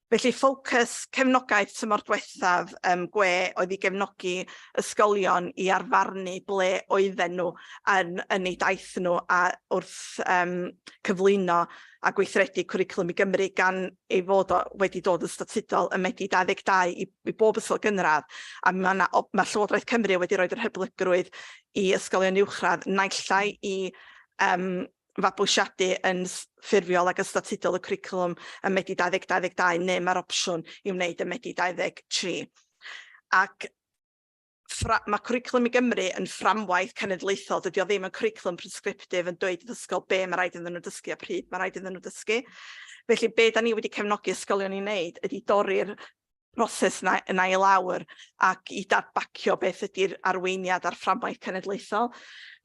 Felly ffocws cefnogaeth tymor diwethaf gwe oedd i gefnogi ysgolion i arfarnu ble oedden nhw yn eu daith nhw a wrth cyflwyno a gweithredu cwricwlwm i Gymru gan ei fod wedi dod yn statudol ym Medi 22 i bob ysgol gynradd. A mae Llywodraeth Cymru wedi rhoi yr hyblygrwydd i ysgolion uwchradd naill llai i fabwysiadu yn ffurfiol ac statudol y cwricwlwm ym Medi 2022 neu mae'r opsiwn i wneud ym Medi 23. Ac mae cwricwlwm i Gymru yn fframwaith cenedlaethol, dydy o ddim yn cwricwlwm prescriptif yn dweud i'r ysgol be mae rhaid iddyn nhw dysgu a pryd mae rhaid iddyn nhw dysgu. Felly be da ni wedi cefnogi ysgolion i wneud ydy dorri'r proses yna i lawr ac i dadbacio beth ydy'r arweiniad a'r fframwaith cenedlaethol.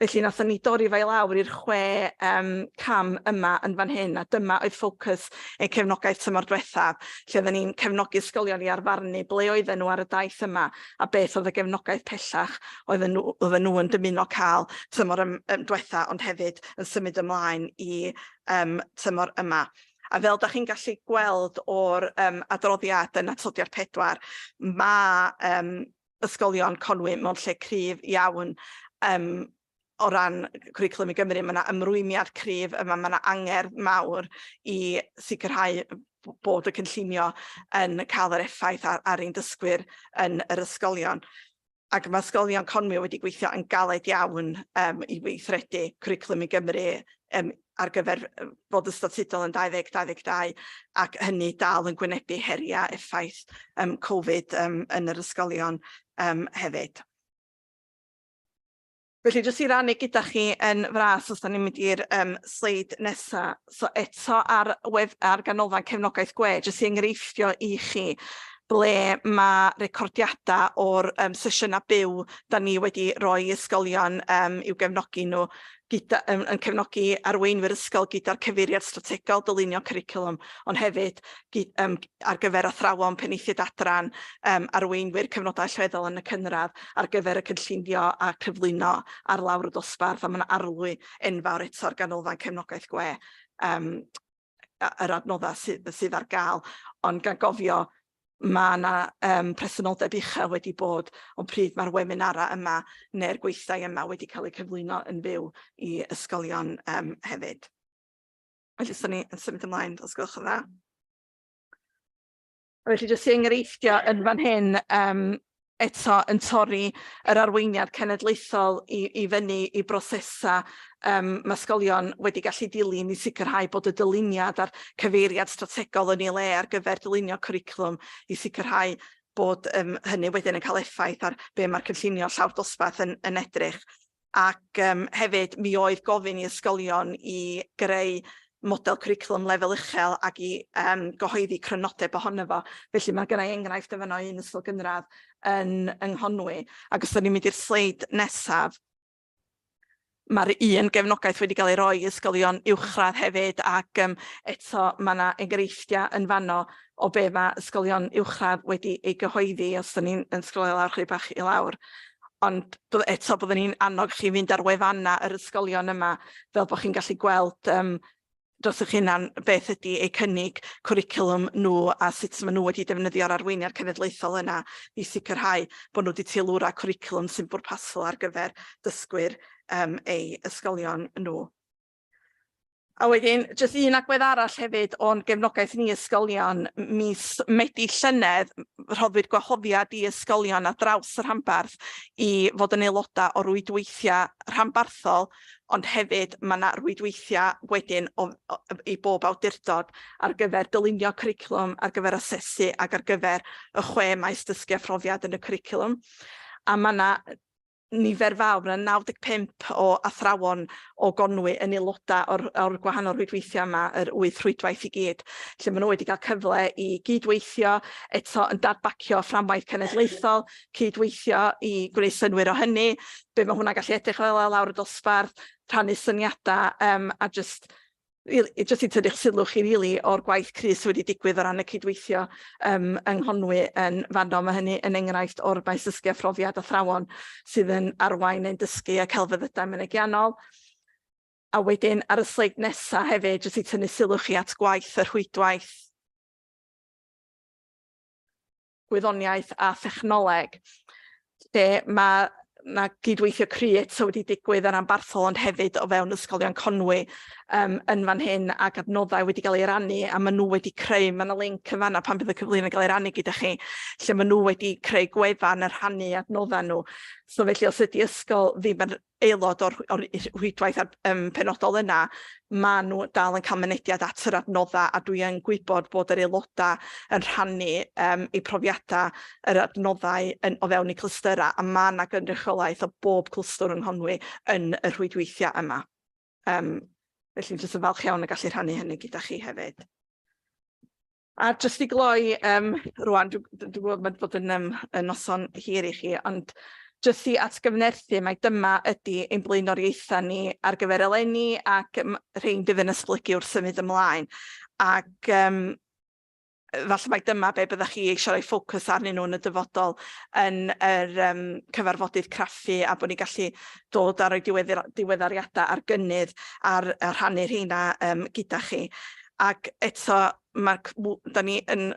Felly nathon ni dorri fe i lawr i'r 6 cam yma yn fan hyn, a dyma oedd ffocws ein cefnogaeth tymor diwethaf, lle oedden ni'n cefnogi ysgolion i arfarnu ble oedden nhw ar y daith yma, a beth oedd y gefnogaeth pellach oedden nhw yn dymuno cael tymor diwetha, ond hefyd yn symud ymlaen i tymor yma. A fel da chi'n gallu gweld o'r adroddiad yn atodiad 4, mae ysgolion Conwy mewn lle cryf iawn o ran cwricwlwm i Gymru, mae yna ymrwymiad cryf yma, mae yna angerdd mawr i sicrhau bod y cynllunio yn cael yr effaith ar ein dysgwyr yn yr ysgolion. Ac mae ysgolion Conwy wedi gweithio yn galed iawn i weithredu cwricwlwm i Gymru ar gyfer fod y statudol yn 2022 ac hynny dal yn gwynebu heriau effaith Covid yn yr ysgolion hefyd. Felly, jyst i rannu gyda chi yn fras os da ni'n mynd i'r sleid nesaf. So eto ar ganolfan cefnogaeth gwe, jyst i enghreiffio i chi ble mae recordiadau o'r sesiynau byw da ni wedi rhoi i ysgolion i'w gefnogi nhw yn cefnogi arweinwyr ysgol gyda'r cyfeiriad strategol dylunio cwricwlwm, ond hefyd ar gyfer athrawon penaethiaid adran arweinwyr cyfnodau allweddol yn y cynradd ar gyfer y cynllunio a cyflwyno ar lawr y dosbarth, a mae yna arlwy enfawr eto ar ganolfan cefnogaeth gwe yr adnoddau sydd ar gael, ond gan gofio mae yna presenoldeb uchel wedi bod ond pryd mae'r weminara yma neu'r gweithdai yma wedi cael eu cyflwyno yn fyw i ysgolion hefyd. Felly, so ni yn symud ymlaen, os gwelwch yn dda. Felly, jyst i enghreiffio yn fan hyn eto yn torri yr arweiniad cenedlaethol i fyny i brosesa mae ysgolion wedi gallu dilyn i sicrhau bod y dyluniad a'r cyfeiriad strategol yn ei le ar gyfer dylunio cwricwlwm i sicrhau bod hynny wedyn yn cael effaith ar be mae'r cynllunio llawr dosbarth yn edrych. Ac hefyd mi oedd gofyn i ysgolion i greu model cwricwlwm lefel uchel ac i gyhoeddi crynodeb ohono fo. Felly mae gennau enghraifft efo un ysgol gynradd yn Nghonwy. Ac os da ni'n mynd i'r sleid nesaf, mae'r un gefnogaeth wedi cael ei roi i ysgolion uwchradd hefyd, ac eto mae yna enghreifftiau yn fanno o be mae ysgolion uwchradd wedi ei gyhoeddi, os da ni'n sgrolio lawr chydig bach i lawr. Ond eto byddwn ni'n annog chi fynd ar wefannau yr ysgolion yma, fel bod chi'n gallu gweld dros eich hunan beth ydy eu cynnig cwricwlwm nhw a sut maen nhw wedi defnyddio'r arweiniad cenedlaethol yna i sicrhau bod nhw wedi teilwra cwricwlwm sy'n bwrpasol ar gyfer dysgwyr eu ysgolion nhw. A wedyn, jyst un agwedd arall hefyd o'n gefnogaeth ni ysgolion mis Medi llynedd, rhoddwyd gwahoddiad i ysgolion ar draws y rhanbarth i fod yn aelodau o rwydweithiau rhanbarthol, ond hefyd mae yna rwydweithiau wedyn i bob awdurdod ar gyfer dylunio cwricwlwm, ar gyfer asesu ac ar gyfer y 6 maes dysgu a phrofiad yn y cwricwlwm. A mae yna nifer fawr, 95 o athrawon o Gonwy yn aelodau o'r gwahanol rwydweithiau yma, yr 8 rwydwaith i gyd, lle maen nhw wedi cael cyfle i gydweithio, eto yn dadbacio fframwaith cenedlaethol, cydweithio i gwneud synwyr o hynny, be mae hwnna'n gallu edrych fel lawr y dosbarth, rhannu syniadau a jyst i tynnu'ch sylw chi o'r gwaith crys wedi digwydd o ran y cydweithio yng Nghonwy yn fanno. Mae hynny yn enghraifft o'r maes dysgu a phrofiad athrawon sydd yn arwain ein dysgu a celfyddydau mynegiannol. A wedyn ar y sleid nesaf hefyd, jyst i tynnu sylw chi at gwaith y rhwydwaith gwyddoniaeth a thechnoleg, lle mae gydweithio cry eto wedi digwydd yn Anbarthol, ond hefyd o fewn ysgolion Conwy yn fan hyn, ac adnoddau wedi cael ei rannu, a maen nhw wedi creu, mae yna linc yn fanna pan bydd y cyflwyno yn cael ei rannu gyda chi, lle maen nhw wedi creu gwefan yr rhannu adnoddau nhw. So felly, os ydy ysgol ddim yn aelod o'r rhwydwaith penodol yna, maen nhw dal yn cael mynediad at yr adnoddau, a dwi yn gwybod bod yr aelodau yn rhannu eu profiadau yr adnoddau o fewn eu clystyra, a mae yna gynrychiolaeth o bob clwstwr yng Nghonwy yn y rhwydweithiau yma. Felly, jyst yn falch iawn yn gallu rhannu hynny gyda chi hefyd. A jyst i gloi rwan, dwi'n gwybod mae'n bod yn noson hir i chi, ond jyst i atgyfnerthu, mae dyma ydy ein blaenoriaethau ni ar gyfer eleni ac rhain bydd yn esblygu wrth symud ymlaen. Ac falle mai dyma be byddech chi eisiau rhoi ffocws arnyn nhw yn y dyfodol yn yr cyfarfodydd craffu, a bod ni gallu dod a rhoi diweddariadau ar gynnydd ar rhannu'r rheina gyda chi. Ac eto, da ni yn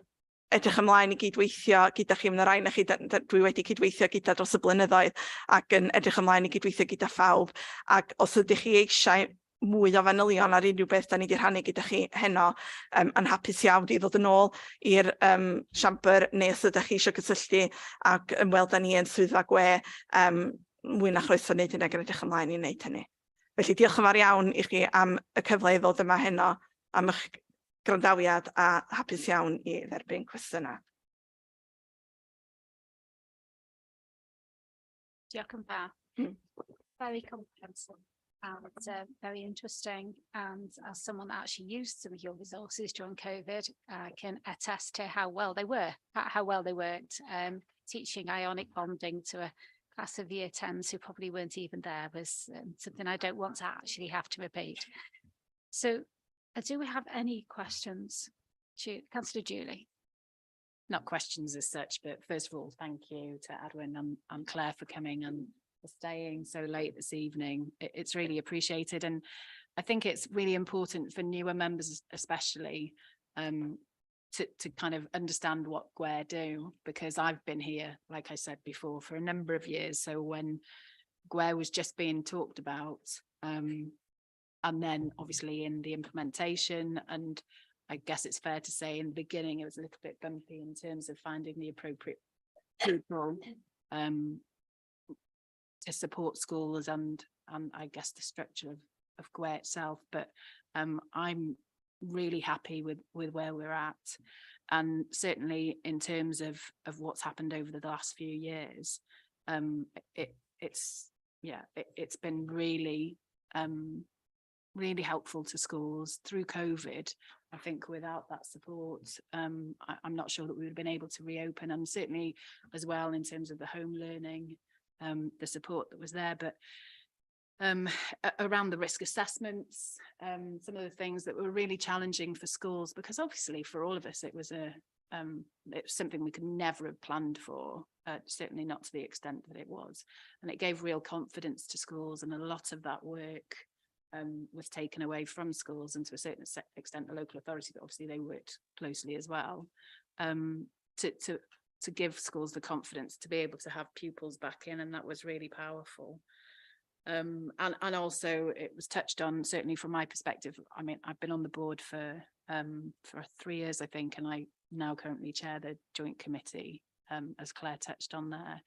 edrych ymlaen i gydweithio gyda chi, mae'n rhaid na chi, dwi wedi cydweithio gyda dros y blynyddoedd ac yn edrych ymlaen i gydweithio gyda phawb. Ac os ydych chi eisiau mwy o fanylion ar unrhyw beth da ni wedi rhannu gyda chi heno, yn hapus iawn i ddod yn ôl i'r siambr, neu os ydych chi eisiau cysylltu ac ymweld â ni yn swyddfa gwe, mwy na chroeso wneud hynny, gan edrych ymlaen i wneud hynny. Felly diolch yn fawr iawn i chi am y cyfle i ddod yma heno, am eich gwrandawiad, a hapus iawn i dderbyn cwestiynau. Diolch yn fawr. Very comprehensive and very interesting. And as someone that actually used some of your resources during COVID, I can attest to how well they worked. Teaching ionic bonding to a class of year 10s who probably weren't even there was something I don't want to actually have to repeat. So do we have any questions? Councillor Julie. Not questions as such, but first of all, thank you to Edwin and Claire for coming and for staying so late this evening. It's really appreciated, and I think it's really important for newer members especially to kind of understand what GWER do, because I've been here, like I said before, for a number of years. So when GWER was just being talked about, and then obviously in the implementation, and I guess it's fair to say in the beginning it was a little bit bumpy in terms of finding the appropriate people to support schools and I guess the structure of GWER itself. But I'm really happy with where we're at, and certainly in terms of what's happened over the last few years, it's been really really helpful to schools through COVID. I think without that support, I'm not sure that we would have been able to reopen, and certainly as well in terms of the home learning, the support that was there. But around the risk assessments, some of the things that were really challenging for schools, because obviously for all of us it was something we could never have planned for, certainly not to the extent that it was, and it gave real confidence to schools, and a lot of that work was taken away from schools, and to a certain extent the local authority, but obviously they worked closely as well, to give schools the confidence to be able to have pupils back in, and that was really powerful. And also it was touched on, certainly from my perspective. I mean, I've been on the board for 3 years, I think, and I now currently chair the joint committee, as Claire touched on there.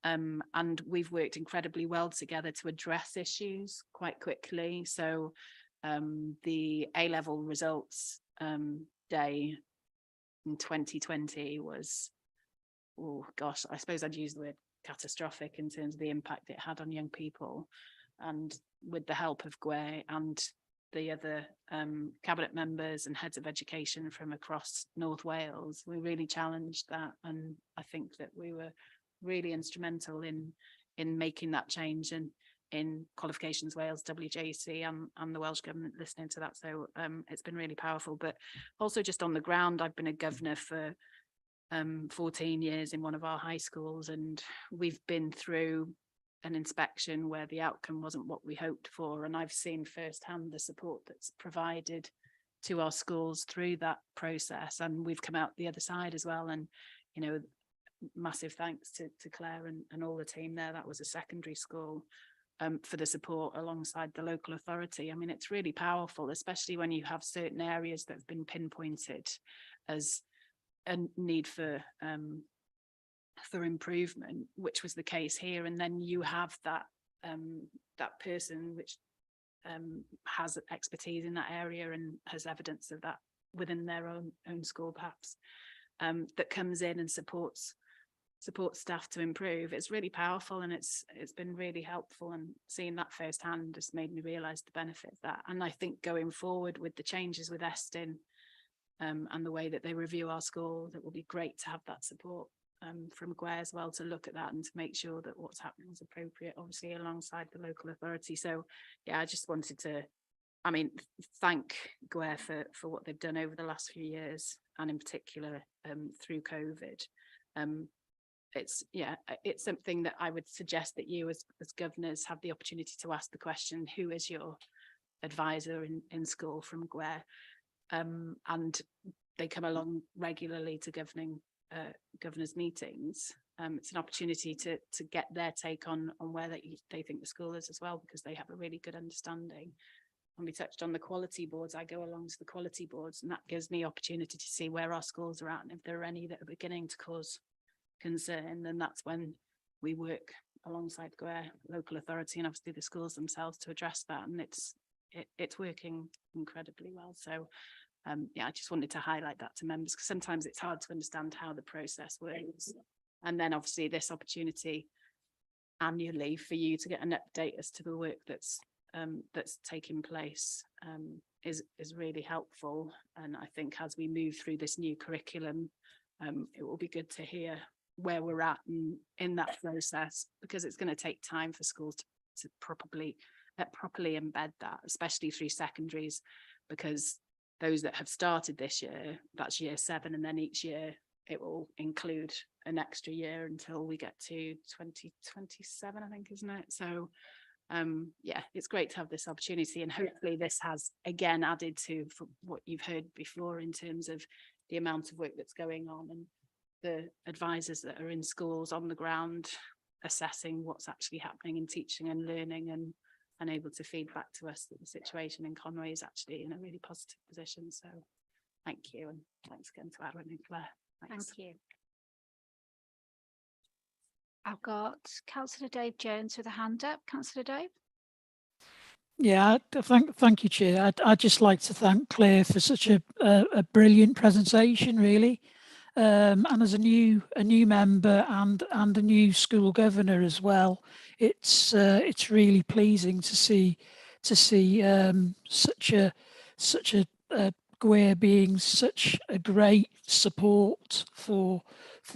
And we've worked incredibly well together to address issues quite quickly. So the A-level results day in 2020 was, oh gosh, I suppose I'd use the word catastrophic in terms of the impact it had on young people. And with the help of GWER and the other cabinet members and heads of education from across North Wales, we really challenged that, and I think that we were really instrumental in making that change, and in Qualifications Wales, WJC, and the Welsh Government listening to that. So it's been really powerful. But also just on the ground, I've been a governor for 14 years in one of our high schools, and we've been through an inspection where the outcome wasn't what we hoped for, and I've seen firsthand the support that's provided to our schools through that process, and we've come out the other side as well. And you know, massive thanks to Claire and all the team there. That was a secondary school, for the support alongside the local authority. I mean, it's really powerful, especially when you have certain areas that have been pinpointed as a need for improvement, which was the case here, and then you have that person which has expertise in that area and has evidence of that within their own school perhaps, that comes in and supports staff to improve. It's really powerful, and it's been really helpful, and seeing that firsthand just made me realise the benefit of that. And I think going forward with the changes with Estin, and the way that they review our schools, it will be great to have that support from GWER as well, to look at that and to make sure that what's happening is appropriate, obviously alongside the local authority. So yeah, I just wanted to, I mean, thank GWER for what they've done over the last few years, and in particular through COVID. It's something that I would suggest that you as governors have the opportunity to ask the question, who is your advisor in school from GWER? And they come along regularly to governors meetings. It's an opportunity to get their take on where they think the school is as well, because they have a really good understanding. When we touched on the quality boards, I go along to the quality boards, and that gives me opportunity to see where our schools are at, and if there are any that are beginning to cause concern, then that's when we work alongside GWER, local authority, and obviously the schools themselves to address that, and it's working incredibly well. So yeah, I just wanted to highlight that to members, because sometimes it's hard to understand how the process works. And then obviously this opportunity annually for you to get an update as to the work that's taking place is really helpful. And I think as we move through this new curriculum, it will be good to hear where we're at in that process, because it's going to take time for schools to properly embed that, especially through secondaries, because those that have started this year, that's year 7, and then each year it will include an extra year until we get to 2027, I think, isn't it? So yeah, it's great to have this opportunity, and hopefully this has again added to what you've heard before in terms of the amount of work that's going on, and the advisors that are in schools on the ground assessing what's actually happening in teaching and learning, and able to feed back to us that the situation in Conway is actually in a really positive position. So thank you, and thanks again to Aaron and Claire. Thanks. Thank you. I've got Councillor Dave Jones with a hand up. Councillor Dave. Yeah, thank you, Chair. I'd just like to thank Claire for such a brilliant presentation, really. And as a new member and a new school governor as well, it's really pleasing to see such a GWER being such a great support for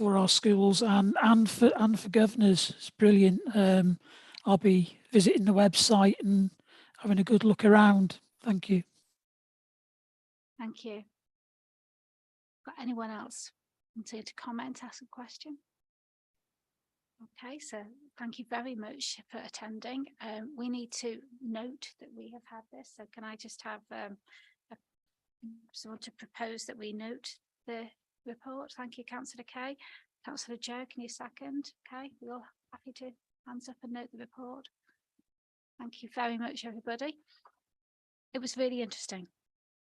our schools and for governors. It's brilliant. I'll be visiting the website and having a good look around. Thank you. Thank you. Got anyone else wanting to comment, ask a question? Okay, so thank you very much for attending. We need to note that we have had this, so can I just have someone to propose that we note the report? Thank you, Councillor Kay. Councillor Joe, can you second? Okay, we're all happy to hands up and note the report. Thank you very much, everybody. It was really interesting.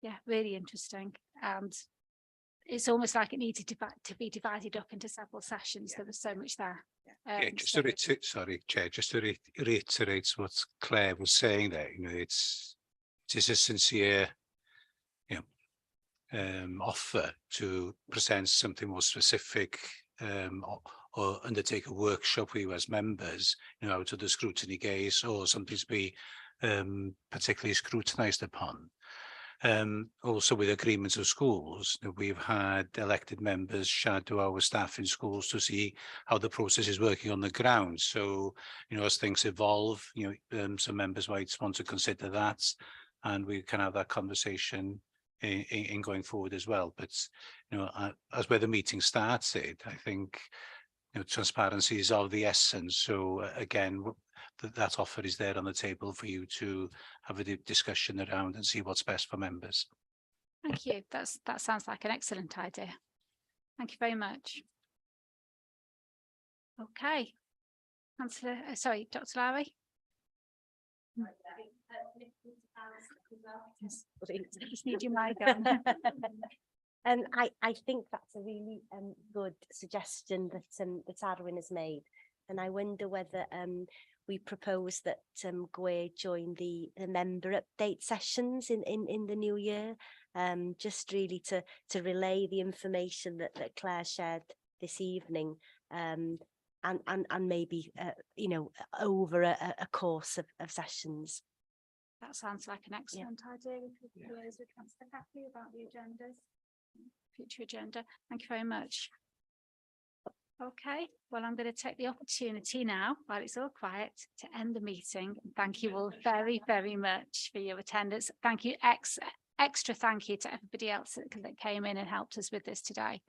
Yeah, really interesting. And it's almost like it needed to be divided up into several sessions. There was so much there. Yeah, just to sorry, Chair, just to reiterate what Claire was saying there, you know, it's a sincere, offer to present something more specific, or undertake a workshop with you as members, out of the scrutiny case, or something to be particularly scrutinised upon. Also with agreements of schools, we've had elected members shadow our staff in schools to see how the process is working on the ground. So, as things evolve, some members might want to consider that, and we can have that conversation in going forward as well. But, as where the meeting started, I think, transparency is of the essence. So again, that offer is there on the table for you to have a discussion around and see what's best for members. Thank you. That sounds like an excellent idea. Thank you very much. Okay, Councillor, sorry, Dr. Lowry. Just need your mic on. And I think that's a really good suggestion that Arwyn has made, and I wonder whether we propose that GWER join the member update sessions in the new year, just really to relay the information that Claire shared this evening, and maybe over a course of sessions. That sounds like an excellent idea. We could liaise with Councillor Chraffu about the agendas, future agenda. Thank you very much. Okay, well, I'm going to take the opportunity now, while it's all quiet, to end the meeting. Thank you all very, very much for your attendance. Thank you, extra thank you to everybody else that came in and helped us with this today.